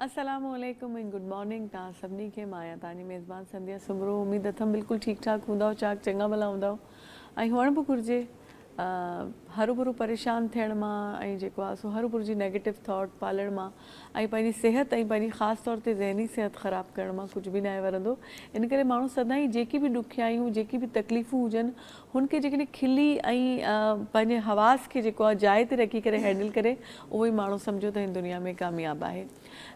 अस्सलाम वालेकुम and good morning तव्हां सभिनी खे। मां आहियां तव्हांजी मेज़बान संध्या सुमरो। उमेद अथमि बिल्कुलु ठीकु ठाकु हूंदव, चाक चङा भला हूंदव ऐं हुअण बि घुरिजे। हरू भरू परेशान थियण मां ऐं जेको आहे सो हरू भरू जी नेगेटिव थॉट पालण मां ऐं पंहिंजी सिहत ऐं पंहिंजी ख़ासि तौर ते ज़हनी सिहत ख़राबु करण मां कुझु बि न आहे वरंदो। इन करे माण्हू सदाईं जेकी बि ॾुखियायूं जेकी बि तकलीफ़ूं हुजनि हुनखे जेकॾहिं खिली ऐं पंहिंजे हवास खे जेको आहे जाइ ते रखी करे हैंडल करे उहो ई माण्हू सम्झो त हिन दुनिया में कामयाबु आहे।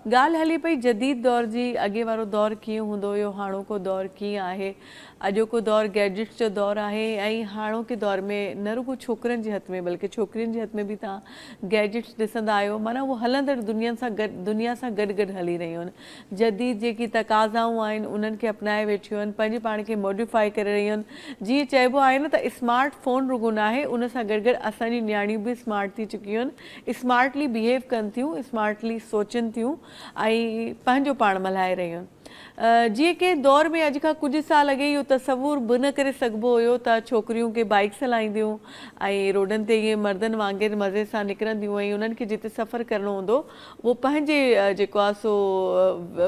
ॻाल्हि हले पई जदीद दौर जी, अॻे वारो दौरु कीअं हूंदो हुयो, हाणोको दौरु कीअं आहे। अॼोको दौरु गैजेट्स जो दौरु आहे ऐं हाणोके दौर में न रुगो छोकिरनि जे हथ में बल्कि छोकिरियुनि जे हथ में बि तव्हां गैजेट्स ॾिसंदा आहियो। माना उहो हलंदड़ दुनिया सां गॾु गॾु हली रहियूं आहिनि। जदीद जेकी तक़ाज़ाऊं आहिनि उन्हनि खे अपनाए वेठियूं आहिनि, पंहिंजे पाण खे मॉडिफाई करे रहियूं आहिनि। जीअं चइबो आहे न त स्मार्ट फ़ोन रुगो न आहे, उन सां गॾु गॾु असांजी नियाणियूं बि स्मार्ट थी चुकियूं आहिनि, स्मार्टली बिहेव कनि थियूं, स्मार्टली सोचनि थियूं ऐं पंहिंजो पाण मल्हाए रहियूं आहिनि। जीअं के दौर में अॼु खां कुझु साल अॻे इहो तसवुर बि न करे सघिबो हुयो त छोकिरियूं के बाइक्स हलाईंदियूं ऐं रोडनि ते ईअं मर्दनि वांगुरु मज़े सां निकिरंदियूं ऐं उन्हनि खे जिते सफ़रु करिणो हूंदो उहो पंहिंजे जेको आहे सो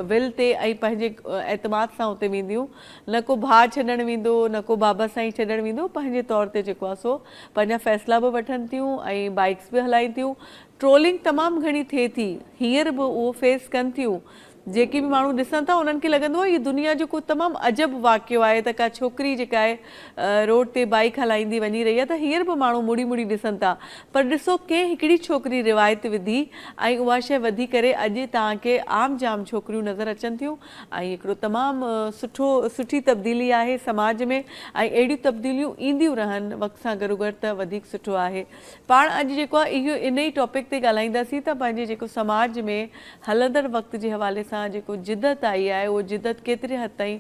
विल ते ऐं पंहिंजे एतमाद सां उते वेंदियूं। न को भाउ छॾणु वेंदो, न को बाबा साईं छॾणु वेंदो, पंहिंजे तौर ते जेको आहे सो पंहिंजा फ़ैसिला बि वठनि थियूं ऐं बाइक्स बि हलाइनि थियूं। ट्रोलिंग तमामु घणी थिए थी, हींअर बि उहो फेस कनि थियूं। जेके बि माण्हू ॾिसनि था उन्हनि खे लॻंदो आहे इहा दुनिया जो को तमामु अजब वाक़ियो आहे त का छोकिरी जेका आहे रोड ते बाइक हलाईंदी वञी रही आहे त हींअर बि माण्हू मुड़ी मुड़ी ॾिसनि था। पर ॾिसो कंहिं हिकिड़ी छोकिरी रिवायत विधी ऐं उहा शइ वधी करे अॼु तव्हांखे आम जाम छोकिरियूं नज़र अचनि थियूं ऐं हिकिड़ो तमामु सुठी तब्दीली आहे समाज में ऐं अहिड़ियूं तब्दीलियूं ईंदियूं रहनि वक़्त सां गॾो गॾु त वधीक सुठो आहे। पाण अॼु जेको आहे इहो इन ई टॉपिक ते ॻाल्हाईंदासीं त पंहिंजे जेको समाज में हलंदड़ वक़्त जे हवाले सां जेको जिदत आई आहे उहो जिदत केतिरे हद ताईं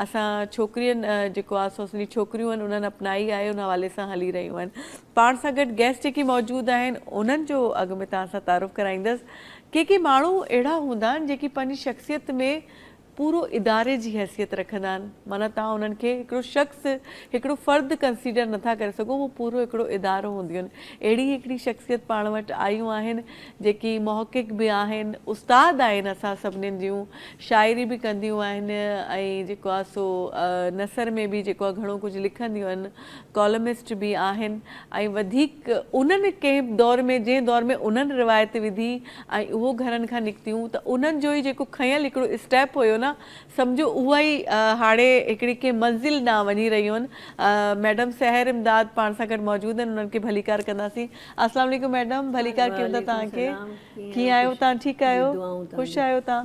असां छोकिरियुनि जेको आहे सो असली छोकिरियूं आहिनि उन्हनि अपनाई आहे, उन हवाले सां हली रहियूं आहिनि। पाण सां गॾु गेस्ट जेकी मौजूदु आहिनि उन्हनि जो अॻु में तव्हां सां तारुफ़ कराईंदसि। के माण्हू अहिड़ा हूंदा आहिनि जेकी पंहिंजी शख़्सियत में पूरो इदारे जी हैसियत रखंदा आहिनि। माना तव्हां उन्हनि खे हिकिड़ो शख़्स हिकिड़ो फ़र्द कंसीडर नथा करे सघो, उहो पूरो हिकिड़ो इदारो हूंदियूं आहिनि। अहिड़ी हिकिड़ी शख़्सियत पाण वटि आयूं आहिनि जेकी मुहक़िक़ बि आहिनि, उस्ताद आहिनि असां सभिनीनि जूं, शाइरी बि कंदियूं आहिनि ऐं जेको आहे सो नसर में बि जेको आहे घणो कुझु लिखंदियूं आहिनि, कॉलमिस्ट बि आहिनि ऐं वधीक उन्हनि कंहिं दौर में जंहिं दौर में उन्हनि रिवायत विधी ऐं उहो घरनि खां निकितियूं त उन्हनि जो ई जेको खयलु हिकिड़ो स्टेप हुयो न, सम्झो उहा ई हाणे हिकिड़ी कंहिं मंज़िल ॾांहुं वञी रहियूं आहिनि। मैडम सहर इमदाद पाण सां गॾु मौजूदु आहिनि, उन्हनि खे भलीकार कंदासीं। अस्सलाम वालेकुम मैडम, भलीकार कीअं था तव्हांखे? कीअं आहियो तव्हां? ठीकु आहियो? ख़ुशि आहियो तव्हां?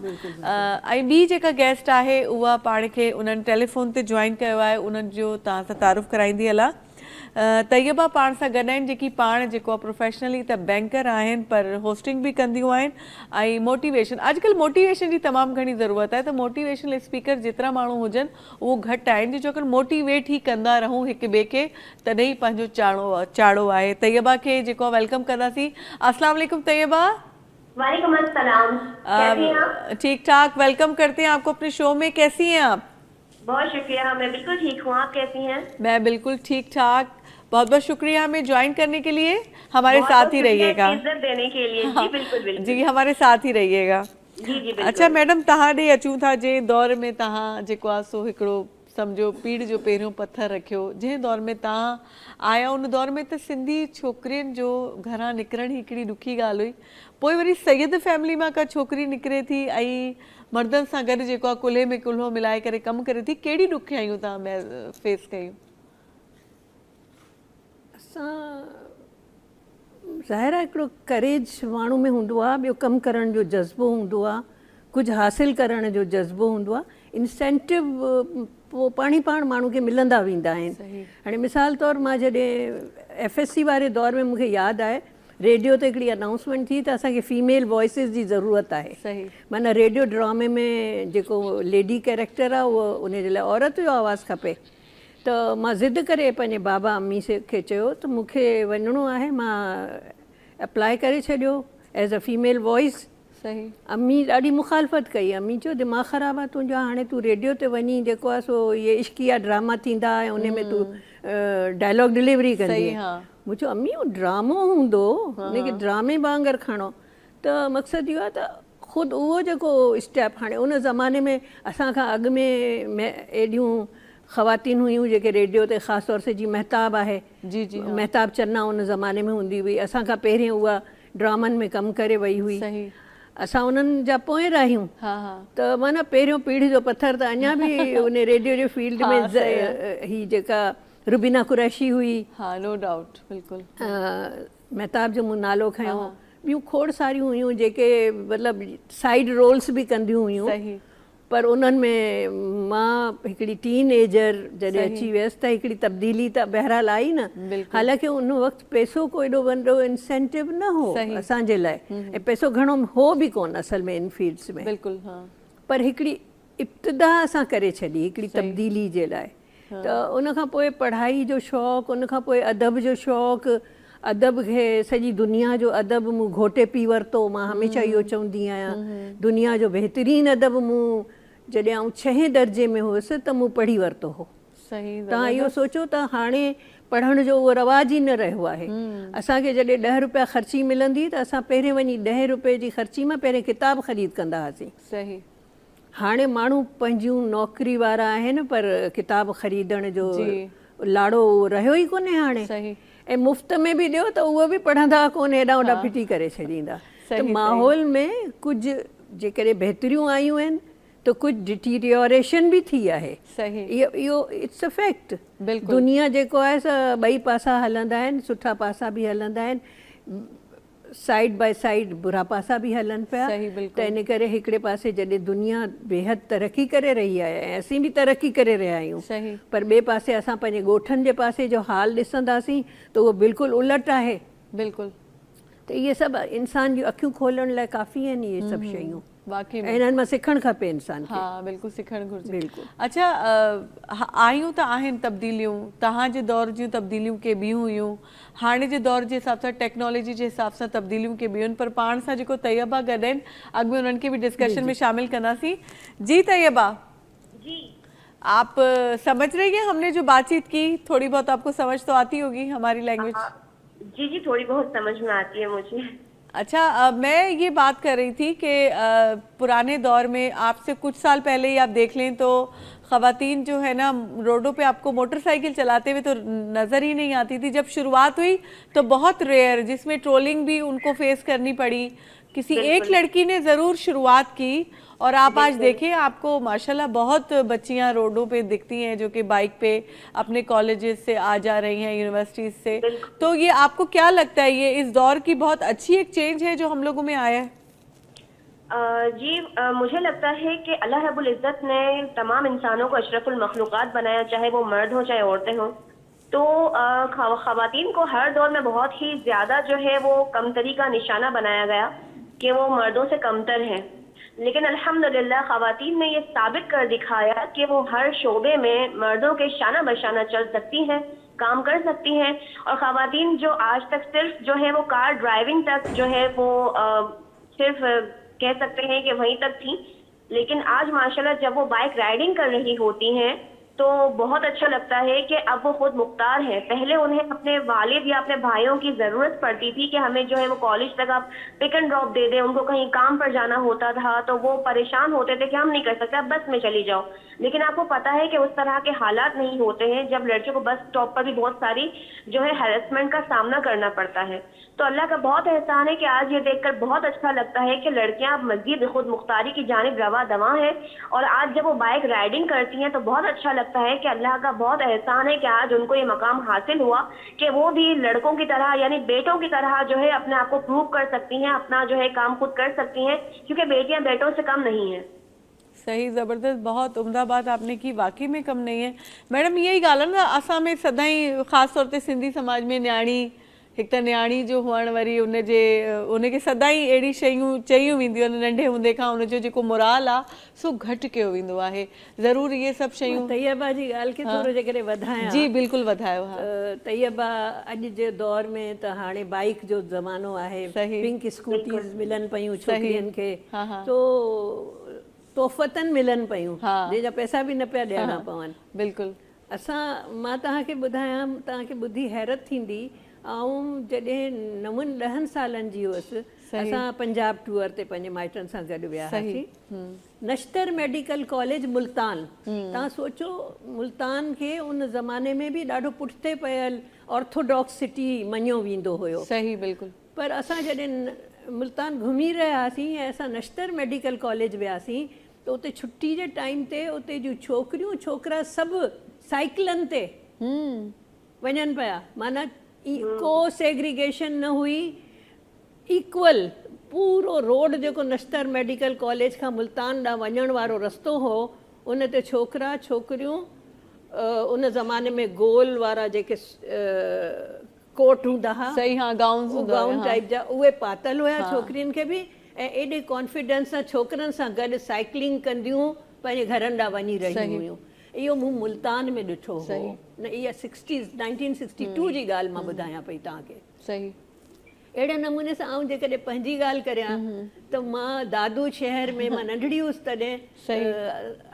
ऐं ॿी जेका गेस्ट आहे उहा पाण खे उन्हनि टेलीफोन ते जॉइन कयो आहे, उन्हनि जो तव्हां सां तारुफ़ कराईंदी हलां। तैयबा पाण सां गॾु आहिनि जेकी पाण जेको आहे प्रोफेशनली त बैंकर आहिनि पर होस्टिंग बि कंदियूं आहिनि ऐं मोटिवेशन, अॼुकल्ह मोटिवेशन जी तमामु घणी ज़रूरत आहे। त मोटिवेशनल स्पीकर जेतिरा माण्हू हुजनि उहो घटि आहिनि, छो करे मोटिवेट ई कंदा रहूं हिक ॿिए खे तॾहिं पंहिंजो चाढ़ो आहे। तैयबा खे जेको आहे वेलकम कंदासीं। अस्सलाम वालेकुम तैयबा। वालेकुम अस्सलाम, कैसी हैं आप? ठीक ठाक, वेलकम करते हैं आपको अपने शो में। कैसी हैं आप? बहुत शुक्रिया, मैं बिल्कुल ठीक हूँ, आप कैसी हैं? मैं बिल्कुल ठीक ठाक। बहुत बहुत शुक्रिया हमें ज्वाइन करने के लिए, हमारे साथ ही रहिएगा। इज्जत देने के लिए। जी बिल्कुल बिल्कुल जी हमारे साथ ही रहिएगा। जी बिल्कुल। अच्छा मैडम, तव्हां ॾे अचूं था जंहिं दौर में तव्हां जेको आहे सो हिकिड़ो सम्झो पीढ़ जो पहिरियों पथर रखियो, जंहिं दौर में तव्हां आया उन दौर में त सिंधी छोकिरियुनि जो घरां निकिरण ही हिकिड़ी ॾुखी ॻाल्हि हुई। पोइ वरी सैयद फैमिली मां का छोकिरी निकिरे थी ऐं मर्दनि सां गॾु जेको आहे कुल्हे में कुल्हो मिलाए करे कमु करे थी। कहिड़ी ॾुखियायूं तव्हां फेस कयूं? ज़ाहिर आहे हिकिड़ो करेज माण्हू में हूंदो आहे, ॿियो कमु करण जो जज़्बो हूंदो आहे, कुझु हासिलु करण जो जज़्बो हूंदो आहे। इंसेंटिव पोइ पाण माण्हू खे मिलंदा वेंदा आहिनि। हाणे मिसाल तौरु मां जॾहिं FSC वारे दौर में मूंखे यादि आहे रेडियो ते हिकिड़ी अनाउंसमेंट थी त असांखे फीमेल वॉइसिस जी ज़रूरत आहे। माना रेडियो ड्रामे में जेको लेडी कैरेक्टर आहे उहो उनजे लाइ औरत जो आवाज़ु खपे। त मां ज़िद करे पंहिंजे बाबा अम्मी खे चयो त मूंखे वञिणो आहे, मां अप्लाई करे छॾियो एज़ अ फीमेल वॉइस। अम्मी ॾाढी मुखालफ़त कई। अम्मी चयो दिमाग़ु ख़राबु आहे तुंहिंजो, हाणे तूं रेडियो ते वञी जेको आहे सो इहे इश्किया ड्रामा थींदा ऐं उन में तूं डायलॉग डिलीवरी कंदी। मूं चयो अम्मी उहो ड्रामो हूंदो, उनखे ड्रामे वांगुरु खणो। त मक़सदु इहो आहे त ख़ुदि उहो जेको स्टेप हाणे उन ज़माने में असां खां अॻु में एॾियूं ख़वातीन हुयूं जेके रेडियो ते ख़ासि तौर से जी महताब आहे, जी जी महताब चन्ना उन ज़माने में हूंदी हुई, असां खां पहिरियों उहा ड्रामनि में कमु करे वई हुई, सही असां उन्हनि जा पोइ रहियूं। हाँ हाँ त माना पहिरियों पीढ़ी जो पथर त अञा बि उन रेडियो जे फील्ड में ही जेका रुबीना कुरैशी हुई, हाँ नो डाउट बिल्कुल महताब जो मूं नालो खयो, ॿियूं खोड़ सारियूं हुयूं जेके मतिलबु साइड रोल्स बि कंदियूं हुयूं, सही पर उन्हनि में मां हिकिड़ी टीन एजर जॾहिं अची वियसि त हिकिड़ी तब्दीली त बहरहाल आई न। हालांकि उन वक़्तु पैसो को एॾो वॾो इंसेंटिव न हो असांजे लाइ, ऐं पैसो घणो हो बि कोन असल में इन फील्ड्स में, बिल्कुल हाँ पर हिकिड़ी इब्तिदा असां करे छॾी हिकिड़ी तब्दीली जे लाइ। त उन खां पोइ पढ़ाई जो शौक़ु, उन खां पोइ अदब जो शौक़ु, अदब खे सॼी दुनिया जो अदब मूं घोटे पी वरितो। मां हमेशह इहो चवंदी आहियां, दुनिया जो बहितरीनु अदब मूं जॾहिं आउं 6हें दर्जे में हुअसि त मूं पढ़ी वरितो हो। सही तव्हां इहो सोचो त हाणे पढ़ण जो उहो रवाज ई न रहियो आहे। असांखे जॾहिं 10 रुपया ख़र्ची मिलंदी त असां पहिरें वञी 10 रुपए जी ख़र्ची मां पहिरें किताब ख़रीद कंदा हुआसीं। सही हाणे माण्हू पंहिंजूं नौकिरी वारा आहिनि पर किताब ख़रीदण जो लाड़ो रहियो ई कोन्हे हाणे। सही ऐं मुफ़्त में बि ॾियो त उहो बि पढ़ंदा कोन, हेॾा होॾा फिटी करे छॾींदा। त माहौल में कुझु जेकॾहिं बहितरियूं आयूं आहिनि त कुझु डिटीरियोरेशन बि थी आहे। सही इहो इट्स अ फैक्ट। दुनिया जेको आहे ॿई पासा हलंदा आहिनि, सुठा पासा बि हलंदा आहिनि, साइड बाय साइड बुरा पासा बि हलनि पिया। त इन करे हिकिड़े पासे जॾहिं दुनिया बेहद तरक़ी करे रही आहे ऐं असीं बि तरक़ी करे रहिया आहियूं, पर ॿिए पासे असां पंहिंजे ॻोठनि जे पासे जो हाल ॾिसंदासीं त उहो बिल्कुलु उलट आहे। बिल्कुल त इहे सभु इंसान जूं अखियूं खोलण लाइ काफ़ी आहिनि इहे सभु शयूं, वाकई में इन्हनि मां सिखणु खपे इंसान खे। हाँ बिल्कुलु सिखणु घुरिजे। बिल्कुलु। अच्छा आयूं त आहिनि तब्दीलियूं, तव्हांजे दौर जूं तब्दीलियूं के ॿियूं हुयूं, हाणे जे दौर जे हिसाब सां टेक्नोलॉजी जे हिसाब सां तब्दीलियूं के ॿियूं आहिनि, पर पाण सां जेको तैयबा गॾु आहिनि अॻु में उन्हनि खे बि डिस्कशन में शामिल कंदासीं। जी तैयबा जी आप समझ रही हैं हमने जो बातचीत की, थोड़ी बहुत आपको समझ तो आती होगी हमारी लैंग्वेज? जी जी थोड़ी बहुत समझ में आती है मुझे। अच्छा मैं ये बात कर रही थी कि पुराने दौर में आपसे कुछ साल पहले ही आप देख लें तो ख़वातीन जो है ना रोडों पे आपको मोटरसाइकिल चलाते हुए तो नज़र ही नहीं आती थी। जब शुरुआत हुई तो बहुत रेयर, जिसमें ट्रोलिंग भी उनको फेस करनी पड़ी, किसी एक लड़की ने ज़रूर शुरुआत की और आप आज देखें आपको माशाल्लाह बहुत बच्चियां रोडों पे दिखती हैं जो कि बाइक पे अपने कॉलेजेस से आ जा रही हैं, यूनिवर्सिटीज से। तो ये आपको क्या लगता है, ये इस दौर की बहुत अच्छी एक चेंज है जो हम लोगों में आया है? जी मुझे लगता है कि अल्लाह रब्बुल इज़्ज़त ने तमाम इंसानों को अशरफुल मखलूक़ात बनाया, चाहे वो मर्द हो चाहे औरतें हों। तो ख़वातीन को हर दौर में बहुत ही ज़्यादा जो है वो कमतरी का निशाना बनाया गया कि वो मर्दों से कमतर हैं। लेकिन अल्हम्दुलिल्लाह ख़वातीन ने ये साबित कर दिखाया कि वो हर शोबे में मर्दों के शाना बशाना चल सकती हैं, काम कर सकती हैं। और ख़वातीन जो आज तक सिर्फ जो है वो कार ड्राइविंग तक जो है वो सिर्फ कह सकते हैं कि वहीं तक थी, लेकिन आज माशाल्लाह जब वो बाइक राइडिंग कर रही होती हैं तो बहुत अच्छा लगता है कि अब वो खुद मुख्तार है। पहले उन्हें अपने वालिद या अपने भाइयों की ज़रूरत पड़ती थी कि हमें जो है वो कॉलेज तक आप पिक एंड ड्रॉप दे दें, उनको कहीं काम पर जाना होता था तो वो परेशान होते थे कि हम नहीं कर सकते, आप बस में चली जाओ। लेकिन आपको पता है कि उस तरह के हालात नहीं होते हैं जब लड़कियों को बस स्टॉप पर भी बहुत सारी जो है हैरेसमेंट का सामना करना पड़ता है। तो अल्लाह का बहुत एहसान है कि आज ये देखकर बहुत अच्छा लगता है कि लड़कियां अब मज़ीद खुद मुख्तारी की जानिब रवा दवा हैं। और आज जब वो बाइक राइडिंग करती हैं तो बहुत अच्छा लगता है कि अल्लाह का बहुत एहसान है कि आज उनको ये मकाम हासिल हुआ कि वो भी लड़कों की तरह यानी बेटों की तरह जो है अपने आप को प्रूव कर सकती हैं, अपना जो है काम खुद कर सकती हैं, क्योंकि बेटियां बेटों से कम नहीं हैं। सही, ज़बरदस्त, बहुत उम्दा बात आपने की, वाकई में कम नहीं है। मैडम यही ॻाल्हि आहे न, असां में सदाईं ख़ासि तौर ते सिंधी समाज में न्याणी, हिकु त न्याणी जो हुअणु, वरी उनखे सदाईं अहिड़ी शयूं चयूं वेंदियूं आहिनि, नंढे हूंदे खां उनजो जेको मोराल आहे सो घटि कयो वेंदो आहे। ज़रूरु इहे सभु शयूं तैयबा जी ॻाल्हि खे थोरो जेकॾहिं वधायां। जी बिल्कुलु वधायो। हा तैयबा अॼु जे दौर में त हाणे बाइक जो ज़मानो आहे, पिंक स्कूटीज़ मिलनि पियूं छोकिरियुनि खे, तो तोहफ़तन मिलनि पियूं जंहिंजा पैसा बि न पिया ॾियणा पवनि। बिल्कुलु। मां तव्हांखे ॿुधायां, तव्हांखे ॿुधी हैरत थींदी, ऐं जॾहिं 9-10 सालनि जी हुअसि असां पंजाब टूर ते पंहिंजे माइटनि सां गॾु वियासीं नश्तर मेडिकल कॉलेज मुल्तान। तव्हां सोचो मुल्तान खे उन ज़माने में बि ॾाढो पुठिते पियल ऑर्थोडॉक्स सिटी मञियो वेंदो हुयो। सही, बिल्कुलु। पर असां जॾहिं मुल्तान घुमी रहिया हुआसीं ऐं असां नश्तर मेडिकल कॉलेज वियासीं त उते छुट्टी जे टाइम ते उते जूं छोकिरियूं छोकिरा सभु साइकिलनि ते वञनि पिया। माना को सेग्रीगेशन न हुई, इक्वल पूरो रोड जेको नश्तर मेडिकल कॉलेज खां मुल्तान ॾांहुं वञण वारो रस्तो हो उन ते छोकिरा छोकिरियूं उन ज़माने में गोल वारा जेके कोट हूंदा हुआ, सही, हाँ, गाउन टाइप जा उहे पातल हुया छोकिरियुनि खे बि, ऐं एॾे कॉन्फिडेंस सां छोकिरनि सां गॾु साइकिलिंग कंदियूं पंहिंजे घरनि ॾांहुं वञी रहियूं हुयूं। इहो मूं मुल्तान में ॾिठो हो। न इहा 1962 जी ॻाल्हि मां ॿुधायां पई तव्हांखे। सही। अहिड़े नमूने सां आउं जेकॾहिं पंहिंजी ॻाल्हि करियां त मां दादू शहर में मां नंढड़ी हुअसि तॾहिं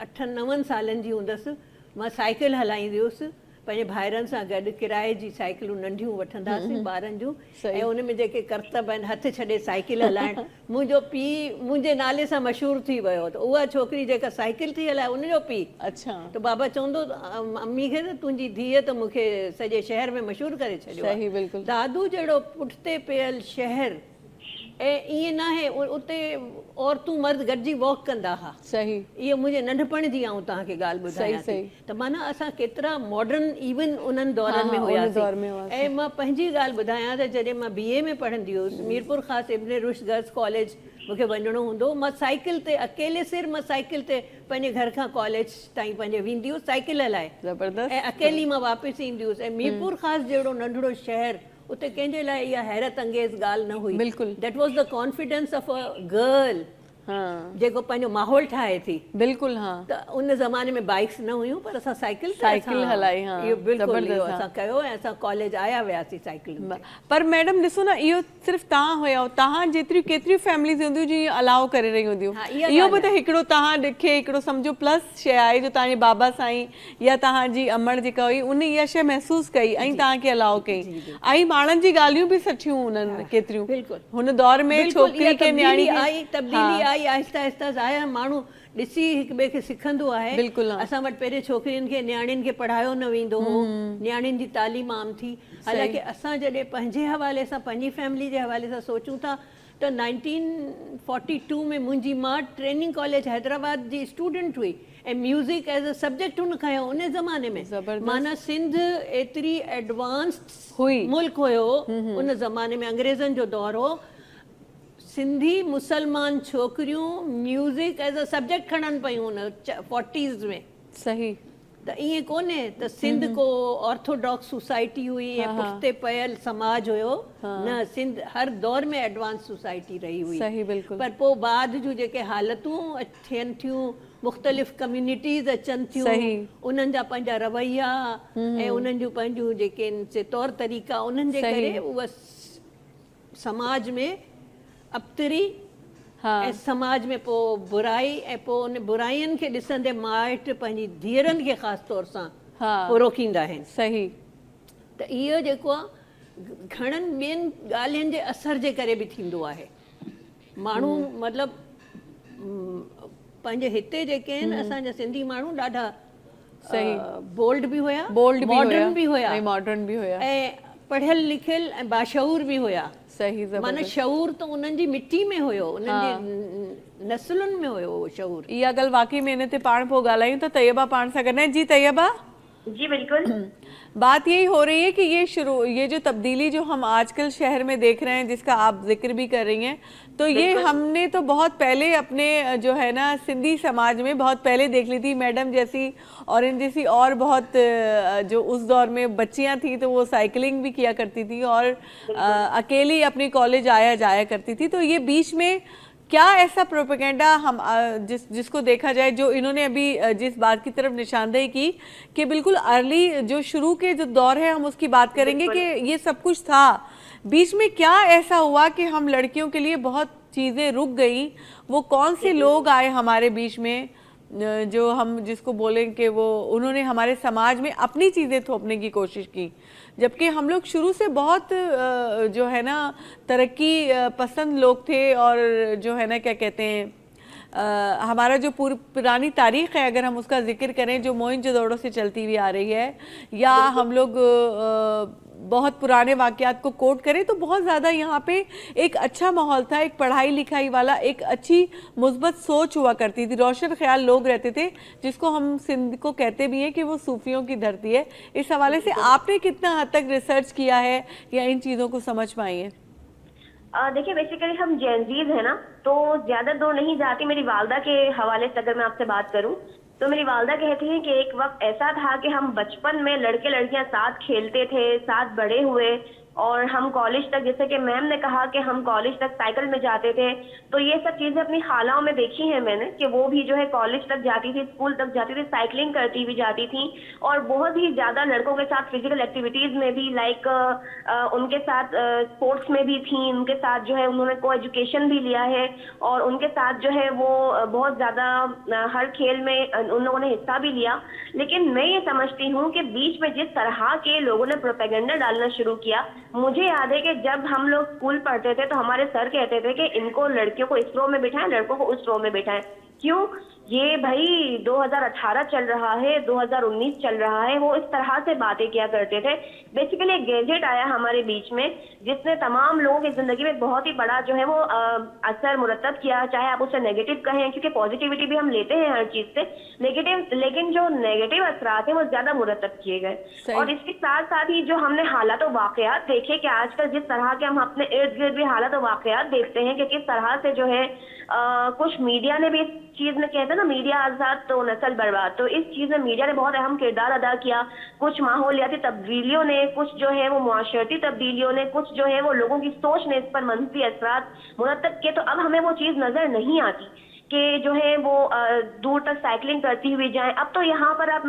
8-9 सालनि जी हूंदसि। मां साइकिल हलाईंदी हुअसि पंहिंजे भाइरनि सां गॾु, किराए जी साइकिलूं नंढियूं वठंदासीं ॿारनि जूं, ऐं उन में जेके करतब आहिनि हथु छॾे साइकिल हलाइण, मुंहिंजो पीउ मुंहिंजे नाले सां मशहूरु थी वियो। त उहा छोकिरी जेका साइकिल थी हलाए उनजो पीउ, अच्छा, त बाबा चवंदो अम्मी खे त तुंहिंजी धीअ त मूंखे सॼे शहर में मशहूरु करे छॾियो। सही, बिल्कुलु। दादू जहिड़ो पुठिते पियल शहर, ऐं ईअं न आहे उते औरतूं मर्द गॾिजी वॉक कंदा हुआ। सही। इहो मुंहिंजे नंढपण जी आऊं तव्हांखे ॻाल्हि ॿुधायां थी। त माना असां केतिरा मॉडर्न इवन उन्हनि दौरनि में हुयासीं। ऐं मां पंहिंजी ॻाल्हि ॿुधायां त जॾहिं मां BA में पढ़ंदी हुअसि, मीरपुर ख़ासि इब्न रुश्द गर्ल्स कॉलेज मूंखे वञिणो हूंदो, मां साइकिल ते अकेले सिर मां साइकिल ते पंहिंजे घर खां कॉलेज ताईं पंहिंजे वेंदी हुअसि साइकिल हलाए, ज़बरदस्त, ऐं अकेली मां वापसि ईंदी हुअसि। ऐं मीरपुर ख़ासि जहिड़ो नंढड़ो शहर, उते कंहिंजे लाइ इहा हैरत अंगेज़ ॻाल्हि न हुई। बिल्कुलु। That was the confidence of a girl, हाँ, जेको पंहिंजो माहौल ठाहे थी। बिल्कुलु, हाँ। त उन ज़माने में बाइक्स न हुयूं, पर असां साइकिल हलाई, हाँ, इहो बिल्कुलु इहो असां कयो, ऐं असां कॉलेज आया वियासीं साइकिल। पर मैडम ॾिसो न, इहो सिर्फ़ु तव्हां हुया, तव्हां जेतिरियूं केतिरियूं फैमिलीज़ हूंदियूं जीअं अलाउ करे रही हूंदियूं। इहो बि त हिकिड़ो तव्हां ॾिखे, हिकिड़ो सम्झो प्लस शइ आहे जो तव्हांजे बाबा साईं या तव्हांजी अमड़ जेका हुई उन इहा शइ महसूसु कई ऐं तव्हांखे अलाउ कई, ऐं माण्हुनि जी ॻाल्हियूं बि सचियूं उन्हनि केतिरियूं। बिल्कुलु। हुन दौर में छोकिरी खे न्याणी तब्दीली आई, आहिस्ता आहिस्ता आया, माण्हू ॾिसी हिक ॿिए खे सिखंदो आहे। बिल्कुलु। असां वटि पहिरें छोकिरियुनि खे न्याणियुनि खे पढ़ायो न वेंदो हो, न्याणियुनि जी तालीम आम थी। हालांकि असां जॾहिं पंहिंजे हवाले सां, पंहिंजी फैमिली जे हवाले सां सोचूं था त 1942 में मुंहिंजी माउ ट्रेनिंग कॉलेज हैदराबाद जी स्टूडेंट हुई, ऐं म्यूज़िक एज़ अ सब्जेक्ट हुन खयो उन ज़माने में। माना सिंध एतिरी एडवांस्ड हुई, मुल्क हुयो उन ज़माने में, अंग्रेज़नि जो दौर हो। सिंधी मुसलमान छोकिरियूं म्यूज़िक एज़ अ सब्जेक्ट खणनि पियूं उन 40s में। सही। त ईअं कोन्हे त सिंध को ऑर्थोडॉक्स सोसाइटी हुई ऐं पुठिते पियल समाज हुयो, न, सिंध हर दौर में एडवांस सोसाइटी रही हुई। सही, बिल्कुलु। पर पोइ बाद जूं जेके हालतूं थियनि थियूं, मुख़्तलिफ़ कम्युनिटीज़ अचनि थियूं, उन्हनि जा पंहिंजा रवैया ऐं उन्हनि जूं पंहिंजूं जेके तौर तरीक़ा, उन्हनि जे करे उहा समाज में अबतरी, ऐं समाज में पोइ बुराई, ऐं पोइ उन बुराइयुनि खे ॾिसंदे माइट पंहिंजी धीअरनि खे ख़ासि तौर सां पोइ रोकींदा आहिनि। सही। त इहो जेको आहे घणनि ॿियनि ॻाल्हियुनि जे असर जे करे बि थींदो आहे। माण्हू मतिलबु पंहिंजे हिते जेके आहिनि असांजा सिंधी माण्हू ॾाढा बोल्ड बि हुया, मॉडर्न बि हुया, ऐं पढ़ियल लिखियल ऐं बाशऊर बि हुया। सही। माना शऊर त उन्हनि जी मिट्टी में हुयो, उन्हनि जी नस्लुनि में हुयो उहो शऊर। इहा ॻाल्हि वाकई में इन ते पाण पोइ ॻाल्हायूं त तैयबा पाण सां गॾु। जी तैयबा। जी बिल्कुल। बात यही हो रही है कि ये जो तब्दीली जो हम आजकल शहर में देख रहे हैं, जिसका आप जिक्र भी कर रही हैं, तो ये हमने तो बहुत पहले अपने जो है ना सिंधी समाज में बहुत पहले देख ली थी। मैडम जैसी और इन जैसी और बहुत जो उस दौर में बच्चियां थी तो वो साइकिलिंग भी किया करती थी और अकेली अपनी कॉलेज आया जाया करती थी। तो ये बीच में क्या ऐसा प्रोपेगेंडा हम जिसको देखा जाए, जो इन्होंने अभी जिस बात की तरफ निशानदेही की कि बिल्कुल अर्ली जो शुरू के जो दौर है हम उसकी बात करेंगे कि ये सब कुछ था, बीच में क्या ऐसा हुआ कि हम लड़कियों के लिए बहुत चीज़ें रुक गई, वो कौन से लोग आए हमारे बीच में جو ہم جس کو بولیں کہ وہ انہوں نے ہمارے سماج میں اپنی چیزیں تھوپنے کی کوشش کی، جبکہ ہم لوگ شروع سے بہت جو ہے نا ترقی پسند لوگ تھے، اور جو ہے نا کیا کہتے ہیں ہمارا جو پرانی تاریخ ہے اگر ہم اس کا ذکر کریں جو موئنجودڑو سے چلتی ہوئی آ رہی ہے، یا ہم لوگ بہت پرانے واقعات کو کوٹ کریں تو بہت زیادہ یہاں پہ ایک اچھا ماحول تھا، ایک پڑھائی لکھائی والا، ایک اچھی مثبت سوچ ہوا کرتی تھی، روشن خیال لوگ رہتے تھے، جس کو ہم سندھ کو کہتے بھی ہیں کہ وہ صوفیوں کی دھرتی ہے۔ اس حوالے سے آپ نے کتنا حد تک ریسرچ کیا ہے یا ان چیزوں کو سمجھ پائی ہیں؟ دیکھیے بیسیکلی ہم جینزیز ہیں نا، تو زیادہ دور نہیں جاتی۔ میری والدہ کے حوالے سے اگر میں آپ سے بات کروں تو میری والدہ کہتی ہیں کہ ایک وقت ایسا تھا کہ ہم بچپن میں لڑکے لڑکیاں ساتھ کھیلتے تھے، ساتھ بڑے ہوئے، اور ہم کالج تک، جیسے کہ میم نے کہا کہ ہم کالج تک سائیکل میں جاتے تھے، تو یہ سب چیزیں اپنی خالاؤں میں دیکھی ہیں میں نے کہ وہ بھی جو ہے کالج تک جاتی تھی، اسکول تک جاتی تھی، سائیکلنگ کرتی ہوئی جاتی تھیں، اور بہت ہی زیادہ لڑکوں کے ساتھ فزیکل ایکٹیویٹیز میں بھی، لائک ان کے ساتھ اسپورٹس میں بھی تھیں، ان کے ساتھ جو ہے انہوں نے کو ایجوکیشن بھی لیا ہے، اور ان کے ساتھ جو ہے وہ بہت زیادہ ہر کھیل میں ان لوگوں نے حصہ بھی لیا۔ لیکن میں یہ سمجھتی ہوں کہ بیچ میں جس طرح کے لوگوں نے پروپیگنڈا ڈالنا شروع کیا، مجھے یاد ہے کہ جب ہم لوگ اسکول پڑھتے تھے تو ہمارے سر کہتے تھے کہ ان کو لڑکیوں کو اس رو میں بٹھائیں، لڑکوں کو اس رو میں بٹھائیں۔ کیوں؟ یہ بھائی 2018 چل رہا ہے، 2019 چل رہا ہے، وہ اس طرح سے باتیں کیا کرتے تھے۔ بیسیکلی ایک گیجٹ آیا ہمارے بیچ میں جس نے تمام لوگوں کی زندگی میں بہت ہی بڑا جو ہے وہ اثر مرتب کیا، چاہے آپ اسے نیگیٹو کہیں، کیونکہ پازیٹیوٹی بھی ہم لیتے ہیں ہر چیز سے، لیکن جو نیگیٹو اثرات ہیں وہ زیادہ مرتب کیے گئے۔ اور اس کے ساتھ ساتھ ہی جو ہم نے حالات و واقعات دیکھے کہ آج کل جس طرح کے ہم اپنے ارد گرد بھی حالات و واقعات دیکھتے ہیں کہ کس طرح سے جو ہے کچھ میڈیا نے بھی اس چیز میں، کہتے ہیں نا میڈیا آزاد تو نسل برباد، تو اس چیز میں میڈیا نے بہت اہم کردار ادا کیا۔ کچھ ماحولیاتی تبدیلیوں نے، کچھ جو ہے وہ معاشرتی تبدیلیوں نے، کچھ جو ہے وہ لوگوں کی سوچ نے اس پر منفی اثرات مرتب کیے، تو اب ہمیں وہ چیز نظر نہیں آتی کہ جو ہے وہ دور تک سائیکلنگ کرتی ہوئی جائیں۔ اب تو یہاں پر آپ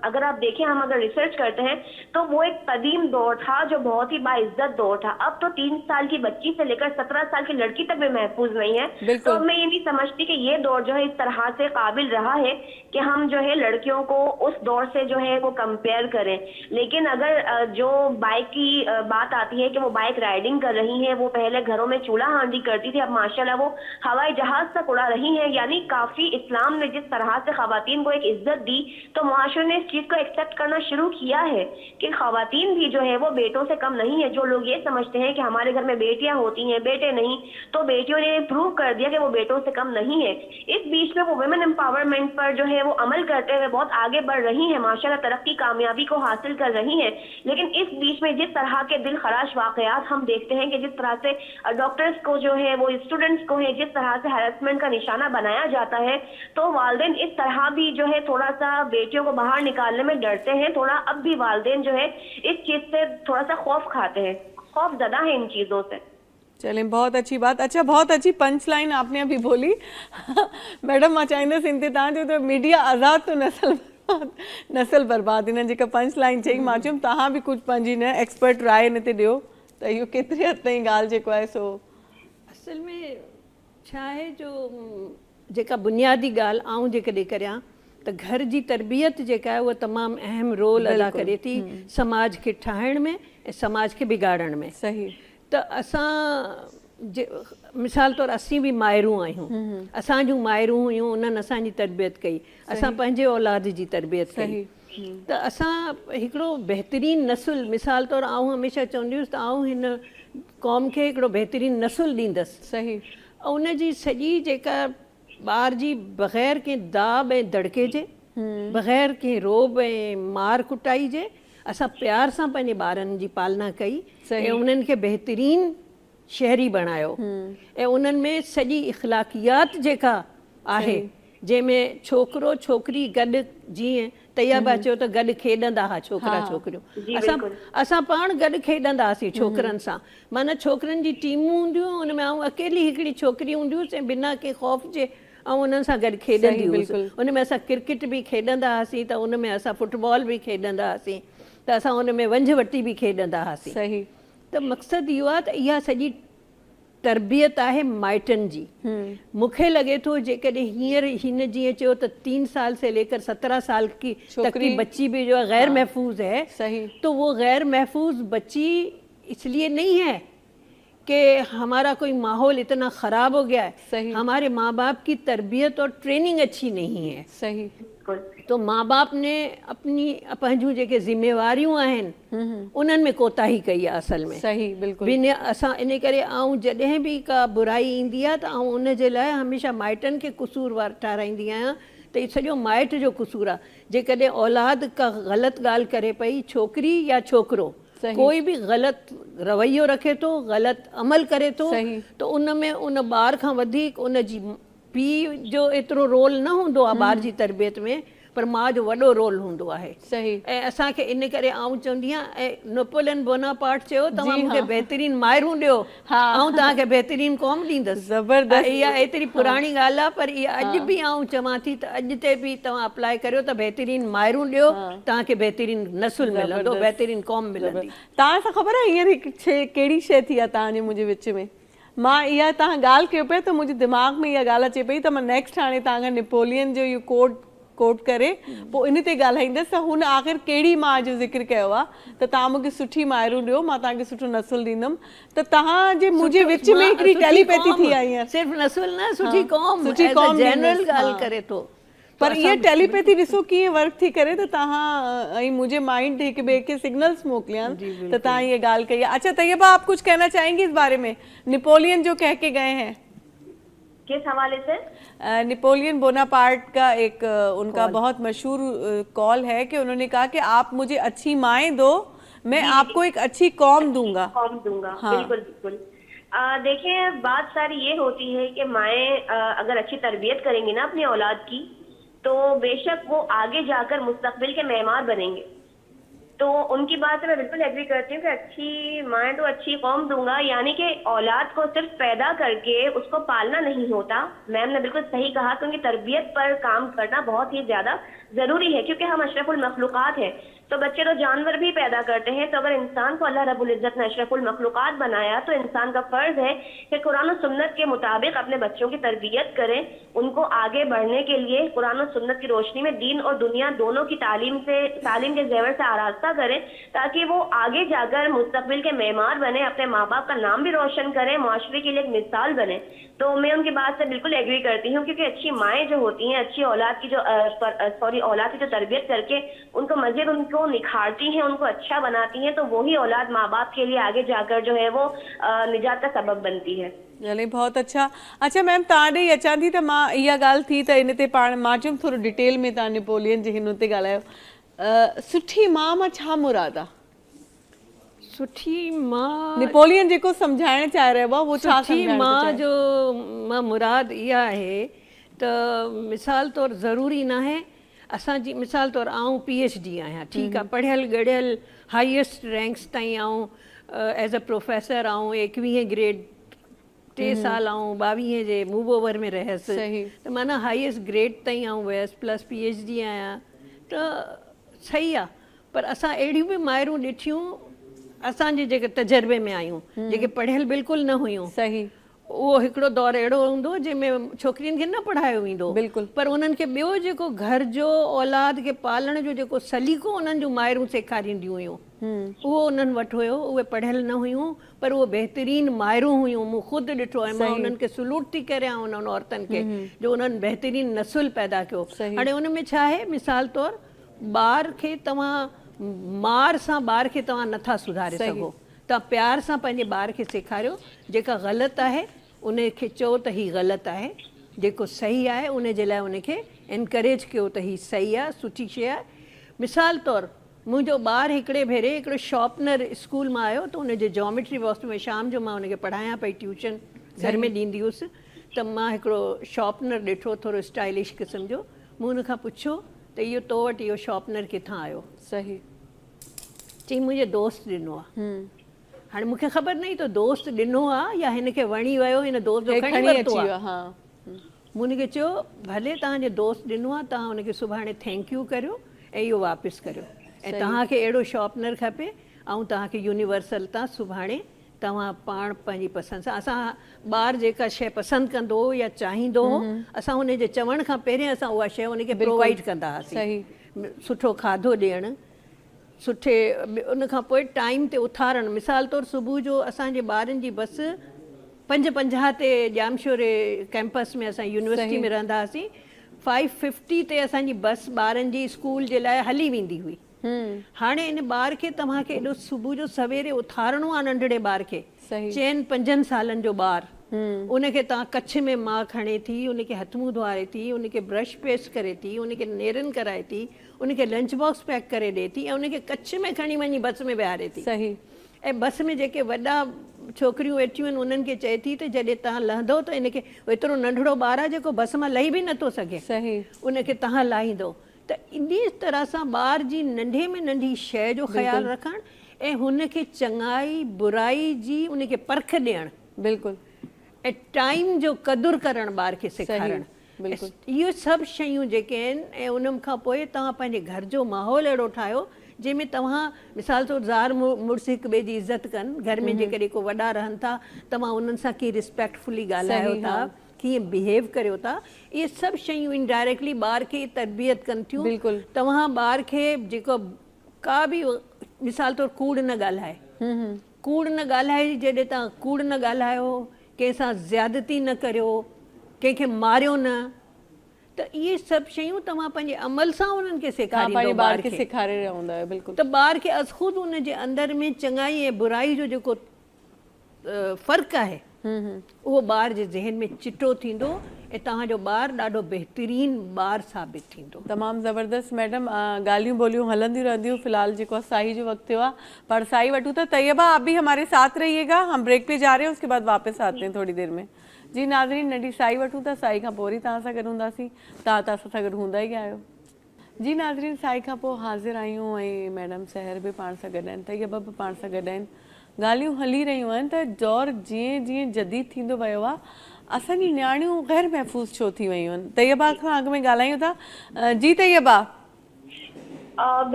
اگر آپ دیکھیں، ہم اگر ریسرچ کرتے ہیں تو وہ ایک قدیم دور تھا جو بہت ہی باعزت دور تھا۔ اب تو 3 سال کی بچی سے لے کر 17 سال کی لڑکی تک بھی محفوظ نہیں ہے۔ تو اب میں یہ نہیں سمجھتی کہ یہ دور جو ہے اس طرح سے قابل رہا ہے کہ ہم جو ہے لڑکیوں کو اس دور سے جو ہے وہ کمپیئر کریں۔ لیکن اگر جو بائک کی بات آتی ہے کہ وہ بائک رائڈنگ کر رہی ہیں، وہ پہلے گھروں میں چولہا ہانڈی کرتی تھی، اب ماشاءاللہ وہ ہوائی جہاز تک اڑا رہی ہیں، یعنی کافی اسلام نے جس طرح سے خواتین کو ایک عزت دی تو معاشرے نے اس چیز کو ایکسیپٹ کرنا شروع کیا ہے کہ خواتین بھی جو ہے وہ بیٹوں سے کم نہیں ہے۔ جو لوگ یہ سمجھتے ہیں کہ ہمارے گھر میں بیٹیاں ہوتی ہیں بیٹے نہیں، تو بیٹیوں نے پروو کر دیا کہ وہ بیٹوں سے کم نہیں ہے۔ اس بیچ میں وہ ویمن امپاورمنٹ پر جو ہے وہ عمل کرتے ہوئے بہت آگے بڑھ رہی ہیں، ماشاءاللہ ترقی کامیابی کو حاصل کر رہی ہیں۔ لیکن اس بیچ میں جس طرح کے دل خراش واقعات ہم دیکھتے ہیں کہ جس طرح سے ڈاکٹرز کو جو ہے وہ اسٹوڈنٹس کو ہے جس طرح سے ہراسمنٹ کا نشانہ بنایا جاتا ہے، تو والدین اس طرح بھی جو ہے تھوڑا سا بیٹیوں کو باہر نکالنے میں ڈرتے ہیں، تھوڑا اب بھی والدین جو ہے اس چیز سے تھوڑا سا خوف کھاتے ہیں، خوف زدہ ہیں ان چیزوں سے۔ چلیں بہت اچھی بات، اچھا بہت اچھی پنچ لائن آپ نے ابھی بولی میڈم مچائندہ سنتے تو میڈیا آزاد تو نسل برباد انہیں جی کا پنچ لائن چاہیے ماچوم تہاں بھی کچھ پنجی نے ایکسپرٹ رائے نے تے ڈیو تو یہ کتری حد تائیں گال جے کو ہے سو اصل میں چھا ہے جو जेका बुनियादी ॻाल्हि आऊं जेकॾहिं करियां त घर जी तरबियत जेका आहे उहा तमामु अहम रोल अदा करे थी समाज खे ठाहिण में ऐं समाज खे बिगाड़ण में। सही। त असां मिसाल तौरु असीं बि माइरूं आहियूं, असां जूं माइरूं हुयूं, उन्हनि असांजी तरबियत कई, असां पंहिंजे औलाद जी तरबियत कई, त असां हिकिड़ो बहितरीनु नसुल, मिसाल तौरु आऊं हमेशह चवंदी हुअसि त आऊं हिन क़ौम खे हिकिड़ो बहितरीनु नसुल ॾींदसि। सही। ऐं उनजी सॼी जेका ॿार जी बग़ैर कंहिं दाब ऐं दड़के जे, बग़ैर कंहिं रोब ऐं मार कुटाई जे असां प्यार सां पंहिंजे ॿारनि जी पालना कई ऐं उन्हनि खे बहितरीनु शहरी बणायो ऐं उन्हनि में सॼी इख़्लाक़ियात जेका आहे जंहिंमें छोकिरो छोकिरी गॾु, जीअं तैयबा चयो त गॾु खेॾंदा हुआ छोकिरा छोकिरियूं, असां पाण गॾु खेॾंदा हुआसीं छोकिरनि सां, माना छोकिरनि जी टीमूं हूंदियूं, उन में आऊं अकेली हिकिड़ी छोकिरी हूंदी हुअसि ऐं बिना कंहिं ख़ौफ़ जे ऐं उन्हनि सां गॾु खेॾंदी हुअसि। उन में असां क्रिकेट बि खेॾंदा हुआसीं, त उन में असां फुटबॉल बि खेॾंदा हुआसीं, त असां उन में वंझ वटी बि खेॾंदा हुआसीं। सही। त मक़सदु इहो आहे त इहा सॼी तरबियत आहे माइटनि जी। मूंखे लॻे थो जेकॾहिं हींअर हिन जीअं चयो त 3 साल से लेकर 17 साल की तक की बच्ची भी जो है गैर महफूज है, सही। तो वो गैर महफूज बच्ची इसलिए नहीं है कि हमारा कोई माहौल इतना ख़राब हो गया है, सही। हमारे माँ बाप की तरबियत और ट्रेनिंग अच्छी नहीं है। सही। तो माँ बाप ने अपनी पंहिंजूं जेके ज़िम्मेवारियूं आहिनि उन्हनि में कोताही कई आहे असल में। सही, बिल्कुल। बिन असां इन करे आऊं जॾहिं बि का बुराई ईंदी आहे त आऊं उन जे लाइ हमेशह माइटनि खे क़सूरवार ठाराईंदी आहियां त ही सॼो माइट जो क़सूर आहे। जेकॾहिं औलाद का ग़लति ॻाल्हि करे पई, छोकिरी या छोकिरो, कोई भी ग़लति रवैयो रखे थो, ग़लति अमल करे थो, त उन में उन ॿार खां वधीक उन जी पीउ जो एतिरो रोल न हूंदो आहे ॿार जी तरबियत में, पर माउ जो वॾो रोल हूंदो आहे। सही। ऐं असांखे इन करे आऊं चवंदी आहियां, ऐं नेपोलियन बोनापार्ट चयो तव्हां मूंखे बहितरीन माइरूं ॾियो, आऊं तव्हांखे बहितरीन क़ौम ॾींदसि। ज़बरदस्त। इहा एतिरी पुराणी ॻाल्हि आहे, पर इहा अॼु बि आऊं चवां थी त अॼु बि तव्हां अप्लाई करियो त बहितरीन माइरूं ॾियो, तव्हांखे बहितरीन नसुल मिलंदो, बहितरीन क़ौम मिलंदी। तव्हां सां ख़बर आहे हींअर हिकु शइ कहिड़ी शइ थी आहे तव्हांजे मुंहिंजे विच में? मां इहा तव्हां ॻाल्हि कयो पिया त मुंहिंजे दिमाग़ में इहा ॻाल्हि अचे पई त मां नेक्स्ट हाणे तव्हांखां नेपोलियन जो इहो कोट करे पोइ इन ते ॻाल्हाईंदसि त हुन आख़िर कहिड़ी माउ जो ज़िक्र कयो आहे त तव्हां मूंखे सुठी माइरूं ॾियो, मां तव्हांखे सुठो नसुल ॾींदमि। त तव्हांजे मुंहिंजे विच में हिकिड़ी टेलीपैथी थी आहे हींअर। सिर्फ़ नसुल न, सुठी क़ौम, सुठी क़ौम जनरल ॻाल्हि करे थो। पर इहा टेलीपैथी ॾिसो कीअं वर्क थी करे त तव्हां ऐं मुंहिंजे माइंड हिक ॿिए खे सिग्नल्स मोकिलियनि त तव्हां इहा ॻाल्हि कई आहे। अच्छा तैयबा, आप कुछ कहना चाहेंगी इस बारे में? नेपोलियन जो कह के गए हैं, किस हवाले से? नेपोलियन बोनापार्ट का एक उनका बहुत मशहूर कॉल है कि उन्होंने कहा कि आप मुझे अच्छी माएँ दो, मैं आपको एक अच्छी कौम दूंगा। हाँ। बिल्कुल बिल्कुल। देखिए, बात सारी ये होती है कि माएँ अगर अच्छी तरबियत करेंगी ना अपनी औलाद की, तो बेशक वो आगे जाकर मुस्तकबिल के मेहमान बनेंगे। तो उनकी बात से मैं बिल्कुल एग्री करती हूँ कि अच्छी माएँ तो अच्छी कौम दूंगा, यानी कि औलाद को सिर्फ पैदा करके उसको पालना नहीं होता। मैम ने बिल्कुल सही कहा, क्योंकि तरबियत पर काम करना बहुत ही ज़्यादा ज़रूरी है, क्योंकि हम अशरफुल मखलूक़ात हैं। तो बच्चे तो जानवर भी पैदा करते हैं, तो अगर इंसान को अल्लाह रब्बुल इज़्ज़त ने अशरफुल मखलूक़ात बनाया तो इंसान का फ़र्ज़ है कि कुरान और सुन्नत के मुताबिक अपने बच्चों की तरबियत करें, उनको आगे बढ़ने के लिए कुरान और सुन्नत की रोशनी में दीन और दुनिया दोनों की तालीम के ज़ेवर से आरास्ता करें, ताकि वो आगे जाकर मुस्तकबिल के मेहमान बने, अपने माँ बाप का नाम भी रोशन करें, मुआशरे के लिए एक मिसाल बने। तो मैं उनकी बात से बिल्कुल एग्री करती हूँ, क्योंकि अच्छी माएँ जो होती हैं, अच्छी औलाद की औलाद की जो तरबियत करके उनको मज़ीद उनको निखारती हैं, उनको अच्छा बनाती हैं, तो वही औलाद माँ बाप के लिए आगे जाकर जो है वो निजात का सबब बनती है। चले, बहुत अच्छा। अच्छा मैम, तव्हां ॾे अचां थी त मां इहा ॻाल्हि थी त इन ते पाण मां चयुमि थोरो डिटेल में तव्हां नेपोलियन जे हिन ते ॻाल्हायो। सुठी माउ मां छा मुराद आहे? सुठी मां, नेपोलियन जेको सम्झाइण चाहे रहियो आहे वो छा सुठी मां जो मां मुराद इहा आहे त मिसाल तौर ज़रूरी न आहे असांजी, मिसाल तौर आऊं PhD आहियां, ठीकु आहे, पढ़ियल गढ़ियल हाईएस्ट रैंक्स ताईं आऊं एज़ अ प्रोफेसर आऊं 21 ग्रेड 3 साल आऊं 22 जे मूव ओवर में रहियसि, त माना हाईएस्ट ग्रेड ताईं आऊं वियसि, प्लस PhD आहियां, त सही आहे। पर असां अहिड़ियूं बि माइरूं ॾिठियूं असांजे जेके तजर्बे में आहियूं, जेके पढ़ियल बिल्कुलु न हुयूं। सही। उहो हिकिड़ो दौरु अहिड़ो हूंदो जंहिंमें छोकिरियुनि खे न पढ़ायो वेंदो, बिल्कुलु, पर उन्हनि खे ॿियो जेको घर जो औलाद खे पालण जो जेको सलीक़ो उन्हनि जूं माइरूं सेखारींदियूं हुयूं, उहो उन्हनि वटि हुयो। उहे पढ़ियल न हुयूं, पर उहे बहितरीन माइरूं हुयूं। मूं ख़ुदि ॾिठो आहे, मां उन्हनि खे सलूट थी करियां उन्हनि औरतुनि खे जो उन्हनि बहितरीन नसुल पैदा कयो। हाणे उन में छा आहे, मिसाल तौरु ॿार खे तव्हां मार सां ॿार खे तव्हां नथा सुधारे सघो, तव्हां प्यार सां पंहिंजे ॿार खे सेखारियो, जेका ग़लति आहे उन खे चओ त हीअ ग़लति आहे, जेको सही आहे उन जे लाइ उनखे एनकरेज कयो त हीअ सही आहे, सुठी शइ आहे। मिसाल तौरु मुंहिंजो ॿारु हिकिड़े भेरे हिकिड़ो शॉपनर स्कूल मां आयो, त उनजे जॉमेट्री बॉक्स में शाम जो मां उनखे पढ़ायां पई, ट्यूशन घर में ॾींदी हुअसि, त मां हिकिड़ो शॉपनर ॾिठो थोरो स्टाइलिश क़िस्म जो। मूं हुनखां पुछियो त इहो तो वटि इहो शॉपनर किथां आयो? सही। चई मुंहिंजे दोस्त ॾिनो आहे। हाणे मूंखे ख़बर न हुई त दोस्त ॾिनो आहे या हिन खे वणी वियो, हिन दोस्त जो खणी वरितो आहे। मूं हुनखे चयो भले तव्हांजे दोस्त ॾिनो आहे, तव्हां हुनखे सुभाणे थैंक यू करियो ऐं इहो वापसि करियो, ऐं तव्हांखे अहिड़ो शॉपनर खपे ऐं तव्हांखे यूनिवर्सल तां सुभाणे तव्हां पाण पंहिंजी पसंदि सां असां ॿार जेका शइ पसंदि कंदो या चाहींदो हो असां हुनजे चवण खां पहिरियों असां उहा शइ हुनखे प्रोवाइड कंदा हुआसीं सुठो खाधो ॾियणु सुठे उन खां पोइ टाइम ते उथारणु मिसाल तौरु सुबुह जो असांजे ॿारनि जी बस 5:50 ते जामशोरे कैंपस में असां यूनिवर्सिटी में रहंदा हुआसीं 5:50 ते असांजी बस ॿारनि जी स्कूल जे लाइ हली वेंदी हुई हाणे इन ॿार खे तव्हांखे एॾो सुबुह जो सवेरे उथारणो आहे नंढड़े ॿार खे चइनि 5 सालनि जो ॿारु उनखे तव्हां कच्छ में मां खणे थी उनखे हथ मुंहुं धोआरे थी उनखे ब्रश पेस्ट करे थी उनखे नेरनि कराए थी उनखे लंच बॉक्स पैक करे ॾिए थी ऐं उनखे कच्छ में खणी वञी बस में विहारे थी ऐं बस में जेके वॾा छोकिरियूं वेठियूं आहिनि उन्हनि खे चए थी त जॾहिं तव्हां लहंदो त इनखे एतिरो नंढड़ो ॿारु आहे जेको बस मां लही बि नथो सघे उनखे तव्हां लाहींदो त इन तरह सां ॿार जी नंढे में नंढी शइ जो ख़्यालु रखणु ऐं हुनखे चङाई बुराई जी उनखे परख ॾियणु बिल्कुलु ऐं टाइम जो क़दुरु करणु ॿार खे सेखारणु इहो सभु शयूं जेके आहिनि ऐं उन खां पोइ तव्हां पंहिंजे घर जो माहौल अहिड़ो ठाहियो जंहिंमें तव्हां मिसाल तौरु ज़ार मुड़ुस हिक ॿिए जी इज़त कनि घर में जेकॾहिं को वॾा रहनि था तव्हां उन्हनि सां कीअं रिस्पेक्टफुली ॻाल्हायो था कीअं बिहेव करियो था इहे सभु शयूं इनडायरेक्टली ॿार खे तरबियत कनि थियूं तव्हां ॿार खे जेको का बि मिसाल तौरु कूड़ न ॻाल्हाए कूड़ न ॻाल्हाए जॾहिं तव्हां कूड़ न ॻाल्हायो कंहिंसां ज़्यादती न करियो कंहिंखे मारियो न त इहे सभु शयूं तव्हां पंहिंजे अमल सां उन्हनि खे सेखारींदो ॿार खे सेखारे रहंदा आहियो बिल्कुलु त ॿार खे खुदि उन जे अंदरि में चङाई ऐं बुराई जो जेको फ़र्क़ु आहे उहो ॿार जे ज़हन में चिटो थींदो ऐं तव्हांजो ॿारु ॾाढो बहितरीनु ॿारु साबित थींदो तमामु ज़बरदस्त मैडम ॻाल्हियूं ॿोलियूं हलंदियूं रहंदियूं फ़िलहाल जेको साई जो वक्त थियो आहे पर साई वठूं था तैयबा आप भी हमारे साथ रहिएगा हम ब्रेक पे जा रहे हैं उसके बाद वापस आते हैं थोड़ी देर में जी नाज़रीन नंढी साई वठूं था साई खां पोइ वरी तव्हां सां गॾु हूंदासीं तव्हां त असां सां गॾु हूंदा ई आहियो जी नाज़रीन साई खां पोइ हाज़िर आहियूं ऐं मैडम सहर बि पाण सां गॾु आहिनि तैयबा बि पाण सां गॾु आहिनि ॻाल्हियूं हली रहियूं आहिनि त दौरु जीअं जीअं जदीद थींदो वियो आहे असांजी नियाणियूं गैर महफ़ूज़ छो थी वियूं आहिनि तैयबा खां अॻु में ॻाल्हायूं था जी तैयबा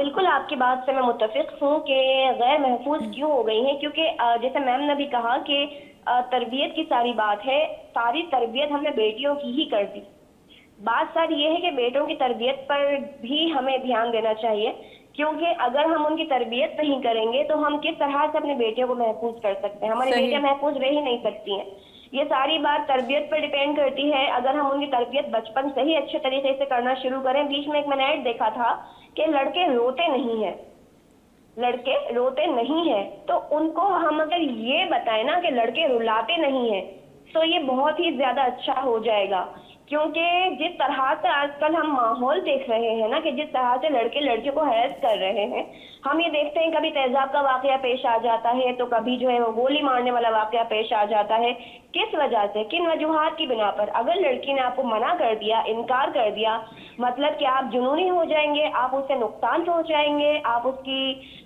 बिल्कुल आपकी बात से मैं मुत्तफिक हूँ कि गैर महफूज क्यों हो गई हैं क्योंकि जैसे मैम ने भी कहा कि तरबियत की सारी बात है सारी तरबियत हमने बेटियों की ही कर दी बात सारी ये है कि बेटों की तरबियत पर भी हमें ध्यान देना चाहिए क्योंकि अगर हम उनकी तरबियत नहीं करेंगे तो हम किस तरह से अपने बेटियों को महफूज कर सकते हैं हमारी बेटियां महफूज रह ही नहीं सकती हैं ये सारी बात तरबियत पर डिपेंड करती है अगर हम उनकी तरबियत बचपन से ही अच्छे तरीके से करना शुरू करें बीच में एक मैंने ऐड देखा था कि लड़के रोते नहीं है लड़के रोते नहीं है तो उनको हम अगर ये बताएं ना कि लड़के रुलाते नहीं है तो ये बहुत ही ज्यादा अच्छा हो जाएगा क्योंकि जिस तरह से आजकल हम माहौल देख रहे हैं ना कि जिस तरह से लड़के लड़कियों को हैरेस कर रहे हैं हम ये देखते हैं कभी तेजाब का वाकया पेश आ जाता है तो कभी जो है वो गोली मारने वाला वाकया पेश आ जाता है किस वजह से किन वजूहात की बिना पर अगर लड़की ने आपको मना कर दिया इनकार कर दिया मतलब कि आप जुनूनी हो जाएंगे आप उससे नुकसान पहुंचाएंगे आप उसकी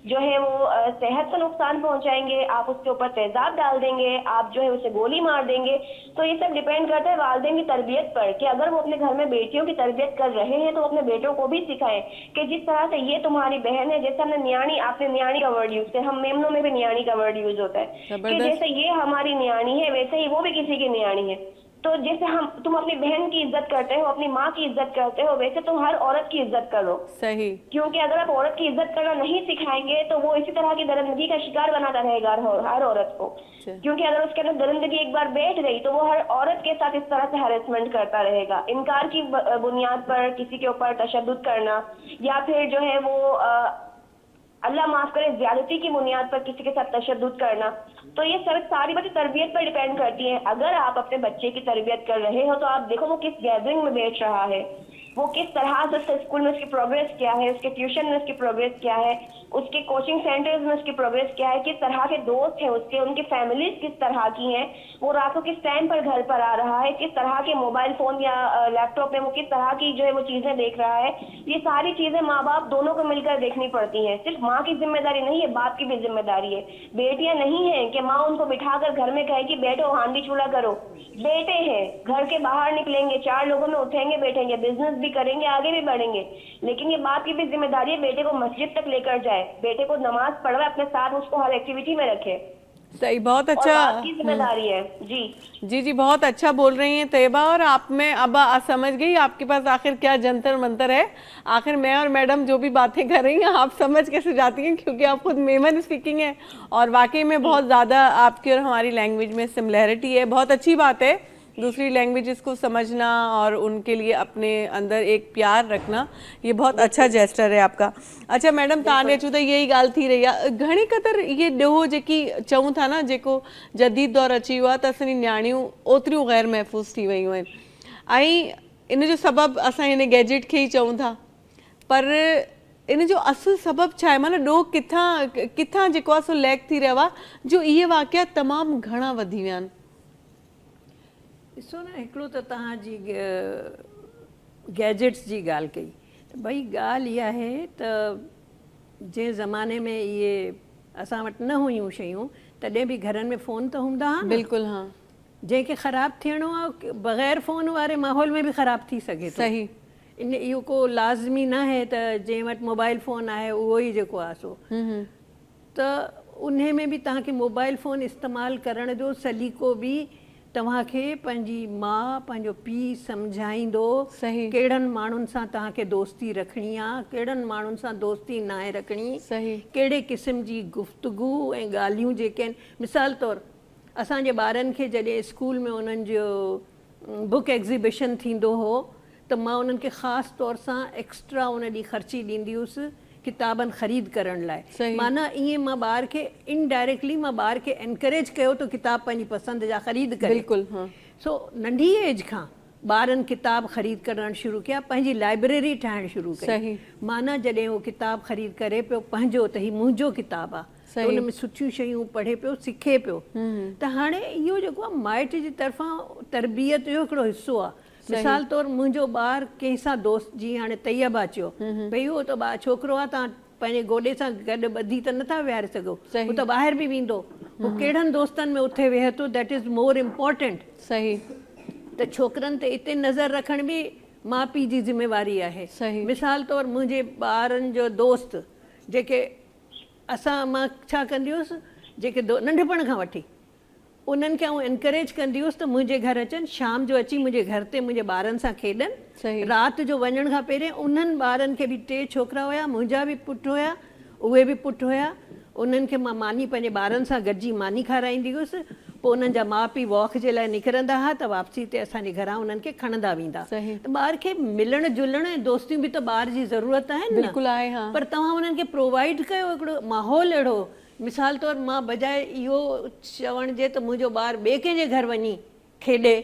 जो है वो सेहत को नुकसान पहुंचाएंगे आप उसके ऊपर तेजाब डाल देंगे आप जो है उसे गोली मार देंगे तो ये सब डिपेंड करता है वालिदैन की तरबियत पर कि अगर वो अपने घर में बेटियों की तरबियत कर रहे हैं तो अपने बेटों को भी सिखाएं कि जिस तरह से ये तुम्हारी बहन है जैसे हमने न्याणी आपने न्याणी का वर्ड यूज किया हम मेमनों में भी न्याणी का वर्ड यूज होता है कि जैसे ये हमारी न्याणी है वैसे ही वो भी किसी की न्याणी है तो जैसे हम तुम अपनी बहन की इज्जत करते हो अपनी माँ की इज्जत करते हो वैसे तुम हर औरत की इज्जत करो सही क्योंकि अगर आप औरत की इज्जत करना नहीं सिखाएंगे तो वो इसी तरह की दरिंदगी का शिकार बनाता रहेगा हर औरत को क्योंकि अगर उसके अंदर दरिंदगी एक बार बैठ गई तो वो हर औरत के साथ इस तरह से हैरेसमेंट करता रहेगा इनकार की बुनियाद पर किसी के ऊपर तशद्दुद करना या फिर जो है वो अल्लाह माफ करे ज्यादती की बुनियाद पर किसी के साथ तशद्दुद करना तो ये सारी बातें तरबियत पर डिपेंड करती हैं अगर आप अपने बच्चे की तरबियत कर रहे हो तो आप देखो वो किस गैदरिंग में बैठ रहा है वो किस तरह से उसके स्कूल में उसकी प्रोग्रेस क्या है उसके ट्यूशन में उसकी प्रोग्रेस क्या है उसके कोचिंग सेंटर्स में उसकी प्रोग्रेस क्या है किस तरह के दोस्त हैं उसके उनकी फैमिलीज किस तरह की हैं वो रात को किस टाइम पर घर पर आ रहा है किस तरह के मोबाइल फोन या लैपटॉप में वो किस तरह की जो है वो चीजें देख रहा है ये सारी चीजें माँ बाप दोनों को मिलकर देखनी पड़ती हैं सिर्फ माँ की जिम्मेदारी नहीं है बाप की भी जिम्मेदारी है बेटियां नहीं है कि माँ उनको बिठाकर घर में कहे कि बैठो हांडी चूल्हा करो बेटे हैं घर के बाहर निकलेंगे 4 लोगों में उठेंगे बैठेंगे बिजनेस भी करेंगे आगे भी बढ़ेंगे लेकिन ये बाप की भी जिम्मेदारी है बेटे को मस्जिद तक लेकर जाए बेटे को नमाज पढ़वाए अपने साथ उसको हर एक्टिविटी में रखे सही, बहुत और अच्छा। बाप की जिम्मेदारी है। जी जी जी, बहुत अच्छा बोल रही हैं तैयबा। और आप, मैं अब समझ गई आपके पास आखिर क्या जंतर मंतर है। आखिर मैं और मैडम जो भी बातें कर रही हैं आप समझ कैसे जाती हैं, क्योंकि आप खुद मेमन स्पीकिंग है और वाकई में बहुत ज़्यादा आपकी और हमारी लैंग्वेज में सिमिलैरिटी है। बहुत अच्छी बात है दूसरी लैंग्वेजेस को समझना और उनके लिए अपने अंदर एक प्यार रखना, ये बहुत अच्छा जेस्टर है आपका। अच्छा मैडम, तव्हां चयो त यही ॻाल्हि थी रही आहे, घणी क़दुरु इहे ॾोह जेकी चऊं था न, जेको जदीद दौर अची वियो आहे त असांजी न्याणियूं ओतिरियूं ग़ैर महफ़ूज़ थी वियूं आहिनि, ऐं इन जो सबबु असां हिन गैजेट खे ई चऊं था, पर इन जो असुलु सबबु छा आहे? माना ॾोह किथां जेको आहे सो लैक थी रहियो आहे जो इहे वाक़िया तमामु घणा वधी विया आहिनि? ॾिसो न, हिकिड़ो त तव्हांजी गैजेट्स जी ॻाल्हि कई, भई ॻाल्हि इहा आहे त जंहिं ज़माने में इहे असां वटि न हुयूं शयूं, तॾहिं बि घरनि में फ़ोन त हूंदा हुआ न। बिल्कुलु, हाँ। जंहिंखे ख़राबु थियणो आहे बग़ैर फ़ोन वारे माहौल में बि ख़राबु थी सघे थो। सही। इहो को लाज़मी न आहे त जंहिं वटि मोबाइल फ़ोन आहे उहो ई जेको आहे सो, त उन में बि तव्हांखे मोबाइल फ़ोन इस्तेमालु करण जो सलीक़ो बि तव्हांखे पंहिंजी माउ पंहिंजो पीउ सम्झाईंदो सही। कहिड़नि माण्हुनि सां तव्हांखे दोस्ती रखणी आहे, कहिड़नि माण्हुनि सां दोस्ती नाहे रखणी, सही। कहिड़े क़िस्म जी गुफ़्तगू ऐं ॻाल्हियूं जेके आहिनि। मिसाल तौरु असांजे ॿारनि खे जॾहिं स्कूल में उन्हनि जो बुक एग्ज़िबिशन थींदो हो त मां उन्हनि खे ख़ासि तौर सां एक्स्ट्रा उन ॾींहुं ख़र्ची ॾींदी हुअसि किताबनि ख़रीद करण लाइ। माना ईअं मां ॿार खे इनडायरेक्टली मां ॿार खे एनकरेज कयो त किताब पंहिंजी पसंदि जा ख़रीद करे। बिल्कुलु, हाँ। सो नंढी एज खां ॿारनि किताब ख़रीद करणु शुरू कया, पंहिंजी लाइब्रेरी ठाहिणु शुरू कई। सही। माना जॾहिं उहो किताब ख़रीद करे पियो पंहिंजो त हीउ मुंहिंजो किताबु आहे, उन में सुठियूं शयूं पढ़े पियो, सिखे पियो। त हाणे इहो जेको आहे माइट जी तरफ़ां तरबियत जो हिकिड़ो हिसो आहे। मिसाल तौरु मुंहिंजो ॿारु कंहिंसां दोस्त, जीअं हाणे तैयबा चयो भई उहो त छोकिरो आहे, तव्हां पंहिंजे गोॾे सां गॾु ॿधी त नथा विहारे सघो, उहो त ॿाहिरि बि वेंदो, उहो कहिड़नि दोस्तनि में उथे वेहे थो, दैट इज़ मोर इम्पोर्टेंट। सही। त छोकिरनि ते इते नज़र रखण बि माउ पीउ जी ज़िम्मेवारी आहे। सही। मिसाल तौरु मुंहिंजे ॿारनि जो दोस्त जेके मां छा कंदी हुअसि, जेके नंढपण खां वठी उन्हनि खे आउं एनकरेज कंदी हुअसि त मुंहिंजे घर अचनि, शाम जो अची मुंहिंजे घर ते मुंहिंजे ॿारनि सां खेॾनि। राति जो वञण खां पहिरियों उन्हनि ॿारनि खे बि 3 छोकिरा हुया, मुंहिंजा बि पुट हुया, उहे बि पुट हुया, उन्हनि खे मां मानी पंहिंजे ॿारनि सां गॾिजी मानी खाराईंदी हुअसि। पोइ उन्हनि जा माउ पीउ वॉक जे लाइ निकिरंदा हुआ त वापसी ते असांजे घरां उन्हनि खे खणंदा वेंदा। त ॿार खे मिलण जुलण ऐं दोस्तियूं बि त ॿार जी ज़रूरत आहिनि न, पर तव्हां उन्हनि खे प्रोवाइड कयो हिकिड़ो माहौल अहिड़ो। मिसाल तौरु मां बजाए इहो चवण जे त मुंहिंजो ॿारु ॿिए कंहिंजे घर वञी खेॾे,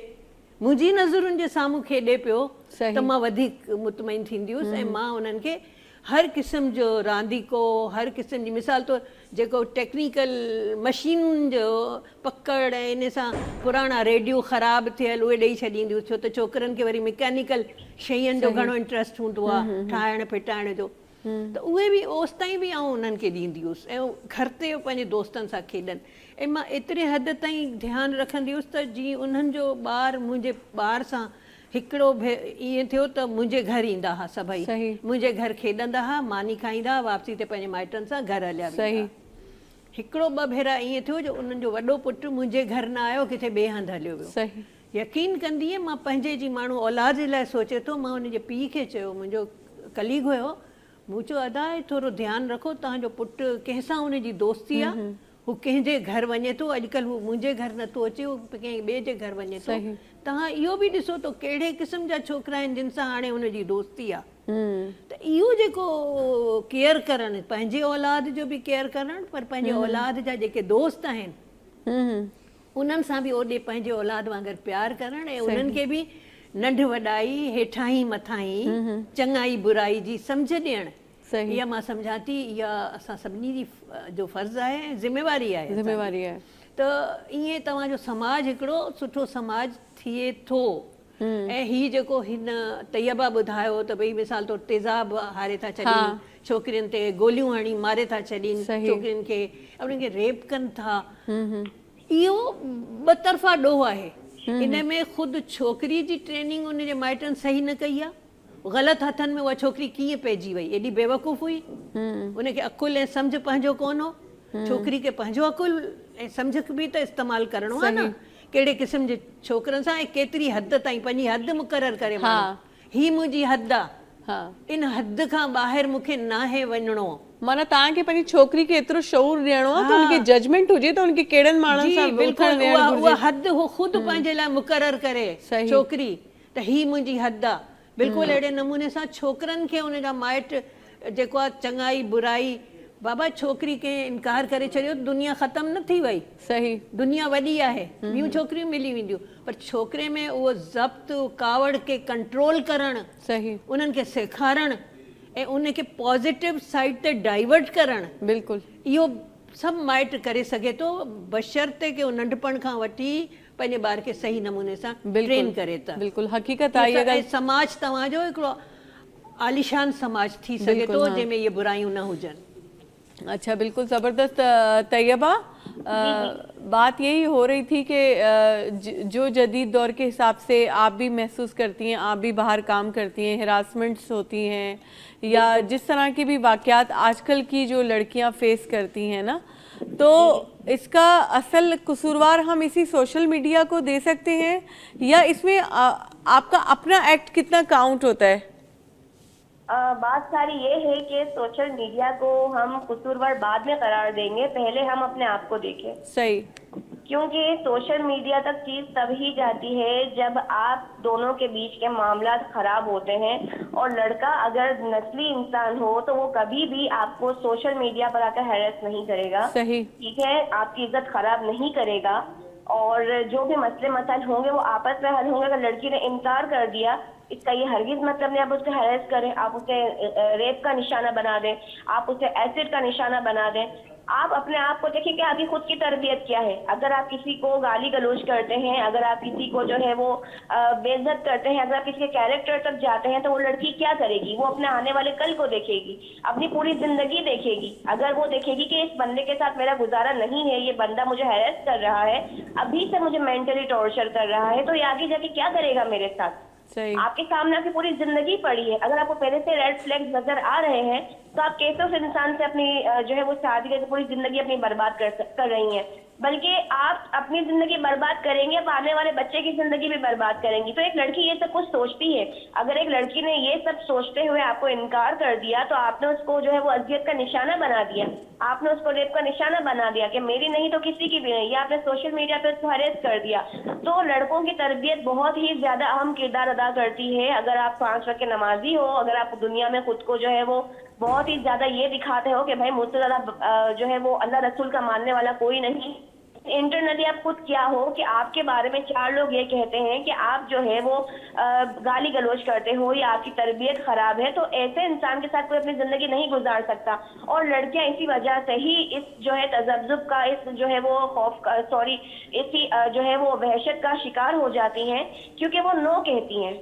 मुंहिंजी नज़रुनि जे साम्हूं खेॾे पियो, त मां वधीक मुतमइन थींदी हुअसि। ऐं मां उन्हनि खे हर क़िस्म जो रांदीको, हर क़िस्म जी, मिसाल तौरु जेको टेक्निकल मशीनुनि जो पकड़ ऐं इन सां पुराणा रेडियो ख़राबु थियल उहे ॾेई छॾींदी हुअसि, छो त छोकिरनि खे वरी मैकेनिकल शयुनि जो घणो इंट्रस्ट हूंदो आहे, ठाहिण फिटाइण जो, त उहे बि ओसि ताईं बि आउं उन्हनि खे ॾींदी हुअसि ऐं घर ते पंहिंजे दोस्तनि सां खेॾनि। ऐं मां एतिरे हद ताईं ध्यानु रखंदी हुअसि त जीअं उन्हनि जो ॿारु मुंहिंजे ॿार सां हिकिड़ो ईअं थियो त मुंहिंजे घर ईंदा हुआ सभई, मुंहिंजे घर खेॾंदा हुआ, मानी खाईंदा हुआ, वापसी ते पंहिंजे माइटनि सां घर हलिया वेंदा। हिकिड़ो 2 भेरा ईअं थियो जो उन्हनि जो वॾो पुटु मुंहिंजे घर न आयो, किथे ॿिए हंधि हलियो वियो। यकीन कंदी मां पंहिंजे जी माण्हू औलाद जे लाइ सोचे थो। मां हुनजे पीउ खे चयो, मुंहिंजो कलीग हुयो, मूं चयो अदा थोरो ध्यानु रखो, तव्हांजो पुटु कंहिंसां हुनजी दोस्ती आहे, हू कंहिंजे घर वञे थो, अॼुकल्ह हू मुंहिंजे घर नथो अचे, हू कंहिं ॿिए जे घर वञे थो। तव्हां इहो बि ॾिसो त कहिड़े क़िस्म जा छोकिरा आहिनि जिन सां हाणे हुनजी दोस्ती आहे। त इहो जेको केयर करणु, पंहिंजे औलाद जो बि केयर करणु, पर पंहिंजे औलाद जा जेके दोस्त आहिनि उन्हनि सां बि ओॾे पंहिंजे औलाद वांगुरु प्यारु करणु ऐं उन्हनि खे बि नंढ वॾाई, हेठां ई मथां ई, चङाई बुराई जी सम्झ ॾियणु, इहा मां सम्झां थी इहा असां सभिनी जी जो फ़र्ज़ु आहे ऐं ज़िम्मेवारी आहे। त ईअं तव्हांजो समाज हिकिड़ो सुठो समाज थिए थो। ऐं हीउ जेको हिन तैयबा ॿुधायो त भई मिसाल तौरु तेज़ाब हारे था छॾीनि, छोकिरियुनि ते गोलियूं हणी मारे था छॾीनि, छोकिरियुनि खे उन्हनि खे रेप कनि था, इहो ॿ तरफ़ा ॾोह आहे। इन में ख़ुदि छोकिरी जी ट्रेनिंग उनजे माइटनि सही न कई आहे, ग़लति हथनि में उहा छोकिरी कीअं पइजी वई, एॾी बेवकूफ़ हुई, उनखे अकुलु ऐं सम्झ पंहिंजो कोन हो, छोकिरी खे पंहिंजो अकुल ऐं सम्झ बि त इस्तेमालु करिणो आहे न, कहिड़े क़िस्म जे छोकिरनि सां ऐं केतिरी हद ताईं पंहिंजी हद मुक़ररु करे माण्हू, ही मुंहिंजी हद आहे, इन हद खां ॿाहिरि मूंखे नाहे वञिणो। माना तव्हांखे पंहिंजी छोकिरी खे एतिरो शऊर ॾियणो आहे त उनखे जजमेंट हुजे त उनखे कहिड़नि माण्हुनि सां बिल्कुलु उहा हद हू ख़ुदि पंहिंजे लाइ मुक़ररु करे छोकिरी त ही मुंहिंजी हद आहे। बिल्कुलु अहिड़े नमूने सां छोकिरनि खे उनजा माइट जेको आहे चङाई बुराई, बाबा छोकिरी खे इनकार करे छॾियो दुनिया ख़तम न थी वई, सही दुनिया वॾी आहे, ॿियूं छोकिरियूं मिली वेंदियूं, पर छोकिरे में उहो ज़ब्त कावड़ खे कंट्रोल करणु, सही उन्हनि खे सेखारणु ऐं उनखे पॉज़िटिव साइड ते डाइवर्ट करणु, बिल्कुलु इहो सभु माइट करे सघे थो, बशर्ते कि उहो नंढपण खां वठी पंहिंजे ॿार खे सही नमूने सां ट्रेन करे त। बिल्कुलु हक़ीक़त आहे। ऐं समाज तव्हांजो हिकिड़ो आलिशान समाज थी सघे थो जंहिंमें इहे बुराइयूं न हुजनि। अच्छा, बिल्कुल ज़बरदस्त। तैयबा, बात यही हो रही थी कि जो जदीद दौर के हिसाब से आप भी महसूस करती हैं, आप भी बाहर काम करती हैं, हरासमेंट्स होती हैं या जिस तरह की भी वाक़यात आजकल की जो लड़कियां फेस करती हैं ना, तो इसका असल कसूरवार हम इसी सोशल मीडिया को दे सकते हैं या इसमें आपका अपना एक्ट कितना काउंट होता है? बात सारी ये है कि सोशल मीडिया को हम कसूरवार बाद में करार देंगे, पहले हम अपने आप को देखें। सही, क्योंकि सोशल मीडिया तक चीज तभी जाती है जब आप दोनों के बीच के मामला खराब होते हैं, और लड़का अगर नस्ली इंसान हो तो वो कभी भी आपको सोशल मीडिया पर आकर हैरेस नहीं करेगा, सही, ठीक है, आपकी इज्जत खराब नहीं करेगा, और जो भी मसले मसाइल होंगे वो आपस में हल होंगे। अगर लड़की ने इनकार कर दिया, इसका ये हरगिज मतलब नहीं आप उसको हैरेस करें, आप उसे रेप का निशाना बना दें, आप उसे एसिड का निशाना बना दें। आप अपने आप को देखिए कि आपकी खुद की तरबियत क्या है। अगर आप किसी को गाली गलौज करते हैं, अगर आप किसी को जो है वो बेइज्जत करते हैं, अगर आप किसी के कैरेक्टर तक जाते हैं, तो वो लड़की क्या करेगी? वो अपने आने वाले कल को देखेगी, अपनी पूरी जिंदगी देखेगी। अगर वो देखेगी कि इस बंदे के साथ मेरा गुजारा नहीं है, ये बंदा मुझे हैरेस कर रहा है, अभी से मुझे मेंटली टॉर्चर कर रहा है, तो ये आगे जाके क्या करेगा मेरे साथ? सही, आपके सामने आपकी पूरी जिंदगी पड़ी है। अगर आपको पहले से रेड फ्लैग नजर आ रहे हैं तो आप कैसे उस इंसान से अपनी जो है वो शादी करके पूरी जिंदगी अपनी बर्बाद कर रही हैं, बल्कि आप अपनी जिंदगी बर्बाद करेंगे, अब आने वाले बच्चे की जिंदगी भी बर्बाद करेंगी। तो एक लड़की ये सब कुछ सोचती है, अगर एक लड़की ने ये सब सोचते हुए आपको इनकार कर दिया तो आपने उसको जो है वो अजियत का निशाना बना दिया, आपने उसको रेप का निशाना बना दिया कि मेरी नहीं तो किसी की भी नहीं, या आपने सोशल मीडिया पे उसको हरेस कर दिया। तो लड़कों की तरबियत बहुत ही ज्यादा अहम किरदार अदा करती है। अगर आप 5 वक्त के नमाजी हो, अगर आप दुनिया में खुद को जो है वो बहुत ही ज्यादा ये दिखाते हो कि भाई मुझसे ज्यादा जो है वो अल्लाह रसूल का मानने वाला कोई नहीं, इंटरनली आप खुद क्या हो कि आपके बारे में 4 लोग ये कहते हैं कि आप जो है वो गाली गलौज करते हो या आपकी तरबियत खराब है, तो ऐसे इंसान के साथ कोई अपनी जिंदगी नहीं गुजार सकता। और लड़कियां इसी वजह से ही इस जो है तजब्जुब का, इस जो है वो खौफ का, इसी जो है वो वहशत का शिकार हो जाती हैं, क्योंकि वो नो कहती हैं,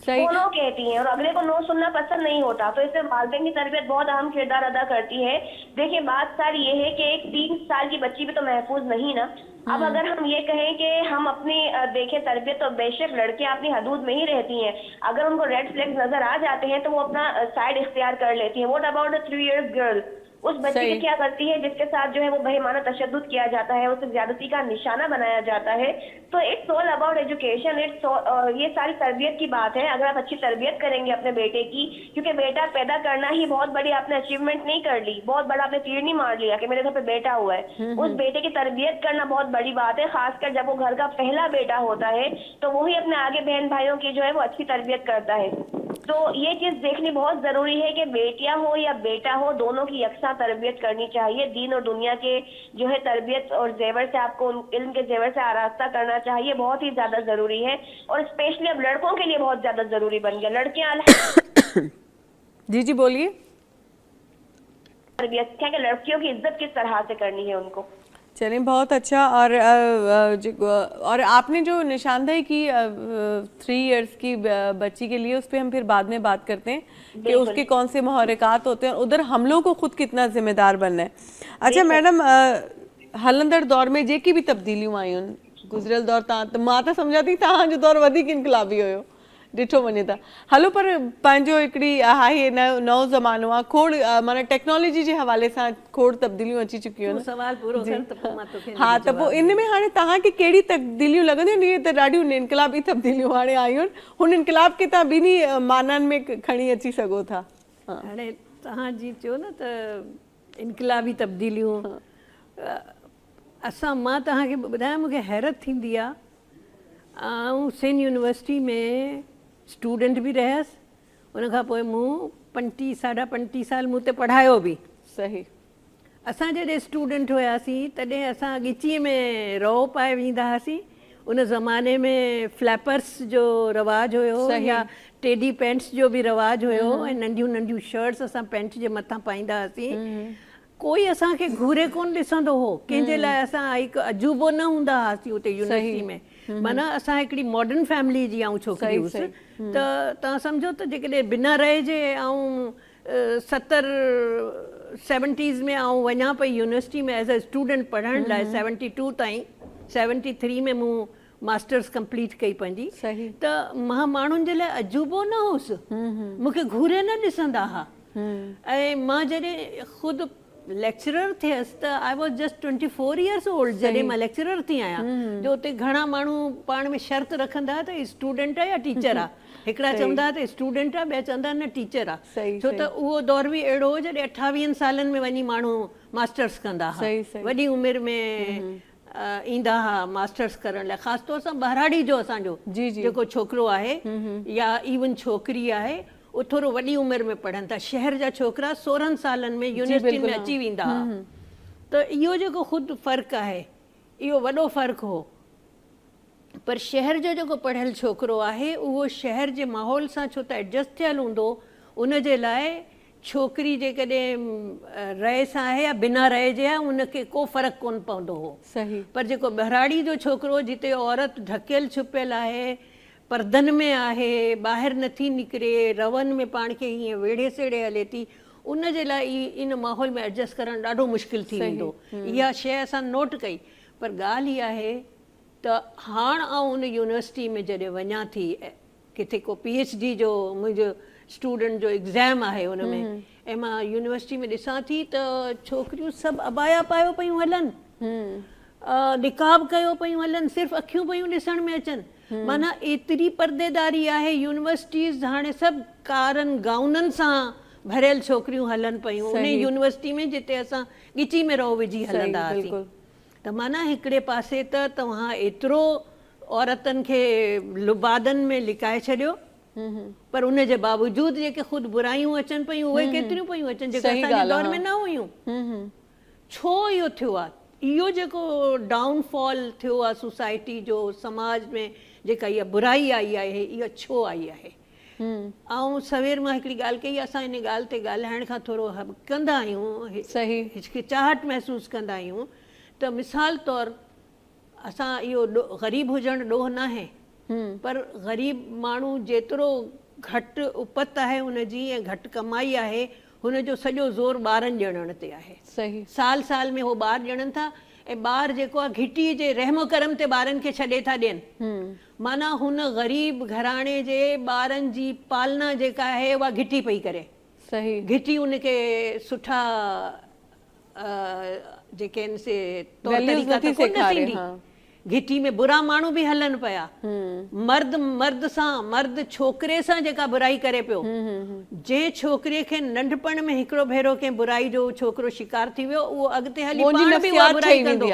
वो नो कहती हैं और अगले को नो सुनना पसंद नहीं होता। तो इससे वालिदैन की तरबियत बहुत अहम किरदार अदा करती है। देखिए बात सारी ये है कि एक 3 साल की बच्ची भी तो महफूज नहीं ना। अब अगर हम ये कहें कि हम अपनी देखें तरबियत, तो बेशक लड़कियां अपनी हदूद में ही रहती हैं। अगर उनको रेड फ्लैग्स नजर आ जाते हैं तो वो अपना साइड इख्तियार कर लेती हैं। What about a 3 years girl? उस बच्चे की क्या करती है जिसके साथ जो है वो बेईमाना तशद्दुद किया जाता है, उसे ज्यादती का निशाना बनाया जाता है। तो इट्स ऑल अबाउट एजुकेशन, ये सारी तरबियत की बात है। अगर आप अच्छी तरबियत करेंगे अपने बेटे की, क्योंकि बेटा पैदा करना ही बहुत बड़ी आपने अचीवमेंट नहीं कर ली, बहुत बड़ा आपने तीर नहीं मार लिया कि मेरे घर पे बेटा हुआ है। उस बेटे की तरबियत करना बहुत बड़ी बात है, खासकर जब वो घर का पहला बेटा होता है, तो वही अपने आगे बहन भाइयों की जो है वो अच्छी तरबियत करता है। तो ये चीज देखनी बहुत जरूरी है कि बेटियां हो या बेटा हो, दोनों की यकसा तरबियत करनी चाहिए। दीन और दुनिया के जो है तरबियत और जेवर से आपको इल्म के जेवर से आरास्ता करना चाहिए, बहुत ही ज्यादा जरूरी है। और स्पेशली अब लड़कों के लिए बहुत ज्यादा जरूरी बन गया। लड़कियां जी जी बोलिए। तरबियत क्या कि लड़कियों की इज्जत किस तरह से करनी है उनको। चलिए बहुत अच्छा। और आपने जो निशानदेही की 3 years की बच्ची के लिए, उस पर हम फिर बाद में बात करते हैं कि उसके कौन से मुहर्रिकात होते हैं, उधर हम लोगों को खुद कितना जिम्मेदार बनना है। अच्छा मैडम, हलंदड़ दौर में जेकी भी तब्दीलियूं आयूं गुज़रियल दौर, तव्हां त मां त सम्झां थी तव्हां जो दौर वधीक इनकलाबी हुयो, ॾिठो वञे था। हलो, पर पंहिंजो हिकिड़ी आहे नओं ज़मानो आहे, खोड़ माना टेक्नोलॉजी जे हवाले सां खोड़ तब्दीलियूं अची चुकियूं आहिनि। सवाल पूरो कर त पोइ मां तोखे हा, त पोइ इन में हाणे तव्हांखे कहिड़ी तब्दीलियूं लॻंदियूं आहिनि? इहे त ॾाढियूं इनकलाबी तब्दीलियूं हाणे आयूं आहिनि, हुन इनकलाब खे तव्हां ॿिन्ही माननि में खणी अची सघो था। हाणे तव्हां जीअं चयो न त इनकलाबी तब्दीलियूं, मां तव्हांखे ॿुधायां, मूंखे हैरत थींदी आहे। ऐं सेन यूनिवर्सिटी में स्टूडेंट बि रहियसि, उनखां पोइ मूं 35 साल मूं ते पढ़ायो बि। सही। असां जॾहिं स्टूडेंट हुयासीं तॾहिं असां ॻिचीअ में रओ पाए वेंदा हुआसीं। उन ज़माने में फ्लैपर्स जो रवाजु हुयो, या टेडी पैंट्स जो बि रवाजु हुयो, ऐं नंढियूं नंढियूं शर्ट्स असां पैंट जे मथां पाईंदा हुआसीं। कोई असांखे घूरे कोन ॾिसंदो हो, कंहिंजे लाइ असां हिकु अजूबो न हूंदा हुआसीं उते यूनिवर्सिटी में। माना असां हिकिड़ी मॉडर्न फैमिली जी आऊं छोकिरी हुअसि, त तव्हां सम्झो त जेकॾहिं बिना रहिजे ऐं 70s में आऊं वञा पई यूनिवर्सिटी में एज़ अ स्टूडेंट पढ़ण लाइ 72 ताईं, 73 में मूं मास्टर्स कंप्लीट कई पंहिंजी। त मां माण्हुनि जे लाइ अजूबो न हुअसि, मूंखे घूरे न ॾिसंदा हुआ। ऐं मां जॾहिं ख़ुदि लेक्चरर थियसि त I was just 24 years old जॾहिं मां लेक्चरर थी आहियां। जो उते घणा माण्हू पाण में शर्त रखंदा त स्टूडेंट आहे या टीचर आहे। हिकिड़ा चवंदा त स्टूडेंट आहे, ॿिया चवंदा न टीचर आहे। छो त उहो दौर बि अहिड़ो हो जॾहिं 28 सालनि में वञी माण्हू मास्टर्स कंदा हुआ, वॾी उमिरि में ईंदा हुआ मास्टर्स करण लाइ। ख़ासि तौर सां ॿारहाड़ी जो असांजो जेको छोकिरो आहे या इवन छोकिरी आहे, उहो थोरो वॾी उमिरि में पढ़नि था। शहर जा छोकिरा 16 सालनि में यूनिवर्सिटी में अची वेंदा हुआ। त इहो जेको ख़ुदि फ़र्क़ु आहे, इहो वॾो फ़र्क़ु हो। पर शहर जो जेको पढ़ियलु छोकिरो आहे, उहो शहर जे माहौल सां छो त एडजस्ट थियलु हूंदो, उन जे लाइ छोकिरी जेकॾहिं रहे सां आहे या बिना रहिजे आहे, उनखे को फ़र्क़ु कोन पवंदो हो। पर जेको ॿहिराड़ी जो छोकिरो, जिते औरत ढकियल छुपियल आहे, परदनि में आहे, ॿाहिरि नथी निकिरे, रवनि में पाण खे हीअं वेढ़े सेड़े हले थी, उन जे लाइ इन माहौल में एडजस्ट करणु ॾाढो मुश्किल थी वेंदो। इहा शइ असां नोट कई। पर ॻाल्हि इहा आहे त हाणे आउं उन यूनिवर्सिटी में जॾहिं वञा थी, किथे को PhD जो मुंहिंजो स्टूडेंट जो एग्ज़ाम आहे उन में, ऐं मां यूनिवर्सिटी में ॾिसां थी त छोकिरियूं सभु अबाया पायो पियूं हलनि, निकाब कयो पियूं हलनि, सिर्फ़ु अखियूं पियूं ॾिसण में अचनि। माना एतिरी परदेदारी आहे। यूनिवर्सिटीज़ हाणे सभु कारनि गाउननि सां भरियल छोकिरियूं हलनि पियूं उन यूनिवर्सिटी में जिते असां ॻिची में रओ विझी हलंदा हुआसीं। त माना हिकिड़े पासे त तव्हां एतिरो औरतनि खे लुबादनि में लिकाए छॾियो, पर उन जे बावजूदि जेके ख़ुदि बुरायूं अचनि पियूं, उहे केतिरियूं पियूं अचनि जेके असांजे दौर में न हुयूं। छो इहो थियो आहे? इहो जेको डाउनफॉल थियो आहे सोसाइटी जो, समाज में जेका इहा बुराई आई आहे, इहा छो आई आहे? ऐं सवेर मां हिकिड़ी ॻाल्हि कई, असां इन ॻाल्हि ते ॻाल्हाइण खां थोरो कंदा आहियूं, हिचकिचाहट महसूसु कंदा आहियूं। त मिसाल तौरु असां इहो ग़रीब हुजणु ॾोह न आहे, पर ग़रीब माण्हू जेतिरो घटि उपत आहे हुनजी ऐं घटि कमाई आहे, हुनजो सॼो ज़ोर ॿारनि ॼणण ते आहे। साल साल में हो ॿार ॼणनि था, ऐं ॿार जेको आहे घिटीअ जे रहमो करम ते ॿारनि खे छॾे था ॾियनि। माना हुन ग़रीब घराणे जे ॿारनि जी पालना जेका आहे उहा घिटी पई करे। घिटी उनखे सुठा जेके आहिनि से तौर तरीक़ा त कोन ॾींदी। घिटी में बुरा माण्हू बि हलनि पिया, मर्द छोकिरे सां जेका बुराई करे पियो। जंहिं छोकिरे खे नंढपण में हिकिड़ो भेरो कंहिं बुराई जो छोकिरो शिकार थी वियो, उहो अॻिते हली पाण बि उहा बुराई कंदो।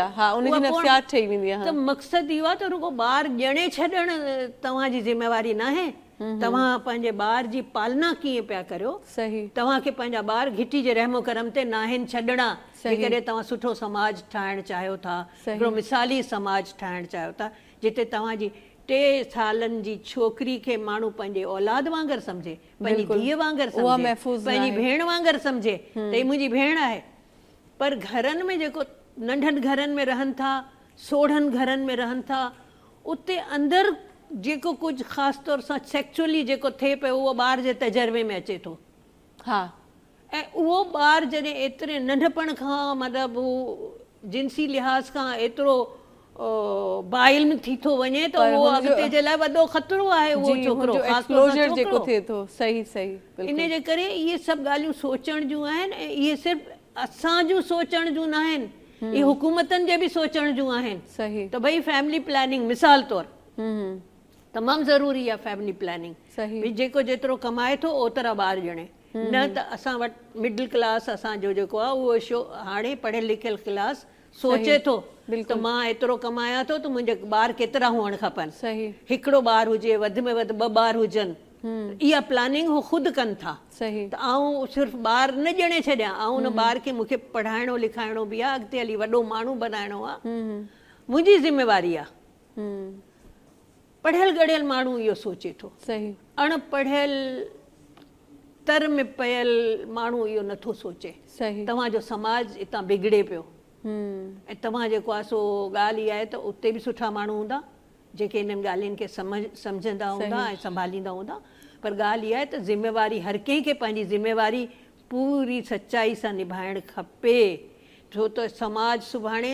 त मक़सदु इहो आहे त रुगो ॿार ॼणे छॾणु तव्हांजी ज़िम्मेवारी न आहे। तव्हां पंहिंजे ॿार जी पालना कीअं पिया करियो। तव्हांखे पंहिंजा ॿार घिटी जे रहमो करम ते न आहिनि छॾणा, जेकॾहिं तव्हां सुठो समाज ठाहिणु चाहियो था, हिकिड़ो मिसाली समाज ठाहिणु चाहियो था, जिते तव्हांजी 3 सालनि जी छोकिरी खे माण्हू पंहिंजे औलाद वांगुरु सम्झे, पंहिंजी धीअ वांगुरु सम्झे, पंहिंजी भेण वांगुरु सम्झे त ही मुंहिंजी भेण आहे। पर घरनि में जेको नंढनि घरनि में रहनि था, सोढ़नि घरनि में रहनि था, उते अंदरि जेको कुझु ख़ासि तौर सां सेक्चुअली जेको थिए पियो, उहो ॿार जे तजुर्बे में अचे थो। ऐं उहो ॿार जॾहिं एतिरे नंढपण खां मतिलबु जिन्सी लिहाज़ खां एतिरो बाइल में थी थो वञे त उहो अॻिते जे लाइ वॾो ख़तरो आहे उहो छोकिरो, एक्सप्लोजर जेको थिए थो। सही सही, बिल्कुलु। इन जे करे इहे सभु ॻाल्हियूं सोचण जूं आहिनि ऐं इहे सिर्फ़ु असां जूं सोचण जूं न आहिनि, इहे हुकूमतनि जे बि सोचण जूं आहिनि। सही। त भई फैमिली प्लानिंग मिसाल तौरु तमामु ज़रूरी आहे फैमिली प्लानिंग। सही। भई जेको जेतिरो कमाए थो ओतिरा ॿार ॼणे, न त असां वटि मिडिल क्लास असांजो जेको आहे उहो हाणे पढ़ियल लिखियल क्लास सोचे थो त मां एतिरो कमायां थो त मुंहिंजे ॿार केतिरा हुअणु खपनि। सही। हिकिड़ो ॿार हुजे, वधि में वधि 2 ॿार हुजनि, इहा प्लानिंग हू ख़ुदि कनि था। सही। त आऊं सिर्फ़ु ॿार न ॼणे छॾियां, ऐं उन ॿार खे मूंखे पढ़ाइणो लिखाइणो बि आहे, अॻिते हली वॾो माण्हू बनाइणो आहे, मुंहिंजी ज़िम्मेवारी आहे। पढ़ियल गढ़ियल माण्हू इहो सोचे थो। सही। अणपढ़ियल तर में पियल माण्हू इहो नथो सोचे। सही। तव्हांजो समाज हितां बिगड़े पियो ऐं तव्हां जेको आहे सो ॻाल्हि इहा आहे त उते बि सुठा माण्हू हूंदा जेके इन्हनि ॻाल्हियुनि खे सम्झंदा हूंदा ऐं संभालींदा हूंदा, पर ॻाल्हि इहा आहे त ज़िम्मेवारी हर कंहिंखे पंहिंजी ज़िम्मेवारी पूरी सचाई सां निभाइणु खपे, छो त समाज सुभाणे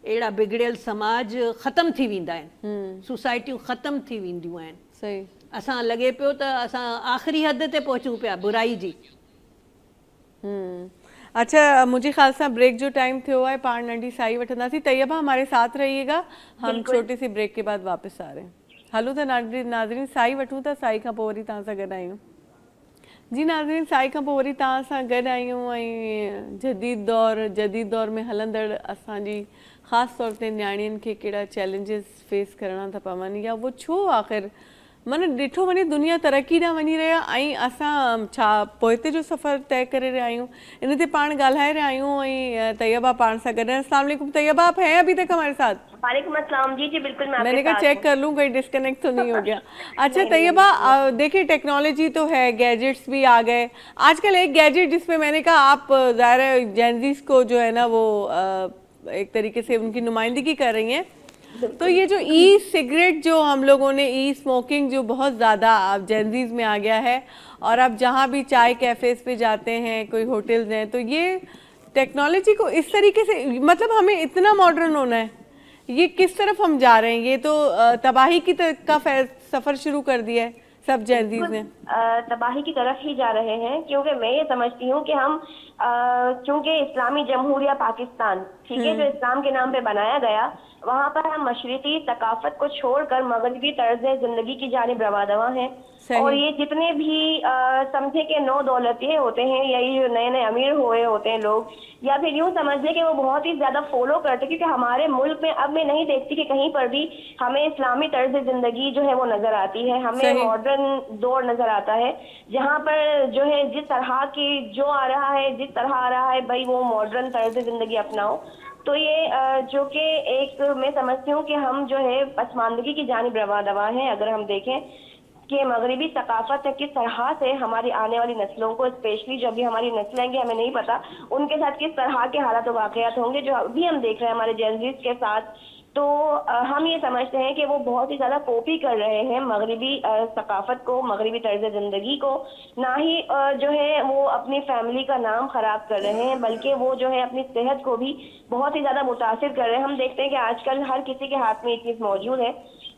अहिड़ा बिगड़ियल समाज ख़तमु थी वेंदा आहिनि, सोसाइटियूं ख़तमु थी वेंदियूं आहिनि। सही। असां लॻे पियो त असां आख़िरी हद ते पहुचूं पिया बुराई जी। अच्छा, मुझे ख्याल से ब्रेक जो टाइम थियो है, पाण नंढी साई वठंदासीं। तैयबा हमारे साथ रहिएगा, हम छोटी सी ब्रेक के बाद वापस आ रहे हैं। हलो त नाज़रीन, साई वठूं था, साई खां पोइ वरी तव्हां सां गॾु आहियूं। जी नाज़रीन, साई खां पोइ वरी तव्हां सां गॾु आहियूं ऐं जदीद दौर में हलंदड़ असांजी ख़ासि तौर ते न्याणियुनि खे कहिड़ा चैलेंजिस फेस करणा था पवनि, या वो छो आख़िर माना ॾिठो वञे दुनिया तरक़ी ॾांहुं वञी रहिया ऐं असां छा पोइते जो सफ़र तय करे रहिया आहियूं। इन ते पाण ॻाल्हाए रहिया आहियूं ऐं तैयबा पाण सां गॾु है। अस्सलाम वालेकुम तैयबा, आप हैं अभी तक हमारे साथ? वालेकुम अस्सलाम। जी जी बिल्कुल, मैंने कहा चेक कर लूँ कहीं डिस्कनेक्ट तो नहीं हो गया। अच्छा तैयबा, देखिए टेक्नोलॉजी तो है, गैजेट्स भी आ गए आजकल। एक गैजेट जिसपे मैंने कहा आप ज़ाहिर जेनज़ीज़ को जो है ना वो एक तरीके से उनकी नुमाइंदगी कर रही हैं, तो ये जो ई सिगरेट जो हम लोगों ने ई स्मोकिंग जो बहुत ज़्यादा अब जेनज़ीज़ में आ गया है, और अब जहाँ भी चाय कैफ़ेज़ पे जाते हैं, कोई होटल्स हैं, तो ये टेक्नोलॉजी को इस तरीके से, मतलब हमें इतना मॉडर्न होना है, ये किस तरफ हम जा रहे हैं? ये तो तबाही की का सफ़र शुरू कर दिया है सब जेनज़ीज़ ने। तबाही की तरफ ही जा रहे हैं, क्योंकि मैं ये समझती हूँ कि हम क्योंकि इस्लामी जमहूरिया पाकिस्तान, ठीक है, जो इस्लाम के नाम पे बनाया गया, वहाँ पर हम मशरिकी सकाफत को छोड़कर मगरबी तर्ज जिंदगी की जानिब रवादवा हैं। और ये जितने भी समझे के 9 दौलतिये होते हैं, या ये जो नए नए अमीर हुए होते हैं लोग, या फिर यूँ समझ कि वो बहुत ही ज्यादा फॉलो करते, क्योंकि हमारे मुल्क में अब मैं नहीं देखती कि कहीं पर भी हमें इस्लामी तर्ज जिंदगी जो है वो नजर आती है, हमें मॉडर्न दौर नजर आता है, जहाँ पर जो है जिस तरह की जो आ रहा है, जिस तरह आ रहा है, भाई वो मॉडर्न तर्ज जिंदगी अपनाओ। तो ये जो कि एक मैं समझती हूँ कि हम जो है पसमानदगी की जानिब रवा दवा हैं। अगर हम देखें कि मगरबी सकाफत है किस तरह से हमारी आने वाली नस्लों को, स्पेशली जो अभी हमारी नस्लें आएंगी, हमें नहीं पता उनके साथ किस तरह के हालात वाक़यात होंगे, जो अभी हम देख रहे हैं हमारे जेनज़ीज़ के साथ। तो हम ये समझते हैं कि वो बहुत ही ज़्यादा कॉपी कर रहे हैं मगरबी सकाफत को, मगरबी तर्ज ज़िंदगी को, ना ही जो है वो अपनी फैमिली का नाम ख़राब कर रहे हैं, बल्कि वो जो है अपनी सेहत को भी बहुत ही ज़्यादा मुतासिर कर रहे हैं। हम देखते हैं कि आजकल हर किसी के हाथ में ये चीज़ मौजूद है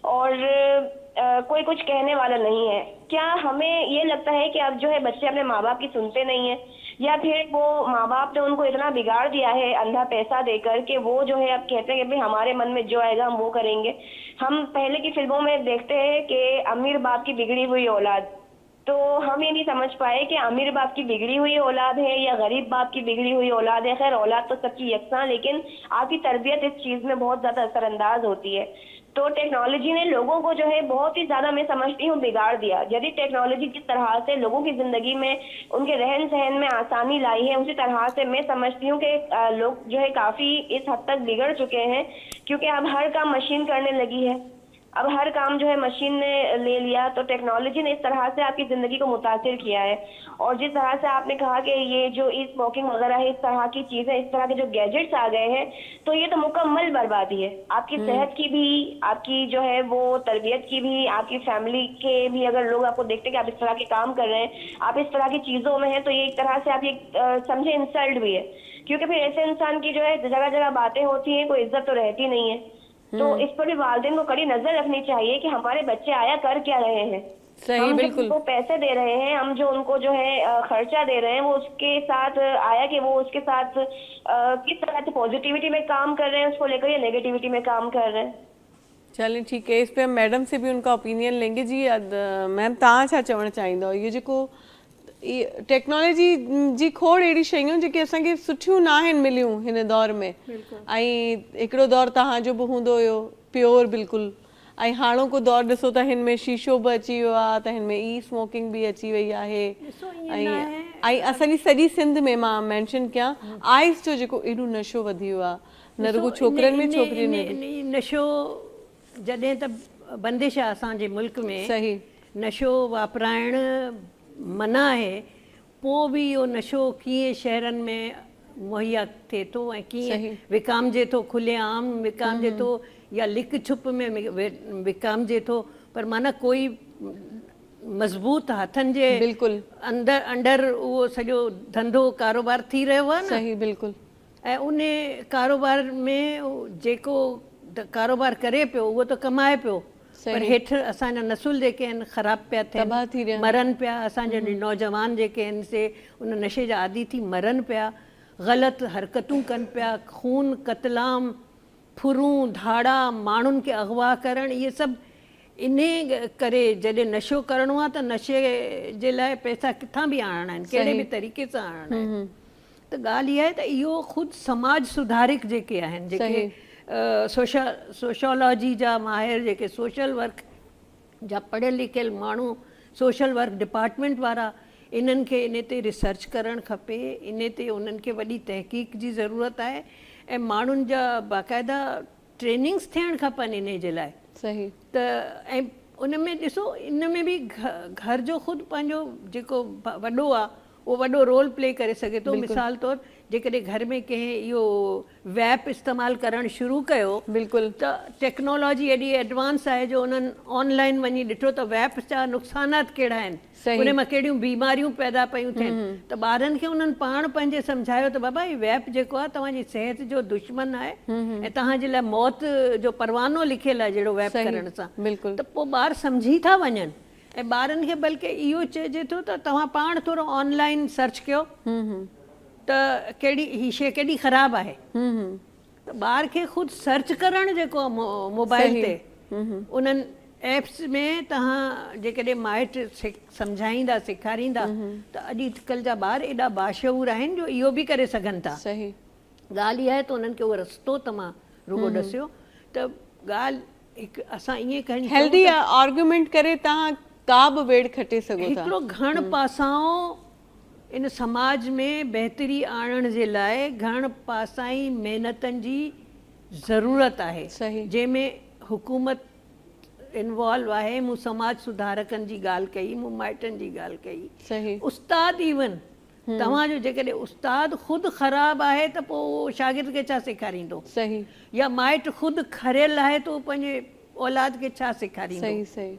और कोई कुछ कहने वाला नहीं है। क्या हमें ये लगता है कि अब जो है बच्चे अपने माँ बाप की सुनते नहीं हैं, या फिर वो माँ बाप ने उनको इतना बिगाड़ दिया है अंधा पैसा देकर कि वो जो है अब कहते हैं कि भाई हमारे मन में जो आएगा हम वो करेंगे। हम पहले की फिल्मों में देखते हैं कि अमीर बाप की बिगड़ी हुई औलाद, तो हम ये नहीं समझ पाए कि अमीर बाप की बिगड़ी हुई औलाद है या गरीब बाप की बिगड़ी हुई औलाद है। खैर औलाद तो सबकी यकसा, लेकिन आपकी तरबियत इस चीज़ में बहुत ज़्यादा असरअंदाज होती है। तो टेक्नोलॉजी ने लोगों को जो है बहुत ही ज़्यादा, मैं समझती हूँ, बिगाड़ दिया। यदि टेक्नोलॉजी जिस तरह से लोगों की ज़िंदगी में, उनके रहन सहन में आसानी लाई है, उसी तरह से मैं समझती हूँ कि लोग जो है काफ़ी इस हद तक बिगड़ चुके हैं, क्योंकि अब हर काम मशीन करने लगी है। अब हर काम जो है मशीन ने ले लिया, तो टेक्नोलॉजी ने इस तरह से आपकी ज़िंदगी को मुतासिर किया है। और जिस तरह से आपने कहा कि ये जो ई स्मोकिंग वगैरह है, इस तरह की चीज़ें, इस तरह के जो गैजेट्स आ गए हैं, तो ये तो मुकम्मल बर्बादी है आपकी सेहत की भी, आपकी जो है वो तरबियत की भी, आपकी फैमिली के भी। अगर लोग आपको देखते हैं कि आप इस तरह के काम कर रहे हैं, आप इस तरह की चीज़ों में हैं, तो ये एक तरह से आप ये समझे इंसल्ट भी है, क्योंकि फिर ऐसे इंसान की जो है जगह जगह बातें होती हैं, कोई इज्जत तो रहती नहीं है। تو اس پر بھی والدین کو کڑی نظر رکھنی چاہیے کہ ہمارے بچے آیا کر کیا رہے ہیں. صحیح ہم جب بالکل ان کو پیسے دے رہے ہیں, ہم جو ان کو جو ہے خرچہ دے رہے ہیں, وہ اس کے ساتھ آیا کہ وہ اس کے ساتھ کس طرح سے پازیٹیوٹی میں کام کر رہے ہیں اس کو لے کر یا نیگیٹیوٹی میں کام کر رہے ہیں. چلیں ٹھیک ہے, اس پہ ہم میڈم سے بھی ان کا اوپینین لیں گے. جی میم तव्हां छा चवणु चाहींदव इहो जेको टेक्नोलॉजी जी खोड़ अहिड़ी शयूं जेके असांखे सुठियूं न आहिनि मिलियूं हिन दौर में, ऐं हिकिड़ो दौर तव्हांजो बि हूंदो हुयो प्योर बिल्कुलु, ऐं हाणोको दौर ॾिसो त हिन में शीशो बि अची वियो आहे, त हिन में ई स्मोकिंग बि अची वई आहे. ऐं असांजी सॼी सिंध में मां मेंशन कयां आइस जो जेको एॾो नशो वधी वियो आहे, न रुगो छोकिरनि में छोकिरियुनि में बि. नशो जॾहिं त बंदिश आहे असांजे मुल्क में, सही नशो वापराइण मना आहे, पोइ बि इहो नशो कीअं शहरनि में मुहैया थिए थो ऐं कीअं विकामजे थो, खुलेआम विकामजे थो या लिक छुप में विकामजे थो, पर माना कोई मज़बूत हथनि जे बिल्कुलु अंदर उहो सॼो धंधो कारोबार थी रहियो आहे न. सही बिल्कुलु. ऐं उन कारोबार में जेको कारोबार करे पियो उहो त कमाए पियो, पर हेठि असांजा नसुल जेके आहिनि ख़राब पिया थियनि, मरनि पिया. असांजा नौजवान जेके आहिनि से उन नशे जा आदी थी मरनि पिया, ग़लति हरकतूं कनि पिया, खून कतलाम, फुरूं धाड़ा, माण्हुनि खे अगवा करणु, इहे सभु इन करे जॾहिं नशो करिणो आहे त नशे जे लाइ पैसा किथां बि आणणा आहिनि, कहिड़े बि तरीक़े सां आणणा आहिनि. त ॻाल्हि इहा आहे त इहो ख़ुदि समाज सुधारिक जेके आहिनि, जेके सोशोलॉजी जा माहिर, जेके सोशल वर्क जा पढ़ियल लिखियल माण्हू, सोशल वर्क डिपार्टमेंट वारा, इन्हनि खे इन ते रिसर्च करणु खपे, इन ते उन्हनि खे वॾी तहक़ीक़ जी ज़रूरत आहे ऐं माण्हुनि जा बाक़ाइदा ट्रेनिंग्स थियणु खपनि इन जे लाइ. सही. त ऐं उन में ॾिसो, इन में बि घर जो ख़ुदि पंहिंजो जेको वॾो आहे उहो वॾो रोल प्ले करे सघे थो. मिसाल तौरु जेकॾहिं घर में कंहिं इहो वैप इस्तेमालु करणु शुरू कयो, बिल्कुलु, त टेक्नोलॉजी एॾी एडवांस आहे जो उन्हनि ऑनलाइन वञी ॾिठो त वैप जा नुक़सानात कहिड़ा आहिनि, उन मां कहिड़ियूं बीमारियूं पैदा पयूं थियनि. त ॿारनि खे उन्हनि पाण पंहिंजे सम्झायो त बाबा हीउ वैप जेको आहे तव्हांजी सिहत जो दुश्मन आहे ऐं तव्हांजे लाइ मौत जो परवानो लिखियलु आहे जहिड़ो वैप करण सां. त पोइ ॿार सम्झी था वञनि ऐं ॿारनि खे बल्कि इहो चइजे थो त तव्हां पाण थोरो ऑनलाइन सर्च कयो त कहिड़ी हीअ शइ केॾी ख़राबु आहे. त ॿार खे ख़ुदि सर्च करणु जेको आहे मोबाइल ते, उन्हनि एप्स में तव्हां जेकॾहिं माइट सम्झाईंदा, सेखारींदा, त अॼुकल्ह जा ॿार एॾा बाशऊर आहिनि जो इहो बि करे सघनि था. सही. ॻाल्हि इहा आहे त उन्हनि खे उहो रस्तो तव्हां रुगो ॾसियो. त ॻाल्हि हिकु असां ईअं कयूं, हेल्दी आर्गुमेंट करे तव्हां का बि वेड़ खटे सघो था. हिकिड़ो घण पासाओं इन समाज में बहितरी आणण जे लाइ घण पासाई महिनतनि जी ज़रूरत आहे, जंहिंमें हुकूमत इन्वॉल्व आहे. मूं समाज सुधारकनि जी ॻाल्हि कई, मूं माइटनि जी ॻाल्हि कई, उस्ताद इवन तव्हांजो जेकॾहिं उस्ताद ख़ुदि ख़राबु आहे त पोइ शागिर्द खे छा सेखारींदो, सही, या माइट ख़ुदि खरियल आहे त उहो पंहिंजे औलाद खे छा सेखारींदो. सही सही.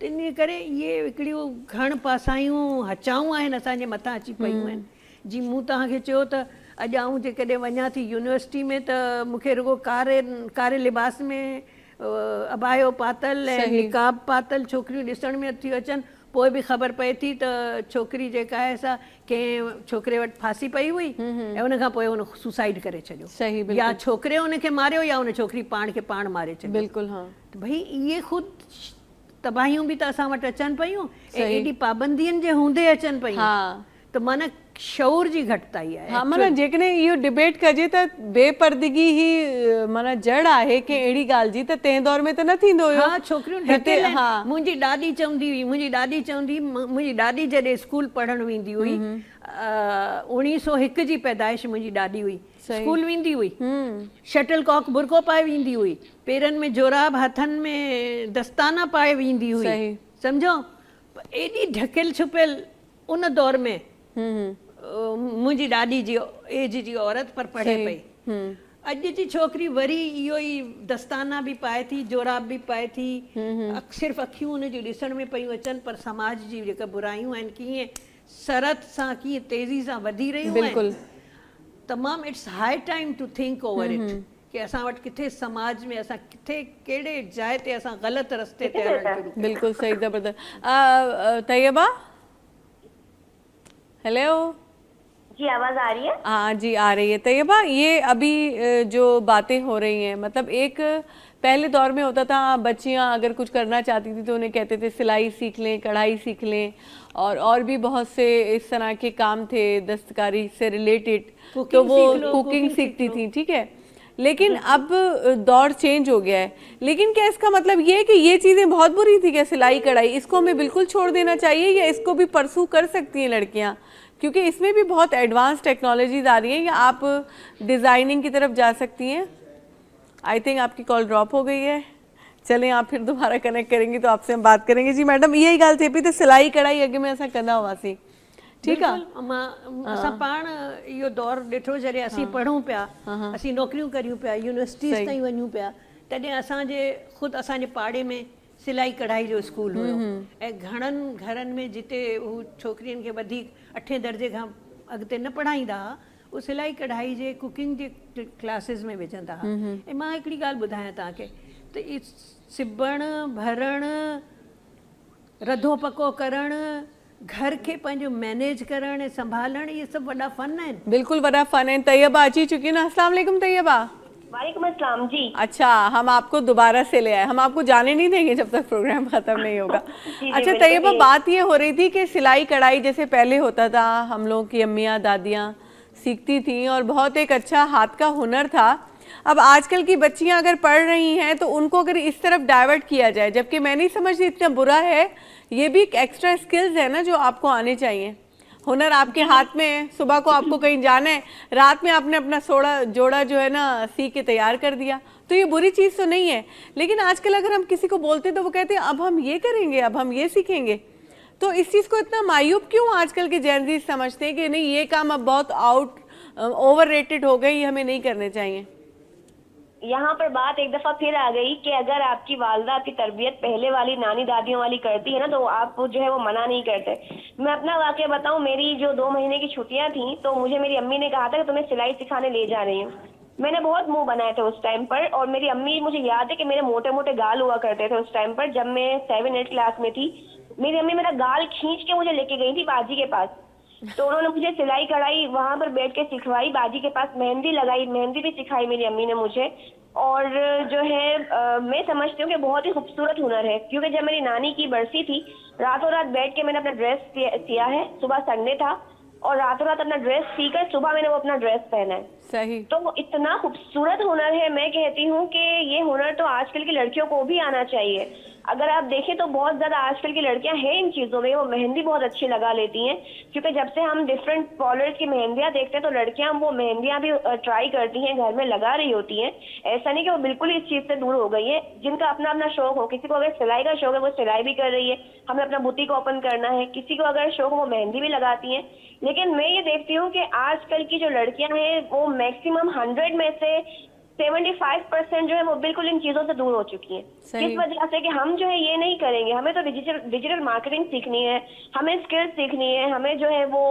त इन करे इहे हिकिड़ियूं घण पासायूं हचाऊं आहिनि असांजे मथां अची पयूं आहिनि. जीअं मूं तव्हांखे चयो त अॼु आऊं जेकॾहिं वञा थी यूनिवर्सिटी में त मूंखे रुगो कारे लिबास में अबायो पातल ऐं निकाब पातल छोकिरियूं ॾिसण में थियूं अचनि, पोइ बि ख़बर पए थी त छोकिरी जेका आहे सा कंहिं छोकिरे वटि फांसी पई हुई ऐं उन खां पोइ उन सुसाइड करे छॾियो. सही. या छोकिरे उनखे मारियो या उन छोकिरी पाण खे पाण मारे छॾियो. बिल्कुलु. हा. भई इहे ख़ुदि तबाहियूं बि त असां वटि अचनि पियूं ऐं एॾी पाबंदियुनि जे हूंदे अचनि पियूं. त माना शऊर जी घटिताई आहे. हा, माना जेकॾहिं इहो डिबेट कजे त बेपर्दगी ही माना जड़ आहे की अहिड़ी ॻाल्हि जी, त तंहिं दौर में त न थींदो हुयो. हा, छोकिरियूं हिते. मुंहिंजी ॾाॾी चवंदी हुई, मुंहिंजी ॾाॾी जॾहिं स्कूल पढ़णु वेंदी हुई, 1901 जी पैदाइश मुंहिंजी ॾाॾी हुई, स्कूल वेंदी हुई, शटल कॉक बुरको पाए वेंदी हुई, पेरनि में जोराब, हथनि में दस्ताना पाए वेंदी हुई. सम्झो, एॾी ढकियल छुपियल उन दौर में मुंहिंजी ॾाॾी जी एज जी औरत पर पढ़े पई. अॼु जी छोकिरी वरी इहो ई दस्ताना बि पाए थी, जोराब बि पाए थी, सिर्फ़ु अखियूं उन जूं ॾिसण में पयूं अचनि, पर समाज जी जेका बुराइयूं आहिनि कीअं सरत सां, कीअं तेज़ी सां वधी रहियूं आहिनि. तमामु it's high time to think over it कि असां वटि किथे समाज में असां किथे कहिड़े जाइ ते असां ग़लति रस्ते ते हलणु शुरू कयो। बिल्कुल सही, जबरदस्त। तैयबा, हेलो, जी आवाज आ रही है? हाँ जी आ रही है। तैयबा, ये अभी जो बातें हो रही हैं, मतलब एक पहले दौर में होता था बच्चियां अगर कुछ करना चाहती थी तो उन्हें कहते थे सिलाई सीख लें, कढ़ाई सीख लें, और भी बहुत से इस तरह के काम थे दस्तकारी से रिलेटेड, तो वो कुकिंग सीखती थी, ठीक है। लेकिन अब दौर चेंज हो गया है। लेकिन क्या इसका मतलब ये है कि ये चीज़ें बहुत बुरी थी क्या, सिलाई कढ़ाई, इसको हमें बिल्कुल छोड़ देना चाहिए या इसको भी परसू कर सकती हैं लड़कियां, क्योंकि इसमें भी बहुत एडवांस टेक्नोलॉजीज आ रही हैं, या आप डिज़ाइनिंग की तरफ जा सकती हैं। आई थिंक आपकी कॉल ड्रॉप हो गई है। चलें, आप फिर दोबारा कनेक्ट करेंगी तो आपसे हम बात करेंगे। जी मैडम, यही गाल थिए पई त सिलाई कढ़ाई अॻु में असां कंदा हुआसीं, ठीकु आहे। असां पाण इहो दौर ॾिठो, जॾहिं असीं पढ़ूं पिया, असीं नौकरियूं करियूं पिया, यूनिवर्सिटीज़ ताईं वञूं पिया, तॾहिं असांजे ख़ुदि असांजे पाड़े में सिलाई कढ़ाई जो स्कूल हुयो, ऐं घणनि घरनि में जिते हू छोकिरियुनि खे वधीक 8 दर्जे खां अॻिते न पढ़ाईंदा हुआ, उहो सिलाई कढ़ाई जे कुकिंग जे क्लासिस में विझंदा हुआ। ऐं मां हिकिड़ी ॻाल्हि ॿुधायां तव्हांखे, त इहे सिबणु, भरणु, रधो पको करणु, घर खे पंहिंजो मैनेज करणु ऐं संभालणु, इहे सभु वॾा फ़न आहिनि। बिल्कुल वॾा फ़न आहिनि। तैयबा अची चुकी ना। अस्सलाम वालेकुम तैयबा। वालेकुम अस्सलाम जी। अच्छा, हम आपको दोबारा से ले आए, हम आपको जाने नहीं देंगे जब तक प्रोग्राम खत्म नहीं होगा। अच्छा तैयबा, बात ये हो रही थी कि सिलाई कढ़ाई जैसे पहले होता था, हम लोग की अम्मियाँ दादियाँ सीखती थी और बहुत एक अच्छा हाथ का हुनर था। अब आजकल की बच्चियां अगर पढ़ रही हैं तो उनको अगर इस तरफ डाइवर्ट किया जाए, जबकि मैं नहीं समझती इतना बुरा है, ये भी एक एक्स्ट्रा स्किल्स है ना जो आपको आने चाहिए। हुनर आपके हाथ में है, सुबह को आपको कहीं जाना है, रात में आपने अपना जोड़ा जो है ना सी के तैयार कर दिया, तो ये बुरी चीज़ तो नहीं है। लेकिन आजकल अगर हम किसी को बोलते तो वो कहते हैं अब हम ये करेंगे, अब हम ये सीखेंगे। तो इस चीज़ को इतना मायूब क्यों आजकल के जेनजी समझते हैं कि नहीं ये काम अब बहुत ओवररेटेड हो गई, हमें नहीं करने चाहिए। यहाँ पर बात एक दफा फिर आ गई कि अगर आपकी वालदा आपकी तरबियत पहले वाली नानी दादियों वाली करती है ना, तो आप जो है वो मना नहीं करते। मैं अपना वाकया बताऊं, मेरी जो 2 महीने की छुट्टियां थी तो मुझे मेरी अम्मी ने कहा था कि तुम्हें सिलाई सिखाने ले जा रही हूँ। मैंने बहुत मुंह बनाए थे उस टाइम पर, और मेरी अम्मी, मुझे याद है कि मेरे मोटे मोटे गाल हुआ करते थे उस टाइम पर। जब मैं 7-8 क्लास में थी, मेरी अम्मी मेरा गाल खींच के मुझे लेके गई थी बाजी के पास, तो उन्होंने मुझे सिलाई कढ़ाई वहां पर बैठ के सिखवाई, बाजी के पास मेहंदी लगाई, मेहंदी भी सिखाई मेरी अम्मी ने मुझे। और जो है मैं समझती हूँ कि बहुत ही खूबसूरत हुनर है, क्योंकि जब मेरी नानी की बरसी थी, रातों रात बैठ के मैंने अपना ड्रेस सिया है। सुबह संडे था और रातों रात अपना ड्रेस सीकर सुबह मैंने वो अपना ड्रेस पहना है। सही। तो इतना खूबसूरत हुनर है, मैं कहती हूँ कि ये हुनर तो आजकल की लड़कियों को भी आना चाहिए। अगर आप देखें तो बहुत ज्यादा आजकल की लड़कियां हैं इन चीजों में, वो मेहंदी बहुत अच्छी लगा लेती हैं, क्योंकि जब से हम डिफरेंट पार्लर्स की मेहंदियां देखते हैं तो लड़कियां वो मेहंदियां भी ट्राई करती हैं, घर में लगा रही होती हैं। ऐसा नहीं कि वो बिल्कुल इस चीज से दूर हो गई है। जिनका अपना अपना शौक हो, किसी को अगर सिलाई का शौक है वो सिलाई भी कर रही है, हमें अपना बुटीक ओपन करना है, किसी को अगर शौक हो वो मेहंदी भी लगाती है। लेकिन मैं ये देखती हूँ कि आजकल की जो लड़कियां हैं वो मैक्सिमम 100 में से 75% जो है वो बिल्कुल इन चीजों से दूर हो चुकी हैं। किस वजह से कि हम जो है ये नहीं करेंगे। हमें तो डिजिटल मार्केटिंग सीखनी है, हमें स्किल्स सीखनी है, हमें जो है वो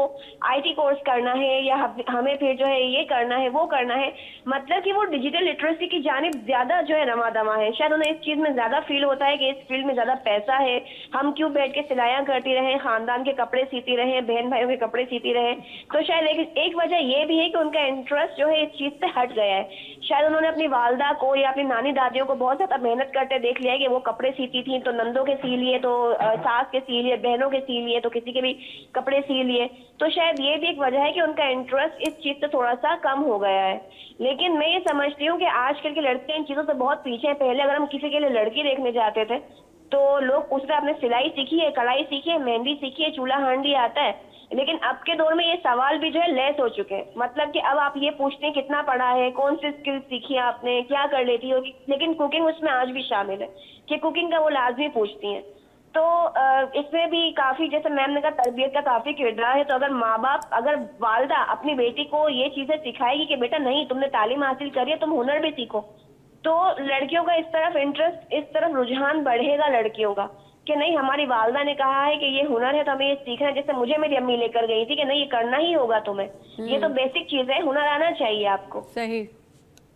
आईटी कोर्स करना है, या हमें फिर जो है ये करना है, वो करना है। मतलब कि वो डिजिटल लिटरेसी की जानिब ज्यादा जो है रमा दमा है। शायद उन्हें इस चीज में ज्यादा फील होता है कि इस फील्ड में ज्यादा पैसा है, हम क्यों बैठ के सिलाइयां करती रहे, खानदान के कपड़े सीती रहे, बहन भाइयों के कपड़े सीती रहे। तो शायद एक वजह ये भी है कि उनका इंटरेस्ट जो है इस चीज से हट गया है। शायद उन्होंने अपनी वालदा को या अपनी नानी दादियों को बहुत ज्यादा मेहनत करते देख लिया है कि वो कपड़े सीती थी, तो नंदों के सी लिए, तो सास के सी लिए, बहनों के सी लिए, तो किसी के भी कपड़े सी लिए। तो शायद ये भी एक वजह है कि उनका इंटरेस्ट इस चीज से थोड़ा सा कम हो गया है। लेकिन मैं ये समझती हूँ कि आजकल की लड़कियां इन चीजों से बहुत पीछे हैं। पहले अगर हम किसी के लिए लड़की देखने जाते थे तो लोग उससे आपने सिलाई सीखी है, कढ़ाई सीखी है, मेहंदी सीखी है, चूल्हा हांडी आता है। लेकिन अब के दौर में ये सवाल भी जो है लेस हो चुके हैं। मतलब कि अब आप ये पूछते हैं कितना पढ़ा है, कौन सी स्किल सीखी है आपने, क्या कर लेती हो। लेकिन कुकिंग उसमें आज भी शामिल है कि कुकिंग का वो लाजमी पूछती हैं। तो इसमें भी काफी, जैसे मैम ने कहा, तरबियत का काफी किरदार है। तो अगर माँ बाप, अगर वालदा अपनी बेटी को ये चीजें सिखाएगी कि बेटा नहीं, तुमने तालीम हासिल करी है, तुम हुनर भी सीखो, तो लड़कियों का इस तरफ इंटरेस्ट, इस तरफ रुझान बढ़ेगा लड़कियों का कि नहीं, हमारी वालदा ने कहा है कि ये हुनर है तो हमें ये सीखना है। जैसे मुझे मेरी अम्मी लेकर गई थी कि नहीं, ये करना ही होगा तुम्हें, ये तो बेसिक चीज है, हुनर आना चाहिए आपको। सही।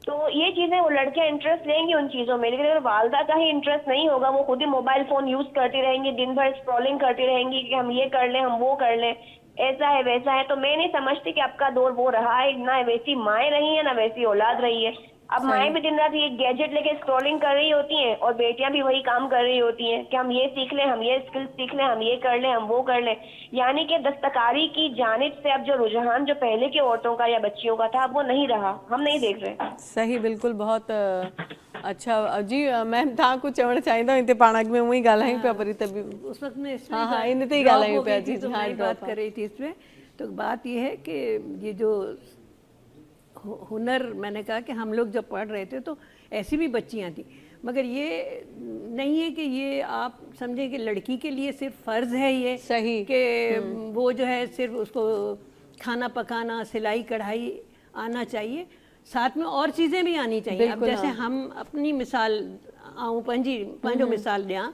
तो ये चीजें वो लड़कियां इंटरेस्ट लेंगी उन चीजों में, लेकिन अगर वालदा का ही इंटरेस्ट नहीं होगा, वो खुद ही मोबाइल फोन यूज करती रहेंगी, दिन भर स्क्रॉलिंग करती रहेंगी कि हम ये कर लें, हम वो कर लें, ऐसा है वैसा है, तो मैं नहीं समझती कि आपका दौर वो रहा है। ना वैसी माएँ रही है ना वैसी औलाद रही है। अब माएँ भी दिन रात ये गैजेट लेके स्क्रॉलिंग कर रही होती हैं और बेटियां भी वही काम कर रही होती हैं कि हम ये सीख लें, हम ये स्किल्स सीख लें, हम ये कर लें, हम वो कर लें। यानी कि दस्तकारी की जानिब से अब जो रुझान जो पहले की औरतों का या बच्चियों का था, अब वो नहीं रहा, हम नहीं देख रहे। सही, बिल्कुल, बहुत अच्छा जी। मैम तव्हां कुझु चवणु चाहींदव? हिते पाण में ऊअं ई ॻाल्हायूं पिया वरी त बि उस वक्त में इसमें हाँ, इन ते ही drop ॻाल्हायूं हो पिया गई थी, जी, तो हाँ, मैं drop बात कर रही थी इसमें। तो बात ये है कि ये जो हुनर, मैंने कहा कि हम लोग जब पढ़ रहे थे तो ऐसी भी बच्चियां थी, मगर ये नहीं है कि ये आप समझें कि लड़की के लिए सिर्फ फ़र्ज़ है ये सही कि वो जो है सिर्फ उसको खाना पकाना, सिलाई कढ़ाई आना चाहिए, साथ में और चीज़ें भी आनी चाहिए। अब जैसे हम अपनी मिसाल आऊँ पंहिंजो मिसाल ॾियां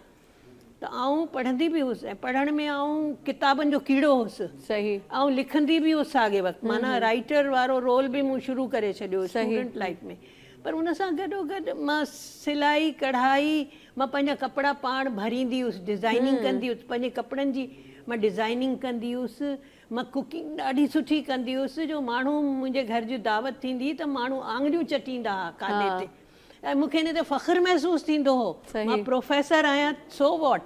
त आऊं पढ़ंदी भी हुअसि, पढ़ण में आऊं किताबनि जो कीड़ो हुअसि, सही, ऐं लिखंदी भी हुअसि साॻे वक़्तु, माना राइटर वारो रोल भी मूं शुरू करे छॾियो स्टूडेंट लाइफ में। पर उन सां गॾोगॾु मां सिलाई कढ़ाई, मां पंहिंजा कपिड़ा पाण भरींदी हुअसि, डिज़ाइनिंग कंदी हुअसि, पंहिंजे कपिड़नि जी मां डिज़ाइनिंग कंदी हुअसि, मां कुकिंग ॾाढी सुठी कंदी हुअसि, जो माण्हू मुंहिंजे घर जी दावत थींदी त माण्हू आङुरियूं चटींदा हुआ खाधे ते, ऐं मूंखे इन ते फ़ख़्रु महसूसु थींदो हो। मां प्रोफेसर आहियां, सो वॉट,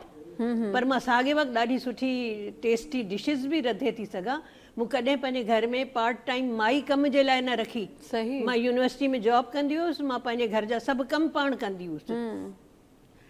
पर मां साॻे वक़्तु ॾाढी सुठी टेस्टी डिशिस भी रधे थी सघां। मूं कॾहिं पंहिंजे घर में पार्ट टाइम माई कम जे लाइ न रखी। सही, मां यूनिवर्सिटी में जॉब कंदी हुअसि, मां पंहिंजे घर जा सभु कम पाण कंदी हुअसि,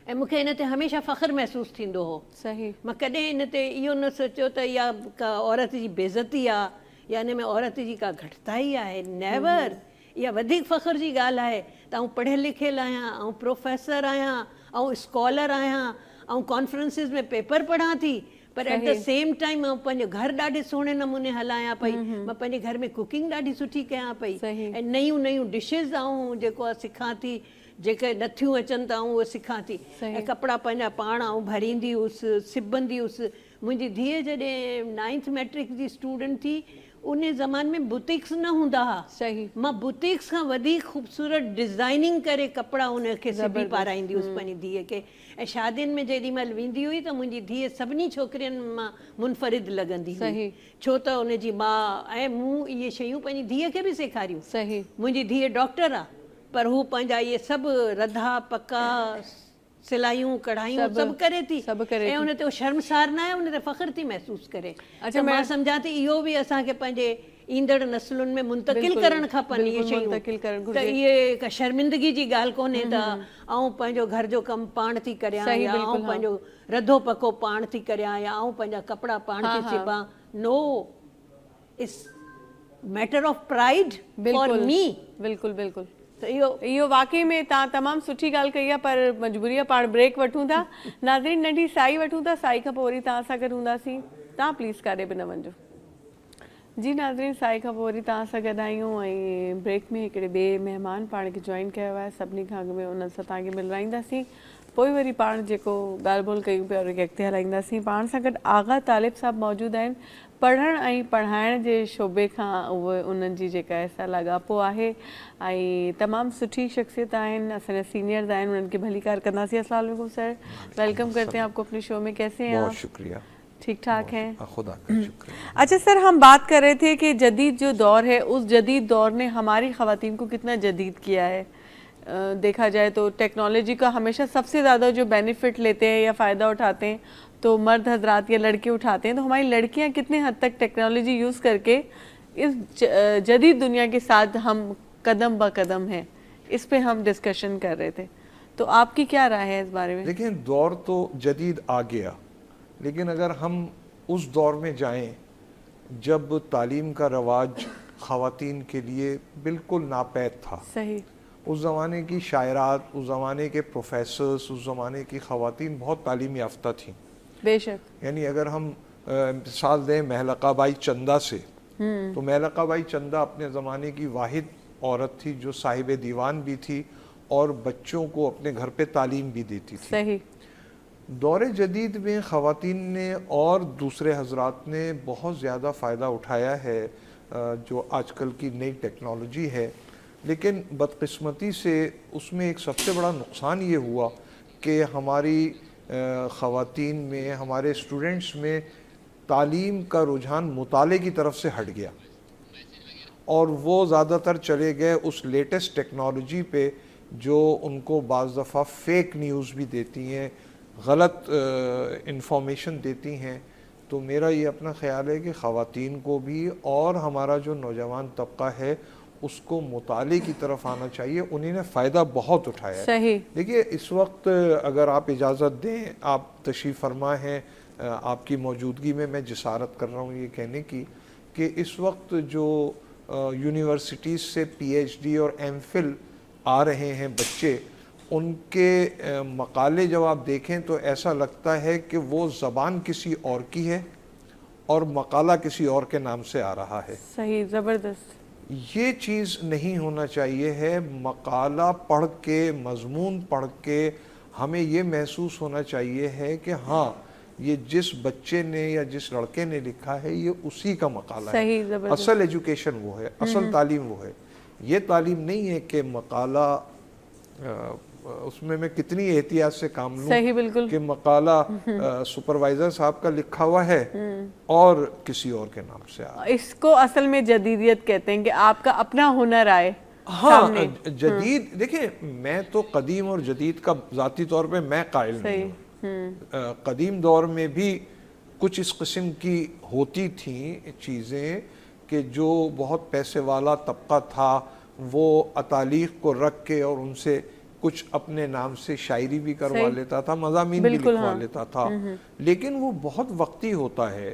ऐं मूंखे इन ते हमेशह फ़ख़्रु महसूसु थींदो हो। सही, मां कॾहिं इन ते इहो न सोचियो त इहा का औरत जी बेइज़ती आहे या इन में औरत जी का घटिताई आहे, नेवर। इहा वधीक फ़ख़्र जी ॻाल्हि आहे त आउं पढ़ियल लिखियल आहियां, ऐं प्रोफेसर आहियां, ऐं स्कॉलर आहियां, ऐं कॉन्फ्रेंसिस में पेपर पढ़ां थी, पर एट द सेम टाइम मां पंहिंजो घर ॾाढे सुहिणे नमूने हलायां पई, मां पंहिंजे घर में कुकिंग ॾाढी सुठी कयां पई, ऐं नयूं नयूं डिशिस ऐं जेको आहे सिखां थी, जेके नथियूं अचनि था उहे सिखां थी, ऐं कपिड़ा पंहिंजा पाण ऐं भरींदी हुअसि, सिबंदी हुअसि। मुंहिंजी धीअ जॾहिं 9th मैट्रिक जी स्टूडेंट थी, उन ज़माने में बुटीक्स न हूंदा हुआ। सही, मां बुटीक्स खां वधीक ख़ूबसूरत डिज़ाइनिंग करे कपिड़ा उनखे सिबी पाराईंदी हुअसि पंहिंजी धीअ खे, ऐं शादियुनि में जेॾी महिल वेंदी हुई त मुंहिंजी धीअ सभिनी छोकिरियुनि मां मुनफ़रिद लॻंदी हुई, छो त उनजी माउ ऐं मूं इहे शयूं पंहिंजी धीअ खे बि सेखारियूं। सही, मुंहिंजी धीअ डॉक्टर आहे, पर हू पंहिंजा इहे सभु रधा पका सिलायूं कढ़ायूं सभु करे थी, ऐं उन ते शर्मसार न आहे, उन ते फ़ख़्रु थी महसूसु करे। त मां सम्झां थी इहो बि असांखे पंहिंजे ईंदड़ नसलुनि में मुंतकिल करणु खपनि इहे शयूं, त इहे का शर्मिंदगी जी ॻाल्हि कोन्हे त आउं पंहिंजो घर जो कमु पाण थी करियां, या आउं पंहिंजो रधो पको पाण थी करियां, या आउं पंहिंजा कपिड़ा पाण थी सिबां। No, it's matter of pride for me. बिल्कुलु, बिल्कुलु। इहो वाकई में तव्हां तमामु सुठी ॻाल्हि कई आहे, पर मजबूरी आहे, पाण ब्रेक वठूं था। नाज़रीन, नंढी साई वठूं था, साई खां पोइ वरी तव्हां सां गॾु हूंदासीं, तव्हां प्लीज़ काॾे बि न वञिजो। जी नाज़रीन, साई खां पोइ वरी तव्हां सां गॾु आहियूं, ऐं ब्रेक में हिकिड़े ॿिए महिमान पाण खे जॉइन कयो आहे, सभिनी खां अॻु में उन्हनि सां तव्हांखे मिलाईंदासीं, पोइ वरी पाण जेको ॻाल्हि ॿोल कयूं पिया वरी अॻिते हलाईंदासीं। पाण सां गॾु आगा तालिब साहिबु मौजूदु आहिनि। पढ़ण ऐं पढ़ाइण जे शोबे खां उहे उन्हनि जी जेका आहे सा लाॻापो आहे, ऐं तमामु सुठी शख़्सियत आहिनि, असांजा सीनियर्स आहिनि, उन्हनि खे भली कार कंदासीं। अस्सलाम वालेकुम सर, वेलकम करते हैं आपको अपने शो में, कैसे हैं आप? बहुत शुक्रिया। ठीक ठाक हैं? खुदा का शुक्र। अच्छा सर, हम बात कर रहे थे कि जदीद जो दौर है, उस जदीद दौर ने हमारी ख़वातीन को कितना जदीद किया है। देखा जाए तो टेक्नोलॉजी का हमेशा सबसे ज़्यादा जो बेनिफिट लेते हैं या फ़ायदा उठाते हैं तो मर्द हजरात या लड़के उठाते हैं, तो हमारी लड़कियां कितने हद तक टेक्नोलॉजी यूज़ करके इस जदीद दुनिया के साथ हम कदम ब कदम हैं, इस पे हम डिस्कशन कर रहे थे, तो आपकी क्या राय है इस बारे में? देखिए, दौर तो जदीद आ गया, लेकिन अगर हम उस दौर में जाएं जब तालीम का रवाज ख़वातीन के लिए बिल्कुल नापैद था। सही। उस ज़माने की शायरात, उस ज़माने के प्रोफेसर्स, उस ज़माने की ख़वातीन बहुत तालीम याफ्ता थीं। बेशक। यानी अगर हम मिसाल दें महलका बाई चंदा से, तो महलका बाई चंदा अपने ज़माने की वाहिद औरत थी जो साहिब दीवान भी थी और बच्चों को अपने घर पे तालीम भी देती थी। सही। दौर जदीद में ख़वातीन ने और दूसरे हजरात ने बहुत ज़्यादा फ़ायदा उठाया है जो आजकल की नई टेक्नोलॉजी है। لیکن بدقسمتی سے اس میں ایک سب سے بڑا نقصان یہ ہوا کہ ہماری خواتین میں، ہمارے اسٹوڈنٹس میں تعلیم کا رجحان مطالعے کی طرف سے ہٹ گیا، اور وہ زیادہ تر چلے گئے اس لیٹسٹ ٹیکنالوجی پہ جو ان کو بعض دفعہ فیک نیوز بھی دیتی ہیں، غلط انفارمیشن دیتی ہیں۔ تو میرا یہ اپنا خیال ہے کہ خواتین کو بھی اور ہمارا جو نوجوان طبقہ ہے اس کو مطالعے کی طرف آنا چاہیے، انہیں نے فائدہ بہت اٹھایا ہے۔ صحیح۔ دیکھیے اس وقت اگر آپ اجازت دیں، آپ تشریف فرما ہیں، آپ کی موجودگی میں جسارت کر رہا ہوں یہ کہنے کی کہ اس وقت جو یونیورسٹیز سے پی ایچ ڈی اور ایم فل آ رہے ہیں بچے، ان کے مقالے جب آپ دیکھیں تو ایسا لگتا ہے کہ وہ زبان کسی اور کی ہے اور مقالہ کسی اور کے نام سے آ رہا ہے۔ صحیح، زبردست۔ یہ چیز نہیں ہونا چاہیے ہے۔ مقالہ پڑھ کے، مضمون پڑھ کے ہمیں یہ محسوس ہونا چاہیے ہے کہ ہاں یہ جس بچے نے یا جس لڑکے نے لکھا ہے یہ اسی کا مقالہ ہے۔ صحیح، زبردست۔ اصل ایجوکیشن وہ ہے، اصل تعلیم وہ ہے۔ یہ تعلیم نہیں ہے کہ مقالہ اس میں کتنی احتیاط سے کام لوں، صحیح، بالکل، کہ مقالہ سپروائزر صاحب کا لکھا ہوا ہے اور کسی اور کے نام سے آ۔ اس کو اصل میں جدیدیت کہتے ہیں کہ آپ کا اپنا ہنر آئے ہاں جدید۔ دیکھیں میں تو قدیم اور جدید کا ذاتی طور پہ میں قائل نہیں ہوں۔ قدیم دور میں بھی کچھ اس قسم کی ہوتی تھیں چیزیں کہ جو بہت پیسے والا طبقہ تھا وہ اتالیق کو رکھ کے اور ان سے کچھ اپنے نام سے شاعری بھی کروا لیتا تھا، مضامین بھی لکھوا لیتا تھا، لیکن وہ بہت وقتی ہوتا ہے۔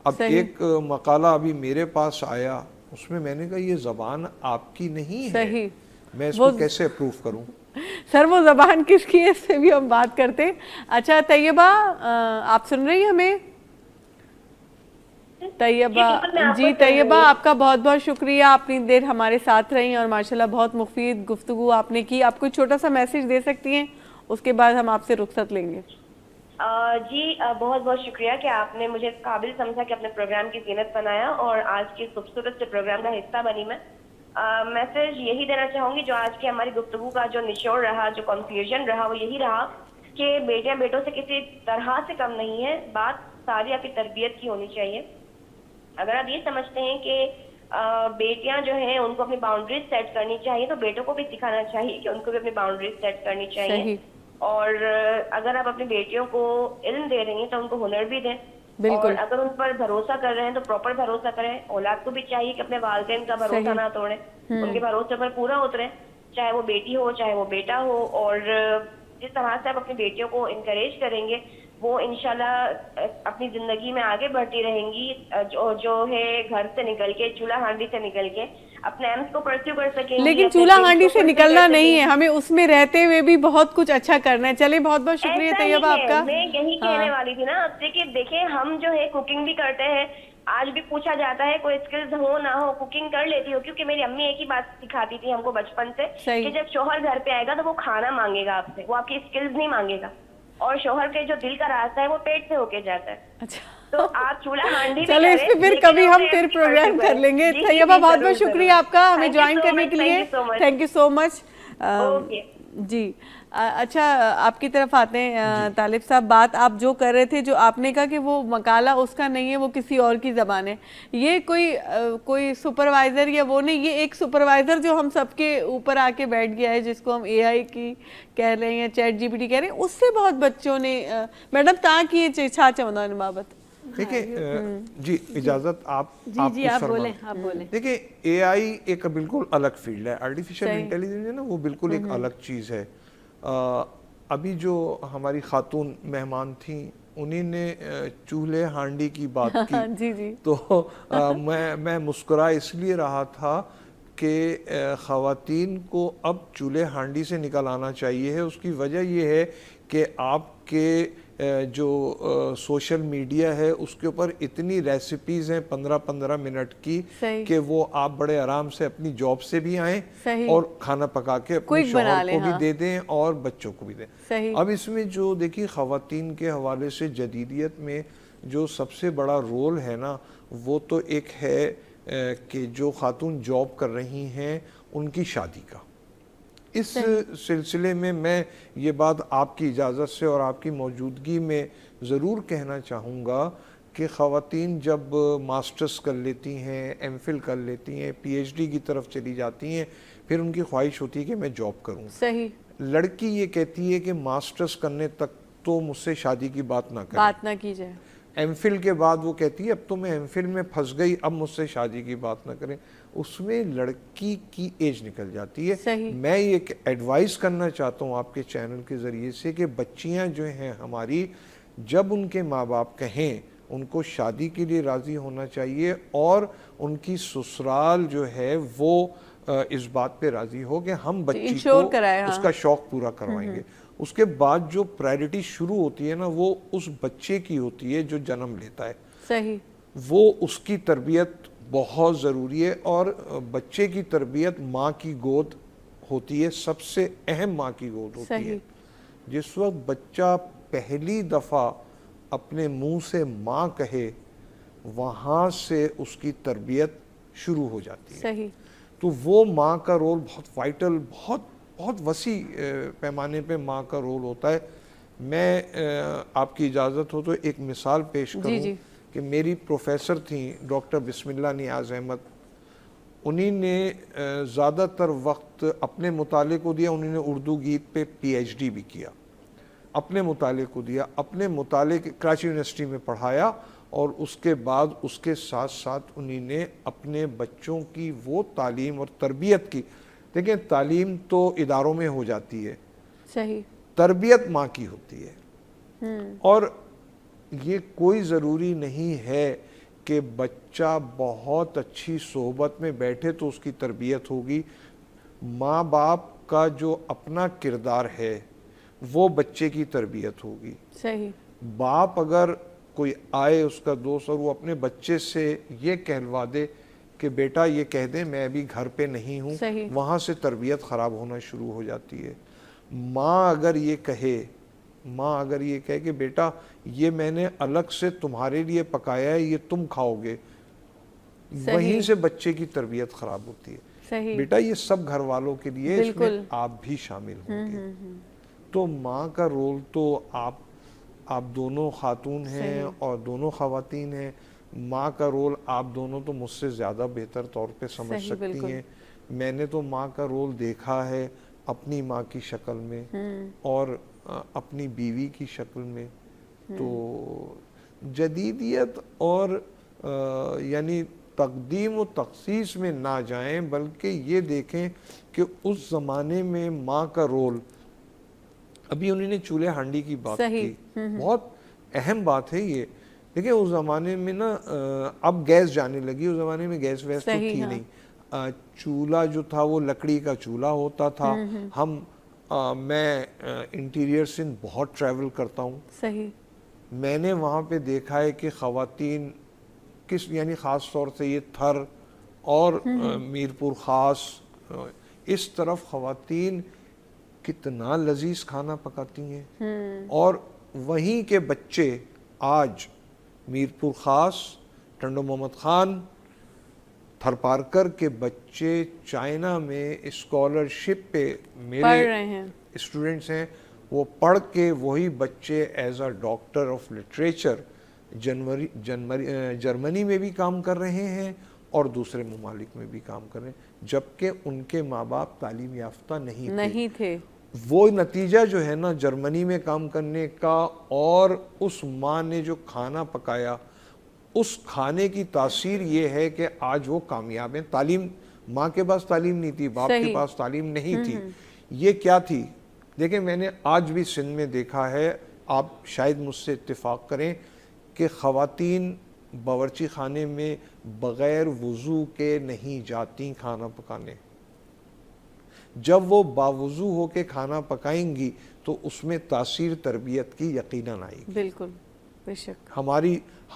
اب ایک مقالہ ابھی میرے پاس آیا، اس میں نے کہا یہ زبان آپ کی نہیں ہے، میں اس کو کیسے اپروف کروں؟ سر وہ زبان کس کی ہے اس سے بھی ہم بات کرتے ہیں۔ اچھا طیبہ آپ سن رہی ہیں ہمیں؟ طیبہ جی، طیبہ آپ کا بہت بہت شکریہ، آپ اتنی دیر ہمارے ساتھ رہی اور ماشاءاللہ بہت مفید گفتگو آپ نے کی۔ آپ کوئی چھوٹا سا میسیج دے سکتی ہیں، اس کے بعد ہم آپ سے رخصت لیں گے۔ جی بہت بہت شکریہ کہ آپ نے مجھے قابل سمجھا کہ اپنے پروگرام کی زینت بنایا اور آج کے خوبصورت سے پروگرام کا حصہ بنی میں۔ میسج یہی دینا چاہوں گی، جو آج کی ہماری گفتگو کا جو نچوڑ رہا، جو کنکلوژن رہا، وہ یہی رہا کہ بیٹیاں بیٹوں سے کسی طرح سے کم نہیں ہے، بات ساری آپ کی تربیت کی ہونی چاہیے۔ اگر آپ یہ سمجھتے ہیں کہ بیٹیاں جو ہیں ان کو اپنی باؤنڈریز سیٹ کرنی چاہیے، تو بیٹوں کو بھی سکھانا چاہیے کہ ان کو بھی اپنی باؤنڈریز سیٹ کرنی چاہیے۔ اور اگر آپ اپنی بیٹیوں کو علم دے رہی ہیں تو ان کو ہنر بھی دیں، اور اگر ان پر بھروسہ کر رہے ہیں تو پراپر بھروسہ کریں۔ اولاد کو بھی چاہیے کہ اپنے والدین کا بھروسہ نہ توڑیں، ان کے بھروسے پر پورا اتریں، چاہے وہ بیٹی ہو چاہے وہ بیٹا ہو۔ اور جس طرح سے آپ اپنی بیٹیوں کو انکریج کریں گے وہ انشاءاللہ اپنی زندگی میں آگے بڑھتی رہیں گی، جو ہے گھر سے نکل کے، چولہا ہانڈی سے نکل کے اپنے ایمز کو پرسیو کر سکیں گی۔ لیکن چولہا ہانڈی سے نکلنا نہیں ہے، ہمیں اس میں رہتے ہوئے بھی بہت کچھ اچھا کرنا ہے۔ چلے بہت بہت شکریہ طیبہ آپ کا۔ میں یہی کہنے والی تھی نا آپ سے کہ دیکھیں ہم جو ہے کوکنگ بھی کرتے ہیں، آج بھی پوچھا جاتا ہے کوئی اسکلز ہو نہ ہو کوکنگ کر لیتی ہو، کیونکہ میری امی ایک ہی بات سکھاتی تھی ہم کو بچپن سے کہ جب شوہر گھر پہ آئے گا تو وہ کھانا مانگے گا آپ سے، وہ آپ کی اسکلز نہیں مانگے گا، اور شوہر کے جو دل کا راستہ ہے وہ پیٹ سے ہو کے جاتا ہے۔ اچھا تو آپ چولہا ہانڈی چلو اس پہ پھر کبھی ہم پھر پروگرام کر لیں گے۔ طیبہ بہت بہت شکریہ آپ کا ہمیں جوائن کرنے کے لیے، تھینک یو سو مچ۔ جی اچھا آپ کی طرف آتے ہیں طالب صاحب، بات آپ جو کر رہے تھے، جو آپ نے کہا کہ وہ مقالہ اس کا نہیں ہے، وہ کسی اور کی زبان ہے، یہ کوئی سپروائزر یا وہ نہیں، یہ ایک سپروائزر جو ہم سب کے اوپر آ کے بیٹھ گیا ہے، جس کو ہم اے آئی کی کہہ رہے ہیں یا چیٹ جی پی ٹی کہہ رہے ہیں، اس سے بہت بچوں نے میڈم تاں کی چھا چاہتا ہے بابت۔ دیکھیں جی اجازت آپ بولیں۔ دیکھیں اے آئی ایک بالکل الگ فیلڈ ہے، آرٹیفیشل انٹیلیجنس ہے نا، وہ بالکل ایک الگ چیز ہے۔ ابھی جو ہماری خاتون مہمان تھیں انہیں نے چولہے ہانڈی کی بات کی، تو میں مسکرا اس لیے رہا تھا کہ خواتین کو اب چولہے ہانڈی سے نکل آنا چاہیے ہے۔ اس کی وجہ یہ ہے کہ آپ کے جو سوشل میڈیا ہے اس کے اوپر اتنی ریسیپیز ہیں 15-15 منٹ کی کہ وہ آپ بڑے آرام سے اپنی جاب سے بھی آئیں اور کھانا پکا کے اپنے شوہر کو بھی دے دیں اور بچوں کو بھی دیں۔ اب اس میں جو دیکھیے خواتین کے حوالے سے جدیدیت میں جو سب سے بڑا رول ہے نا، وہ تو ایک ہے کہ جو خاتون جاب کر رہی ہیں ان کی شادی کا. اس سلسلے میں یہ بات آپ کی اجازت سے اور آپ کی موجودگی میں ضرور کہنا چاہوں گا کہ خواتین جب ماسٹرز کر لیتی ہیں, ایم فل کر لیتی ہیں, پی ایچ ڈی کی طرف چلی جاتی ہیں, پھر ان کی خواہش ہوتی ہے کہ میں جاب کروں. صحیح. لڑکی یہ کہتی ہے کہ ماسٹرز کرنے تک تو مجھ سے شادی کی بات نہ کریں, بات نہ کی جائے. ایم فل کے بعد وہ کہتی ہے اب تو میں ایم فل میں پھنس گئی, اب مجھ سے شادی کی بات نہ کریں. اس میں لڑکی کی ایج نکل جاتی ہے. صحیح. میں یہ ایڈوائز کرنا چاہتا ہوں آپ کے چینل کے ذریعے سے کہ بچیاں جو ہیں ہماری, جب ان کے ماں باپ کہیں ان کو شادی کے لیے راضی ہونا چاہیے, اور ان کی سسرال جو ہے وہ اس بات پہ راضی ہو کہ ہم بچی کو اس کا شوق پورا کروائیں گے. اس کے بعد جو پرائرٹی شروع ہوتی ہے نا وہ اس بچے کی ہوتی ہے جو جنم لیتا ہے. صحیح. وہ اس کی تربیت بہت ضروری ہے, اور بچے کی تربیت ماں کی گود ہوتی ہے, سب سے اہم ماں کی گود ہوتی ہے. جس وقت بچہ پہلی دفعہ اپنے منہ سے ماں کہے وہاں سے اس کی تربیت شروع ہو جاتی ہے. صحیح. تو وہ ماں کا رول بہت وائٹل, بہت بہت وسیع پیمانے پہ ماں کا رول ہوتا ہے. میں آپ کی اجازت ہو تو ایک مثال پیش کروں کہ میری پروفیسر تھیں ڈاکٹر بسم اللہ نیاز احمد. انہی نے زیادہ تر وقت اپنے مطالعے کو دیا, انہوں نے اردو گیت پہ پی ایچ ڈی بھی کیا, اپنے مطالعے کو دیا, اپنے مطالعے کراچی یونیورسٹی میں پڑھایا, اور اس کے بعد اس کے ساتھ ساتھ انہوں نے اپنے بچوں کی وہ تعلیم اور تربیت کی. دیکھیں تعلیم تو اداروں میں ہو جاتی ہے, صحیح, تربیت ماں کی ہوتی ہے. اور یہ کوئی ضروری نہیں ہے کہ بچہ بہت اچھی صحبت میں بیٹھے تو اس کی تربیت ہوگی. ماں باپ کا جو اپنا کردار ہے وہ بچے کی تربیت ہوگی. صحیح. باپ اگر کوئی آئے اس کا دوست اور وہ اپنے بچے سے یہ کہلوا دے کہ بیٹا یہ کہہ دیں میں ابھی گھر پہ نہیں ہوں, وہاں سے تربیت خراب ہونا شروع ہو جاتی ہے. ماں اگر یہ کہے کہ بیٹا یہ میں نے الگ سے تمہارے لیے پکایا ہے, یہ تم کھاؤ گے, وہیں سے بچے کی تربیت خراب ہوتی ہے. بیٹا یہ سب گھر والوں کے لیے, اس میں آپ بھی شامل ہوں گے. تو ماں کا رول تو آپ دونوں خاتون ہیں اور دونوں خواتین ہیں. ماں کا رول آپ دونوں تو مجھ سے زیادہ بہتر طور پہ سمجھ سکتی ہیں. میں نے تو ماں کا رول دیکھا ہے اپنی ماں کی شکل میں اور اپنی بیوی کی شکل میں. تو جدیدیت اور یعنی تقدیم و تخصیص میں نہ جائیں, بلکہ یہ دیکھیں کہ اس زمانے میں ماں کا رول, ابھی انہوں نے چولہے ہانڈی کی بات کی, بہت اہم بات ہے یہ. دیکھیں اس زمانے میں نا اب گیس جانے لگی, اس زمانے میں گیس ویس تو تھی نہیں. چولہا جو تھا وہ لکڑی کا چولہا ہوتا تھا. میں انٹیریئر سندھ بہت ٹریول کرتا ہوں. صحیح. میں نے وہاں پہ دیکھا ہے کہ خواتین یعنی خاص طور سے یہ تھر اور میرپور خاص اس طرف خواتین کتنا لذیذ کھانا پکاتی ہیں. اور وہیں کے بچے آج میرپور خاص, ٹنڈو محمد خان, تھر پارکر کے بچے چائنا میں اسکالرشپ پہ میرے اسٹوڈنٹس ہیں, وہ پڑھ کے وہی بچے as a doctor of literature Germany میں بھی کام کر رہے ہیں اور دوسرے ممالک میں بھی کام کر رہے ہیں, جبکہ ان کے ماں باپ تعلیم یافتہ نہیں تھے. وہ نتیجہ جو ہے نا جرمنی میں کام کرنے کا اور اس ماں نے جو کھانا پکایا, اس کھانے کی تاثیر یہ ہے کہ آج وہ کامیاب ہیں. تعلیم, ماں کے پاس تعلیم نہیں تھی, باپ کے پاس تعلیم نہیں تھی. یہ کیا تھی؟ دیکھیں میں نے آج بھی سندھ میں دیکھا ہے, آپ شاید مجھ سے اتفاق کریں, کہ خواتین باورچی خانے میں بغیر وضو کے نہیں جاتی کھانا پکانے. جب وہ باوضو ہو کے کھانا پکائیں گی تو اس میں تاثیر تربیت کی یقیناً آئے گی. بالکل, بے شک.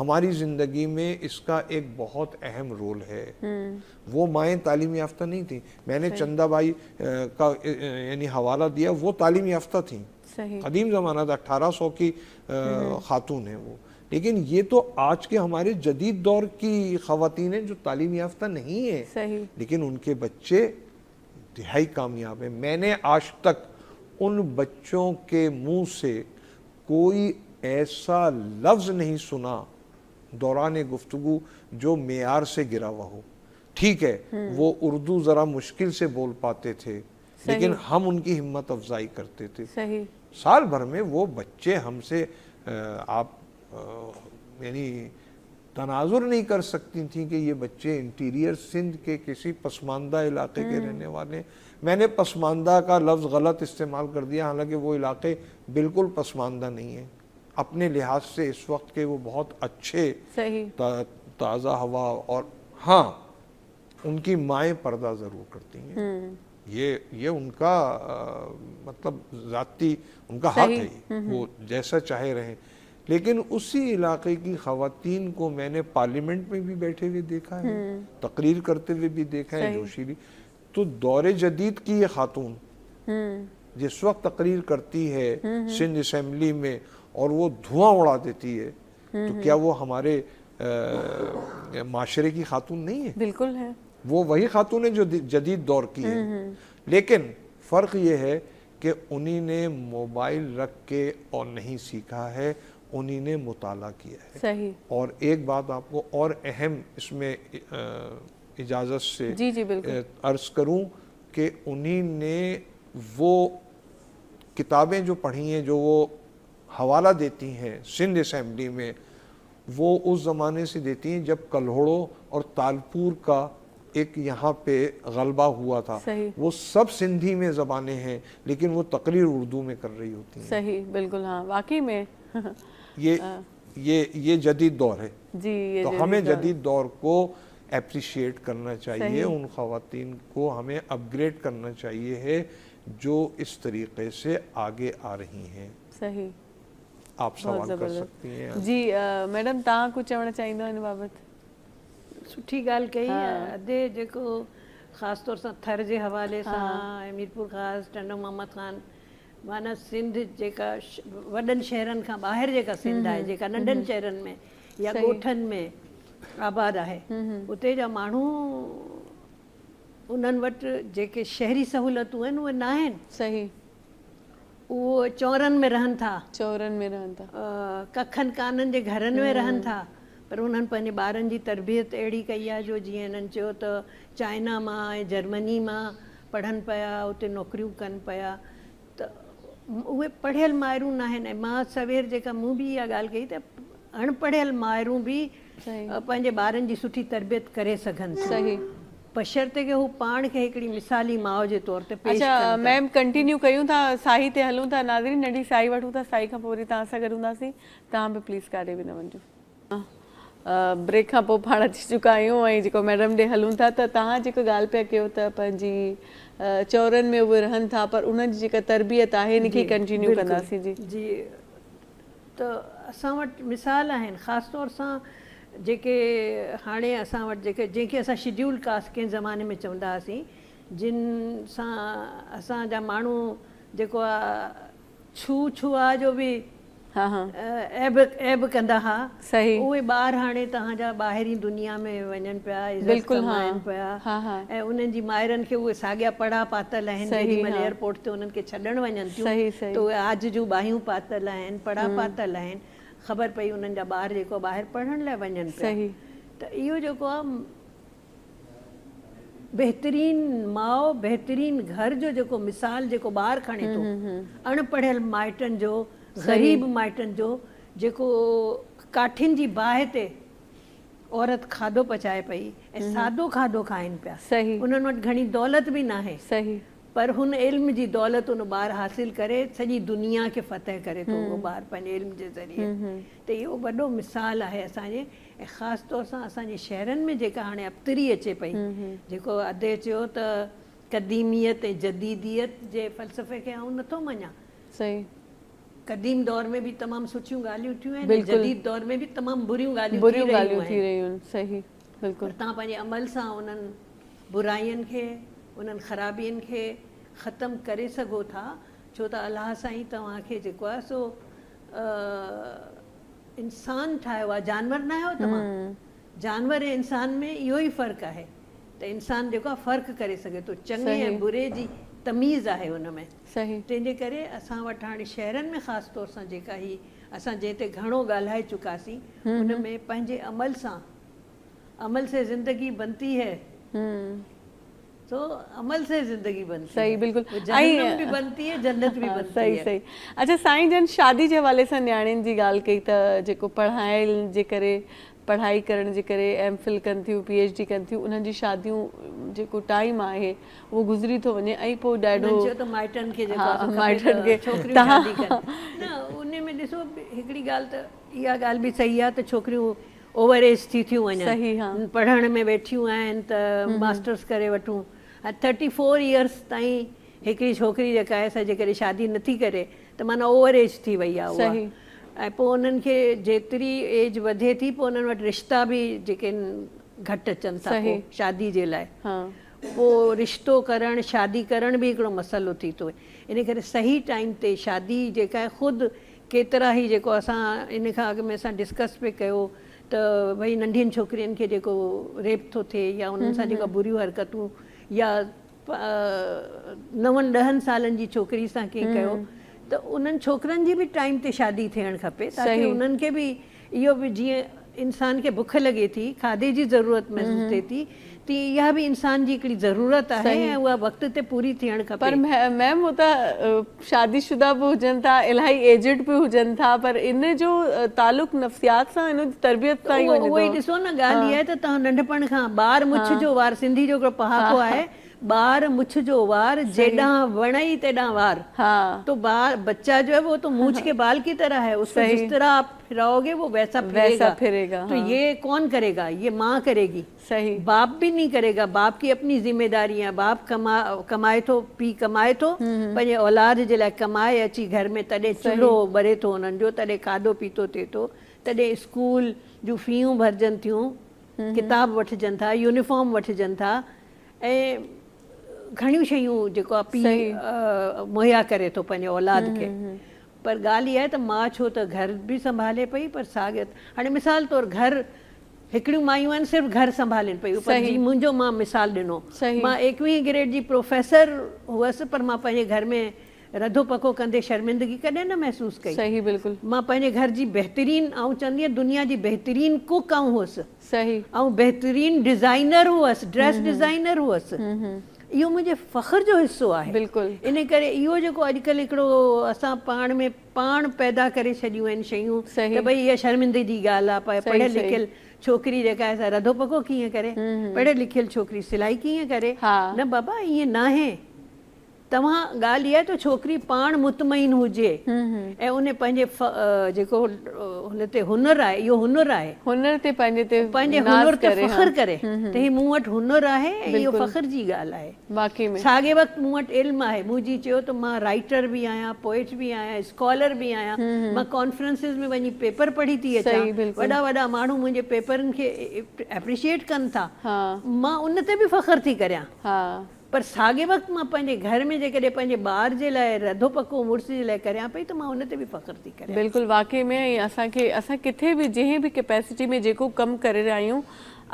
ہماری زندگی میں اس کا ایک بہت اہم رول ہے. وہ مائیں تعلیم یافتہ نہیں تھیں. میں نے چندہ بائی کا یعنی حوالہ دیا, وہ تعلیم یافتہ تھیں. قدیم زمانہ تھا, 1800 کی خاتون ہیں وہ, لیکن یہ تو آج کے ہمارے جدید دور کی خواتین ہیں جو تعلیم یافتہ نہیں ہیں, صحیح, لیکن ان کے بچے انتہائی کامیاب ہیں. میں نے آج تک ان بچوں کے منہ سے کوئی ایسا لفظ نہیں سنا دوران گفتگو جو معیار سے گرا ہوا ہو. ٹھیک ہے وہ اردو ذرا مشکل سے بول پاتے تھے, لیکن ہم ان کی ہمت افزائی کرتے تھے. صحیح, سال بھر میں وہ بچے ہم سے آپ یعنی تناظر نہیں کر سکتی تھیں کہ یہ بچے انٹیریئر سندھ کے کسی پسماندہ علاقے کے رہنے والے. میں نے پسماندہ کا لفظ غلط استعمال کر دیا, حالانکہ وہ علاقے بالکل پسماندہ نہیں ہیں اپنے لحاظ سے اس وقت کے. وہ بہت اچھے, تازہ ہوا, اور ہاں ان کی مائیں پردہ ضرور کرتی ہیں. یہ ان کا مطلب ذاتی ان کا حق ہے, وہ جیسا چاہے رہیں. لیکن اسی علاقے کی خواتین کو میں نے پارلیمنٹ میں بھی بیٹھے ہوئے دیکھا ہے, تقریر کرتے ہوئے بھی دیکھا ہے, جوشیلی. تو دور جدید کی یہ خاتون جس وقت تقریر کرتی ہے سندھ اسمبلی میں اور وہ دھواں اڑا دیتی ہے, تو کیا وہ ہمارے معاشرے کی خاتون نہیں ہے؟ بالکل ہے. وہ وہی خاتون ہے جو جدید دور کی ہے. لیکن فرق یہ ہے کہ انہی نے موبائل رکھ کے اور نہیں سیکھا ہے, انہی نے مطالعہ کیا ہے. صحیح. اور ایک بات آپ کو اور اہم اس میں اجازت سے عرض کروں کہ انہی نے وہ کتابیں جو پڑھی ہیں, جو وہ حوالہ دیتی ہیں سندھ اسمبلی میں, وہ اس زمانے سے دیتی ہیں جب کلہوڑوں اور تالپور کا ایک یہاں پہ غلبہ ہوا تھا. وہ سب سندھی میں زبانیں ہیں, لیکن وہ تقریر اردو میں کر رہی ہوتی ہیں. صحیح, بالکل, ہاں واقعی میں یہ جدید دور ہے. جی, تو ہمیں جدید دور کو اپریشیٹ کرنا چاہیے, ان خواتین کو ہمیں اپ گریڈ کرنا چاہیے ہے جو اس طریقے سے آگے آ رہی ہیں. صحیح, آپ سوال کر سکتی ہیں. جی میڈم, तव्हां कुझु चवणु चाहींदो हिन बाबति? सुठी ॻाल्हि कई. अधे जेको ख़ासि तौर सां थर जे हवाले सां, मीरपुर ख़ासि, टंडो मोहम्मद ख़ान, माना सिंध जेका वॾनि शहरनि खां ॿाहिरि जेका सिंध आहे, जेका नंढनि शहरनि में या ॻोठनि में आबाद आहे, उते जा माण्हू उन्हनि वटि जेके शहरी सहूलियतूं आहिनि उहे न आहिनि. सही, उहो चौरनि में रहनि था, कखनि काननि जे घरनि में रहनि था, पर उन्हनि पंहिंजे ॿारनि जी तरबियत अहिड़ी कई आहे जो जीअं हिननि चयो त चाइना मां ऐं जर्मनी मां पढ़नि पिया, उते नौकरियूं कनि पिया. त उहे पढ़ियल माइरूं न आहिनि. ऐं मां सवेर जेका मूं बि इहा ॻाल्हि कई त अणपढ़ियल माइरूं बि पंहिंजे ॿारनि जी सुठी तरबियत करे सघनि. सही, बशर्ते कि हू पाण खे हिकिड़ी मिसाली माउ जे तौर ते पेश अच्छा कनि. मैम कंटिन्यू कयूं था, साई ते हलूं था. नाज़रीन नंढी साई वठूं था, साई खां पोइ वरी तव्हां सां गॾु हूंदासीं. तव्हां बि प्लीज़ काॾे बि न वञिजो. ब्रेक खां पोइ पाण अची चुका आहियूं ऐं जेको मैडम ॾे हलूं था. त तव्हां जेको ॻाल्हि पिया कयो त पंहिंजी चौरनि में उहे रहनि था, पर उन्हनि जी जेका तरबियत आहे हिन खे कंटिन्यू कंदासीं. जी, त असां वटि मिसाल आहिनि, ख़ासि तौर सां जेके हाणे असां वटि जंहिंखे असां शेड्यूल कास्ट कंहिं ज़माने में चवंदा हुआसीं, जिन सां असांजा माण्हू जेको आहे छुआ जो बि ऐब कंदा हुआ, उहे ॿार हाणे तव्हांजा ॿाहिरीं दुनिया में वञनि पिया, इज़त कमाइनि पिया, ऐं उन्हनि जी माइरनि खे उहे साॻिया पड़ा पातल आहिनि. जेॾीमहिल एयरपोर्ट ते उन्हनि खे छॾणु वञनि थियूं त उहे आज जूं बाहियूं पातल आहिनि, पड़ा पातल आहिनि. ख़बर पई उन्हनि जा ॿार जेको ॿाहिरि पढ़ण लाइ वञनि पिया. त इहो जेको आहे बहितरीन माउ, बहितरीन घर जो जेको मिसाल जेको ॿारु खणे थो, अणपढ़ियल माइटनि जो, ग़रीब माइटनि जो, जेको काठियुनि जी बाहि ते औरत खाधो पचाए पई ऐं सादो खाधो खाइनि पिया. उन्हनि वटि घणी दौलत बि न आहे, पर हुन इल्म जी दौलत उन ॿारु हासिल करे सॼी दुनिया खे फ़तह करे थो उहो ॿारु पंहिंजे इल्म जे ज़रिए. त इहो वॾो मिसाल आहे असांजे. ऐं ख़ासि तौर सां असांजे शहरनि में जेका हाणे अबतरी अचे पई, जेको अधे चयो त क़दीमियत ऐं जदीदियत जे फ़लसफ़े खे आउं नथो मञां. क़दीम दौर में भी तमाम सुठियूं ॻाल्हियूं थियूं आहिनि, जदीद दौर में भी तमाम बुरियूं ॻाल्हियूं थी रहियूं आहिनि. सही, बिल्कुलु. तव्हां पंहिंजे अमल सां उन्हनि बुराइयुनि खे, उन्हनि ख़राबियुनि खे ख़तमु करे सघो था, छो त अलाह साईं तव्हांखे जेको आहे सो इंसान ठाहियो आहे, जानवर न आहियो तव्हां। जानवर ऐं इंसान में इहो ई फ़र्क़ु आहे त इंसान जेको आहे फ़र्क़ु करे सघे थो, चङे ऐं बुरे जी तमीज़ आहे हुन में। सही। तंहिंजे करे असां वटि हाणे शहरनि में ख़ासि तौर सां जेका ही असां जंहिं ते घणो ॻाल्हाए चुकासीं, हुन में पंहिंजे अमल सां, अमल से ज़िंदगी बनती है, तो अमल से ज़िंदगी बनती सही, है। बिल्कुल। वो जहन्नम भी बनती है, जन्नत भी बनती सही है। सही। अच्छा साईं जन शादी जे हवाले सां न्याणियुनि जी ॻाल्हि कई त जेको पढ़ाइण जे करे, पढ़ाई करण जे करे एमफिल कनि थियूं, पीएचडी कनि थियूं, उन्हनि जी शादियूं जेको टाइम आहे उहो गुज़री थो वञे ऐं पोइ ॾाढो चयो त माइटनि खे जेको हाँ, आहे खपे माइटनि त खे छोकिरियूं तव्हां शादी कनि। न उन में ॾिसो हिकिड़ी ॻाल्हि त इहा ॻाल्हि बि सही आहे त छोकिरियूं ओवर एज थी थियूं सही, हाँ। वञनि, पढ़ण में वेठियूं आहिनि त मास्टर्स करे वठूं। 34 इयर्स ताईं हिकिड़ी छोकिरी जेका आहे सॼे करे शादी नथी करे त माना ओवर एज थी वई आहे उहा। सही। ऐं पोइ उन्हनि खे जेतिरी एज वधे थी पोइ उन्हनि वटि रिश्ता बि जेके घटि अचनि था सही। पोइ शादी जे लाइ। हाँ। पोइ रिश्तो करणु, शादी करण बि हिकिड़ो मसइलो थी थो। इन करे सही टाइम ते शादी जेका आहे ख़ुदि केतिरा ई जेको असां इन खां अॻु में असां डिस्कस पिए कयो त भई नंढियुनि छोकिरियुनि खे जेको रेप थो थिए या उन्हनि सां जेका बुरियूं हरकतूं या 9-10 सालनि जी छोकिरी सां कंहिं कयो त उन्हनि छोकिरनि जी बि टाइम ते शादी थियणु खपे ताकी उन्हनि खे बि इहो बि जीअं इंसान खे बुख लॻे थी, खाधे जी ज़रूरत महसूस थिए थी, ती इहा बि इंसान जी हिकिड़ी ज़रूरत आहे ऐं उहा वक़्त ते पूरी थियणु खपे। पर मैम वो त शादीशुदा भी हुजनि था, इलाही एजेड भी हुजनि था, पर इन जो तालुक नफ़सियात सां, इन जी तरबियत सां ई वञे थो। उहो ई ॾिसो न, ॻाल्हि इहा आहे त तव्हां नंढपण खां ॿार मुछ जो वार, सिंधी जो हिकिड़ो पहाको आहे, ॿार मुछ जो वार जेॾां वणई तेॾां वार। हाँ। तो बच्चा जो है वो तो मूछ के बाल की तरह है, उसको जिस तरह आप फिराओगे वो वैसा फिरेगा। तो ये कौन करेगा? ये माँ करेगी। सही। बाप भी नहीं करेगा, बाप की अपनी जिम्मेदारियां। बाप कमाए थो, पी कमाए थो, पंहिंजे औलाद जे लाइ कमाए अची घर में, तॾहिं चूल्हो ॿरे थो उन्हनि जो, तॾहिं खाधो पीतो थिए थो, तॾहिं स्कूल जूं फ़ियूं भरजनि थियूं, किताब वठजनि था, यूनिफॉर्म वठजनि था, ऐं घणियूं शयूं जेको आहे पीउ मुहैया करे थो पंहिंजे औलाद खे। पर ॻाल्हि इहा आहे त मां छो त घर बि संभाले पई, पर साॻियो हाणे मिसाल तौरु घर हिकिड़ियूं मायूं आहिनि सिर्फ़ु घर संभालनि पयूं, पर जी मुंहिंजो मां मिसाल ॾिनो, मां 21वीं ग्रेड जी प्रोफेसर हुअसि, पर मां पंहिंजे घर में रधो पको कंदे शर्मिंदगी कॾहिं न महसूसु कई। सही, बिल्कुलु। मां पंहिंजे घर जी बहितरीन, ऐं चवंदी आहियां दुनिया जी बहितरीन कुक ऐं हुअसि। सही। ऐं बहितरीन डिज़ाइनर हुअसि, ड्रेस डिज़ाइनर हुअसि। इहो मुंहिंजे फ़ख्र जो हिसो आहे। बिल्कुलु। इन करे इहो जेको अॼुकल्ह हिकिड़ो असां पाण में पाण पैदा करे छॾियूं आहिनि शयूं त भई इहा शर्मिंदगी जी ॻाल्हि आहे, पर पढ़ियल लिखियल छोकिरी जेका आहे रधो पको कीअं करे, पढ़ियल लिखियल छोकिरी सिलाई कीअं करे। न बाबा ईअं न आहे। तव्हां ॻाल्हि इहा आहे त छोकिरी पाण मुतमइन हुजे ऐं उन पंहिंजे जेको हुन ते हुनर आहे, इहो हुनर आहे, हुनर ते पंहिंजे हुनर ते फ़ख्र करे त ही मूं वटि हुनर आहे ऐं इहो फ़ख्र जी ॻाल्हि आहे। वाकई में साॻे वक़्तु मूं वटि इल्मु आहे। मुंहिंजी चयो त मां राइटर बि आहियां, पोइट बि आहियां, स्कॉलर बि आहियां। मां कॉन्फ्रेंसिस में वञी पेपर पढ़ी थी अचां, वॾा वॾा माण्हू मुंहिंजे पेपरनि खे एप्रिशिएट कनि था, मां उन ते बि फ़ख्र थी करियां। पर साॻे वक़्तु मां पंहिंजे घर में जेकॾहिं पंहिंजे ॿार जे लाइ रधो पको मुड़ुस जे लाइ करियां पई त मां उन ते बि फ़ख्र थी करियां। बिल्कुलु वाकई में। ऐं असां किथे बि जंहिं बि कैपेसिटी में जेको कमु करे रहिया आहियूं,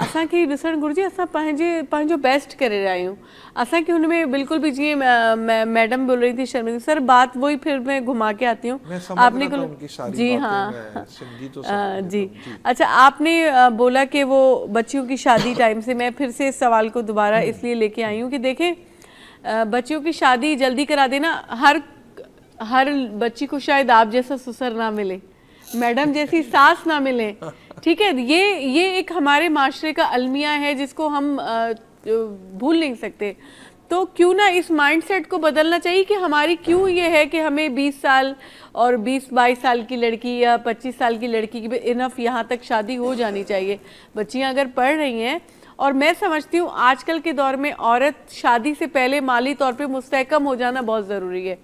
असांखे ॾिसणु घुरिजे असां पंहिंजो बेस्ट करे रहिया आहियूं। असांखे हुन में बिल्कुलु भी, जीअं मैडम बोल रही थी शर्मिंदा, सर बात वही फिर मैं घुमा के आती हूँ। आपने जी हाँ जी अच्छा, आपने बोला कि वो बच्चियों की शादी टाइम से, मैं फिर से इस सवाल को दोबारा इसलिए लेके आई हूँ कि देखें बच्चियों की शादी जल्दी करा देना, हर बच्ची को शायद आप जैसा ससुर ना मिले, मैडम जैसी सास ना मिले, ठीक है। ये एक हमारे माशरे का अलमिया है जिसको हम भूल नहीं सकते। तो क्यों ना इस माइंडसेट को बदलना चाहिए कि हमारी क्यों ये है कि हमें 20 साल और 20-22 साल की लड़की या 25 साल की लड़की की भी इनफ यहाँ तक शादी हो जानी चाहिए। बच्चियाँ अगर पढ़ रही हैं, और मैं समझती हूँ आजकल के दौर में औरत शादी से पहले माली तौर पे मुस्तहकम हो जाना बहुत ज़रूरी है।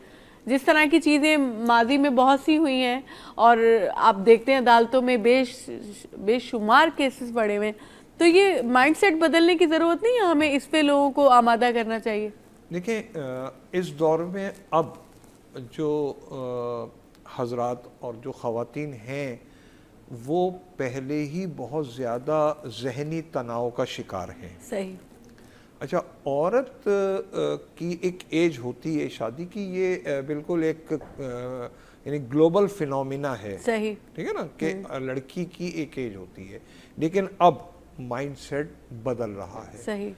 जिस तरह की चीज़ें माजी में बहुत सी हुई हैं और आप देखते हैं अदालतों में बेशुमार केसेस पड़े हुए हैं, तो ये माइंडसेट बदलने की ज़रूरत नहीं है, हमें इस पे लोगों को आमादा करना चाहिए। देखिए इस दौर में अब जो हजरात और जो ख़वातीन हैं وہ پہلے ہی بہت زیادہ ذہنی تناؤ کا شکار ہیں. صحیح. اچھا, عورت کی ایک ایج ہوتی ہے شادی کی, یہ بالکل ایک یعنی گلوبل فینومینا ہے. صحیح. ٹھیک ہے نا, کہ لڑکی کی ایک ایج ہوتی ہے, لیکن اب مائنڈ سیٹ بدل رہا ہے. صحیح.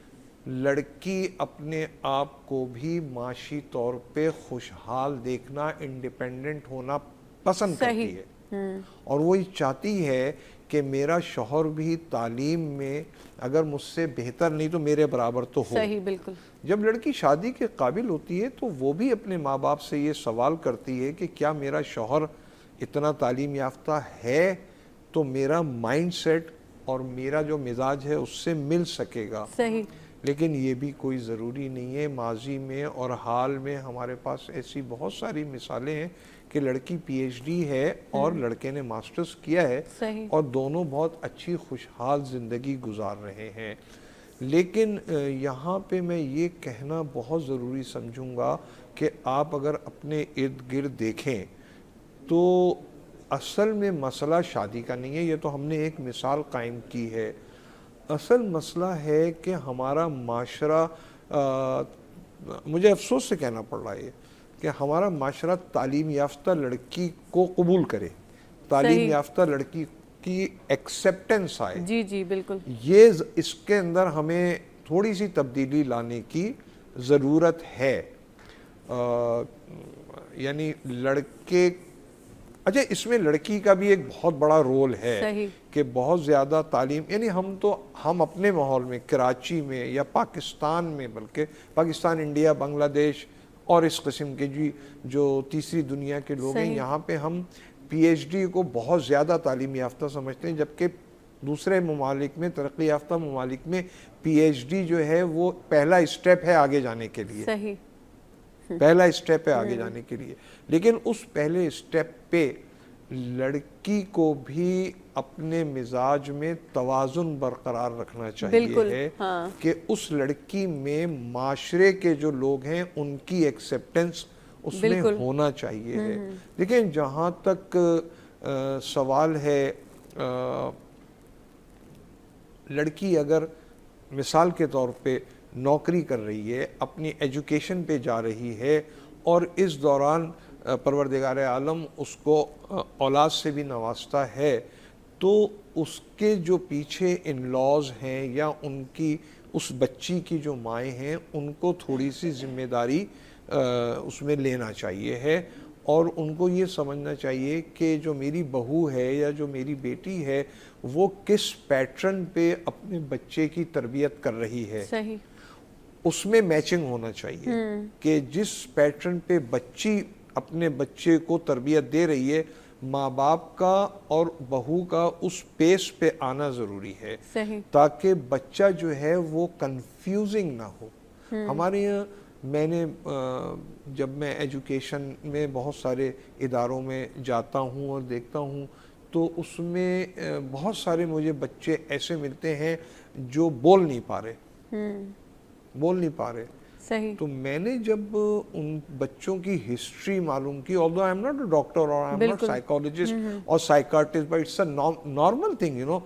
لڑکی اپنے آپ کو بھی معاشی طور پہ خوشحال دیکھنا, انڈیپینڈنٹ ہونا پسند کرتی ہے, اور وہ یہ چاہتی ہے کہ میرا شوہر بھی تعلیم میں اگر مجھ سے بہتر نہیں تو میرے برابر تو ہو. صحیح. بالکل. جب لڑکی شادی کے قابل ہوتی ہے تو وہ بھی اپنے ماں باپ سے یہ سوال کرتی ہے کہ کیا میرا شوہر اتنا تعلیم یافتہ ہے تو میرا مائنڈ سیٹ اور میرا جو مزاج ہے اس سے مل سکے گا. صحیح. لیکن یہ بھی کوئی ضروری نہیں ہے. ماضی میں اور حال میں ہمارے پاس ایسی بہت ساری مثالیں ہیں کہ لڑکی پی ایچ ڈی ہے اور لڑکے نے ماسٹرز کیا ہے, صحیح. اور دونوں بہت اچھی خوشحال زندگی گزار رہے ہیں. لیکن یہاں پہ میں یہ کہنا بہت ضروری سمجھوں گا کہ آپ اگر اپنے ارد گرد دیکھیں تو اصل میں مسئلہ شادی کا نہیں ہے, یہ تو ہم نے ایک مثال قائم کی ہے. اصل مسئلہ ہے کہ ہمارا معاشرہ, مجھے افسوس سے کہنا پڑ رہا ہے کہ ہمارا معاشرہ تعلیم یافتہ لڑکی کو قبول کرے, تعلیم یافتہ لڑکی کی ایکسیپٹنس آئے. جی جی بالکل. یہ اس کے اندر ہمیں تھوڑی سی تبدیلی لانے کی ضرورت ہے. یعنی لڑکے, اچھا اس میں لڑکی کا بھی ایک بہت بڑا رول ہے. صحیح. کہ بہت زیادہ تعلیم, یعنی ہم اپنے ماحول میں کراچی میں یا پاکستان میں, بلکہ پاکستان, انڈیا, بنگلہ دیش اور اس قسم کے جو تیسری دنیا کے لوگ ہیں, یہاں پہ ہم پی ایچ ڈی کو بہت زیادہ تعلیم یافتہ سمجھتے ہیں, جبکہ دوسرے ممالک میں, ترقی یافتہ ممالک میں پی ایچ ڈی جو ہے وہ پہلا اسٹیپ ہے آگے جانے کے لیے. صحیح. پہلا اسٹیپ ہے آگے جانے کے لیے. لیکن اس پہلے اسٹیپ پہ لڑکی کو بھی اپنے مزاج میں توازن برقرار رکھنا چاہیے ہے کہ اس لڑکی میں معاشرے کے جو لوگ ہیں ان کی ایکسیپٹنس اس میں ہونا چاہیے ہے. دیکھیں, جہاں تک سوال ہے, لڑکی اگر مثال کے طور پہ نوکری کر رہی ہے, اپنی ایجوکیشن پہ جا رہی ہے, اور اس دوران پروردگار عالم اس کو اولاد سے بھی نوازتا ہے, تو اس کے جو پیچھے ان لاز ہیں یا ان کی اس بچی کی جو مائیں ہیں ان کو تھوڑی سی ذمہ داری اس میں لینا چاہیے ہے, اور ان کو یہ سمجھنا چاہیے کہ جو میری بہو ہے یا جو میری بیٹی ہے وہ کس پیٹرن پہ اپنے بچے کی تربیت کر رہی ہے. صحیح. اس میں میچنگ ہونا چاہیے کہ جس پیٹرن پہ بچی اپنے بچے کو تربیت دے رہی ہے, ماں باپ کا اور بہو کا اس پیس پہ آنا ضروری ہے. صحیح. تاکہ بچہ جو ہے وہ کنفیوزنگ نہ ہو. ہمارے یہاں میں نے جب میں ایجوکیشن میں بہت سارے اداروں میں جاتا ہوں اور دیکھتا ہوں تو اس میں بہت سارے مجھے بچے ایسے ملتے ہیں جو بول نہیں پا رہے. صحیح. تو میں نے جب ان بچوں کی ہسٹری معلوم کی, although I am not a doctor or I am not psychologist or psychiatrist, but it's a normal thing, you know,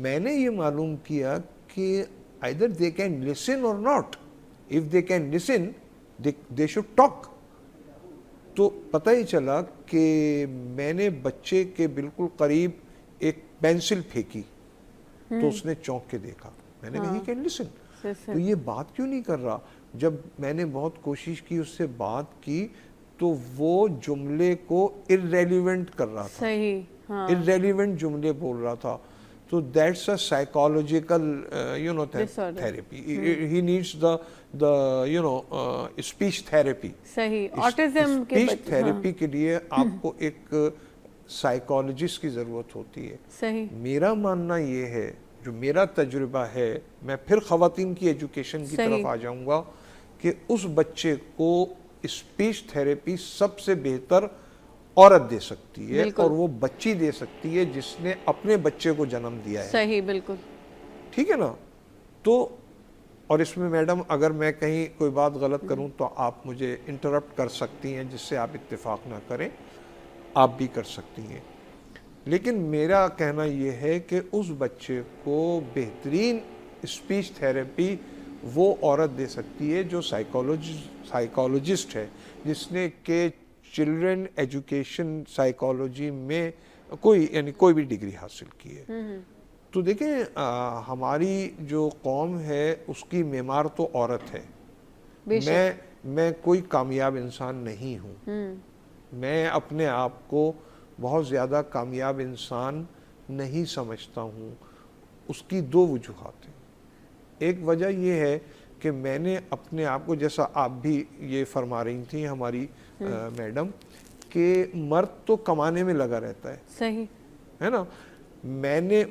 میں نے یہ معلوم کیا کہ either they can listen or not. If they can listen, they should talk. تو پتہ ہی چلا کہ میں نے بچے کے بالکل قریب ایک پینسل پھینکی تو اس نے چونک کے دیکھا. میں نے کہا he can listen. تو یہ بات کیوں نہیں کر رہا؟ جب میں نے بہت کوشش کی اس سے بات کی تو وہ جملے کو irrelevant کر رہا تھا. صحیح. irrelevant جملے بول رہا تھا. So that's a psychological, therapy. He needs the speech therapy. صحیح. autism کے speech therapy کے لیے آپ کو ایک psychologist کی ضرورت ہوتی ہے. صحیح. میرا ماننا یہ ہے, جو میرا تجربہ ہے, میں پھر خواتین کی ایجوکیشن کی طرف آ جاؤں گا, کہ اس بچے کو اسپیچ تھیراپی سب سے بہتر عورت دے سکتی ہے, اور وہ بچی دے سکتی ہے جس نے اپنے بچے کو جنم دیا ہے. صحیح. بالکل ٹھیک ہے نا. تو اور اس میں میڈم اگر میں کہیں کوئی بات غلط کروں تو آپ مجھے انٹرپٹ کر سکتی ہیں, جس سے آپ اتفاق نہ کریں, آپ بھی کر سکتی ہیں. لیکن میرا کہنا یہ ہے کہ اس بچے کو بہترین اسپیچ تھیراپی وہ عورت دے سکتی ہے جو سائیکالوجسٹ ہے، جس نے کہ چلڈرن ایجوکیشن سائیکالوجی میں کوئی بھی ڈگری حاصل کی ہے۔ تو دیکھیں ہماری جو قوم ہے اس کی معمار تو عورت ہے۔ میں کوئی کامیاب انسان نہیں ہوں، میں اپنے آپ کو بہت زیادہ کامیاب انسان نہیں سمجھتا ہوں۔ اس کی دو وجوہات ہیں۔ ایک وجہ یہ ہے کہ میں نے اپنے آپ کو، جیسا آپ بھی یہ فرما رہی تھیں ہماری میڈم، کہ مرد تو کمانے میں لگا رہتا ہے، صحیح ہے نا۔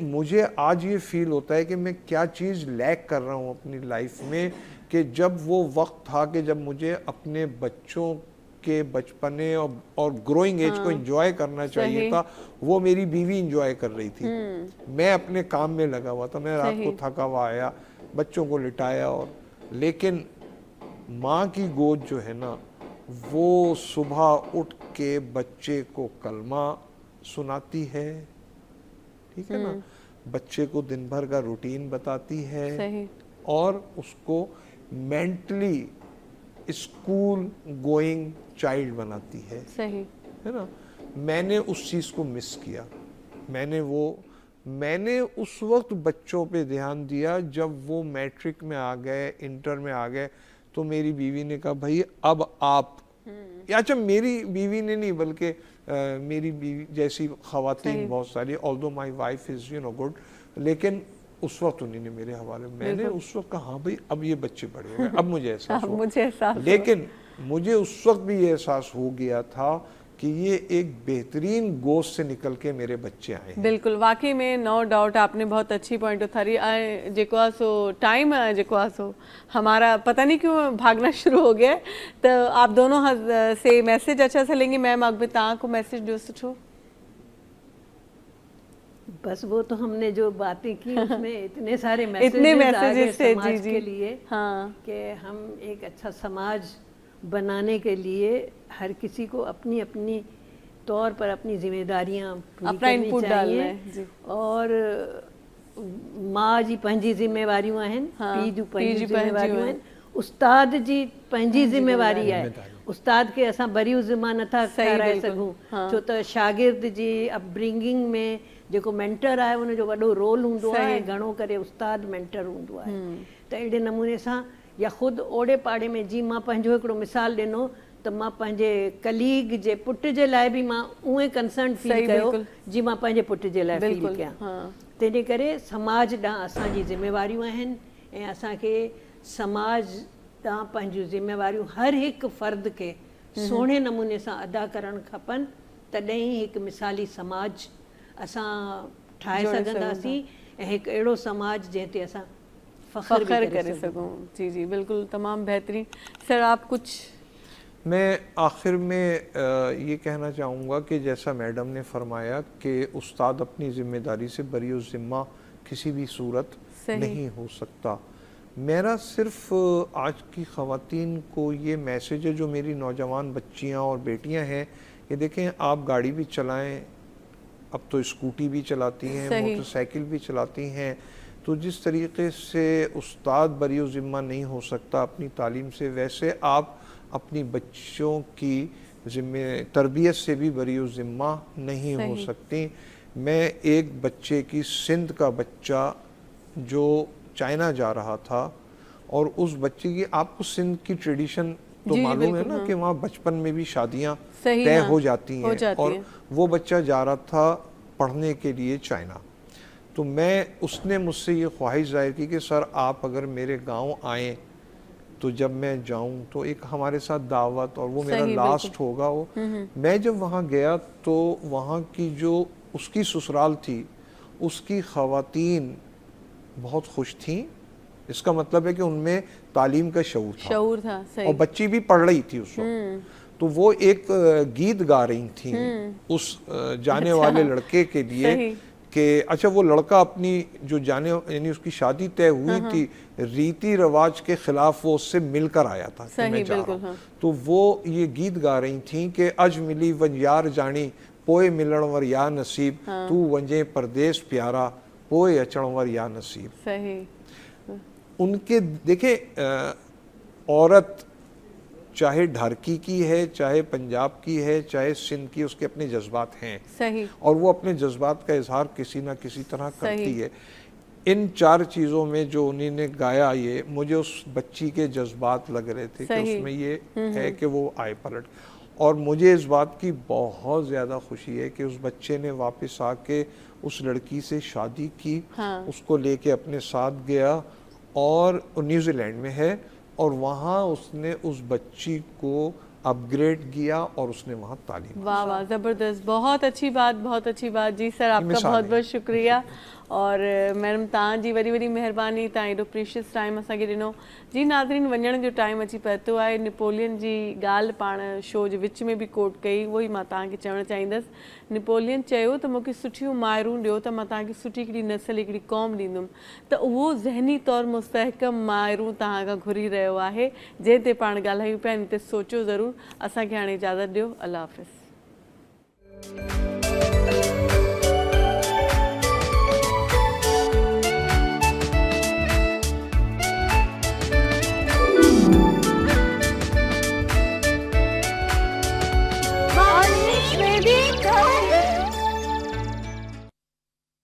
مجھے آج یہ فیل ہوتا ہے کہ میں کیا چیز لیک کر رہا ہوں اپنی لائف میں، کہ جب وہ وقت تھا کہ جب مجھے اپنے بچوں کے بچپنے اور گروئنگ ایج کو انجوائے کرنا چاہیے تھا، وہ میری بیوی انجوائے کر رہی تھی۔ میں اپنے کام میں لگا ہوا تھا، میں رات کو تھکا ہوا آیا، بچوں کو لٹایا، لیکن ماں کی گود جو ہے نا، وہ صبح اٹھ کے بچے کو کلمہ سناتی ہے، ٹھیک ہے نا، بچے کو دن بھر کا روٹین بتاتی ہے، اور اس کو مینٹلی اسکول گوئنگ چائلڈ بناتی ہے، ہے نا۔ میں نے اس چیز کو مس کیا۔ میں نے اس وقت بچوں پہ دھیان دیا جب وہ میٹرک میں آ گئے، انٹر میں آ گئے، تو میری بیوی نے کہا بھائی اب آپ، اچھا میری بیوی نے نہیں بلکہ میری بیوی جیسی خواتین بہت ساری، although my wife is good، لیکن اس وقت انہوں نے میرے حوالے، میں نے اس وقت کہا ہاں بھائی اب یہ بچے بڑے ہو گئے، اب مجھے احساس ہوا، لیکن مجھے اس وقت بھی یہ احساس ہو گیا تھا کہ یہ ایک بہترین گوشت سے نکل کے میرے بچے آئے ہیں۔ بالکل، واقعی میں نو ڈاؤٹ آپ نے بہت اچھی پوائنٹ اتھاری۔ جیکو آسو ٹائم جیکو آسو ہمارا پتہ نہیں کیوں بھاگنا شروع ہو گیا، تو آپ دونوں سے میسج اچھا سے لیں گے۔ میم اکبر تاں کو میسج جو سچو بس وہ تو ہم نے جو باتیں کی اس میں اتنے سارے میسیجز تھے سماج کے لیے، کہ ہم ایک اچھا سماج بنانے کے لیے ہر کسی کو اپنی اپنی طور پر اپنی ذمہ داریاں پوری کرنی چاہیے، اور ماں جی پنجی ذمہ واریوں ہیں، پی جو پنجی ذمہ واریوں ہیں، استاد جی پنجی ذمہ واری ہے، استاد کے اساں بریو ذمہ نتھا کرائے سگوں، چھو تو شاگرد جی اپ برنگنگ میں जेको मेंटर आहे उन जो वॾो रोल हूंदो आहे, घणो करे उस्ताद मेंटर हूंदो आहे। त अहिड़े नमूने सां, या ख़ुदि ओड़े पाड़े में, जी मां पंहिंजो हिकिड़ो मिसाल ॾिनो त मां पंहिंजे कलीग जे पुट जे लाइ बि मां उहे कंसर्न फील कयो जी मां पंहिंजे पुट जे लाइ फील कयां। तंहिंजे करे समाज ॾांहुं असांजी ज़िमेवारियूं आहिनि, ऐं असांखे समाज ॾांहुं पंहिंजूं ज़िमेवारियूं हर हिकु फ़र्द खे सुहिणे नमूने सां अदा करणु खपनि, तॾहिं ई हिकु मिसाली समाज असां ठाहे सघंदासीं, ऐं हिकु अहिड़ो समाज जंहिं ते असां फ़ख्र करे सघूं। जी जी बिल्कुल, तमाम बेहतरीन। सर आप कुछ? मैं आखिर में ये कहना चाहूँगा कि जैसा मैडम ने फरमाया कि उस्ताद अपनी ज़िम्मेदारी से बरी ज़िम्मा किसी भी सूरत नहीं हो सकता। मेरा सिर्फ आज की ख़वातीन को ये मैसेज है, जो मेरी नौजवान बच्चियाँ और बेटियाँ हैं, ये देखें आप गाड़ी भी चलाएं, अब तो स्कूटी भी चलाती हैं, मोटरसाइकिल भी चलाती हैं, तो जिस तरीके से उस्ताद बरी ज़िम्मा नहीं हो सकता अपनी तालीम से, वैसे आप अपनी बच्चों की तरबियत से भी बरी ज़िम्मा नहीं हो सकती। मैं एक बच्चे की, सिंध का बच्चा जो चाइना जा रहा था, और उस बच्चे की, आपको सिंध की ट्रेडिशन तो मालूम है ना कि वहाँ बचपन में भी शादियाँ तय हो जाती हैं, और वो बच्चा जा रहा था पढ़ने के लिए चाइना। तो उसने मुझसे ये ख्वाहिश जाहिर की कि सर आप अगर मेरे गांव आएँ तो जब मैं जाऊं तो एक हमारे साथ दावत, और वो मेरा लास्ट होगा वो। मैं जब वहाँ गया तो वहाँ की जो उसकी ससुराल थी, उसकी ख़वातीन बहुत खुश थीं। इसका मतलब है कि उनमें तालीम का शऊर था। और बच्ची भी पढ़ रही थी उस वक्त। तो वो एक गीत गा रही थी उस जाने वाले लड़के के लिए कि अच्छा वो लड़का अपनी जो जाने, यानी उसकी शादी तय हुई थी, रीति रिवाज के खिलाफ वो उससे मिलकर आया था कि मैं जा रहा हूं। तो वो ये गीत गा रही थी कि अज मिली वंजार जानी पोइ मिलण वर या नसीब, तू वंजे परदेस प्यारा, पोइ अचण वर या नसीब। सही। उनके देखे औरत चाहे ढारकी की है, चाहे पंजाब की है, चाहे सिंध की, उसके अपने जज्बात हैं। सही। और वो अपने जज्बात का इजहार किसी ना किसी तरह करती सही। है। इन 4 चीज़ों में जो उन्हीं ने गाया, ये मुझे उस बच्ची के जज्बात लग रहे थे कि सही। उसमें ये है कि वो आए पलट। और मुझे इस बात की बहुत ज़्यादा खुशी है कि उस बच्चे ने वापस आके उस लड़की से शादी की, हाँ। उसको लेके अपने साथ गया और न्यूजीलैंड में है, और वहाँ उसने उस बच्ची को अपग्रेड किया और उसने वहाँ तालीम। वाह वाह, ज़बरदस्त, बहुत अच्छी बात, बहुत अच्छी बात। जी सर, आपका मिसाल बहुत है। बहुत शुक्रिया। और मैडम तव्हांजी वरी वरी महिरबानी, तव्हां एॾो प्रीशियस टाइम असांखे ॾिनो। जी नाज़रीन, वञण जो टाइम अची पहुतो आहे। नेपोलियन जी ॻाल्हि पाण शो जे विच में बि कोट कई, उहो ई मां तव्हांखे चवणु चाहींदसि। नेपोलियन चयो त मूंखे सुठियूं माइरूं ॾियो त मां तव्हांखे सुठी हिकिड़ी नस्ल, हिकिड़ी क़ौम ॾींदुमि। त उहो ज़हनी तौरु मुस्तहकम माइरूं तव्हां खां घुरी रहियो आहे, जंहिं ते पाण ॻाल्हायूं पिया। इन ते सोचो ज़रूरु। असांखे हाणे इजाज़त ॾियो। अल्लाह हाफ़िज़।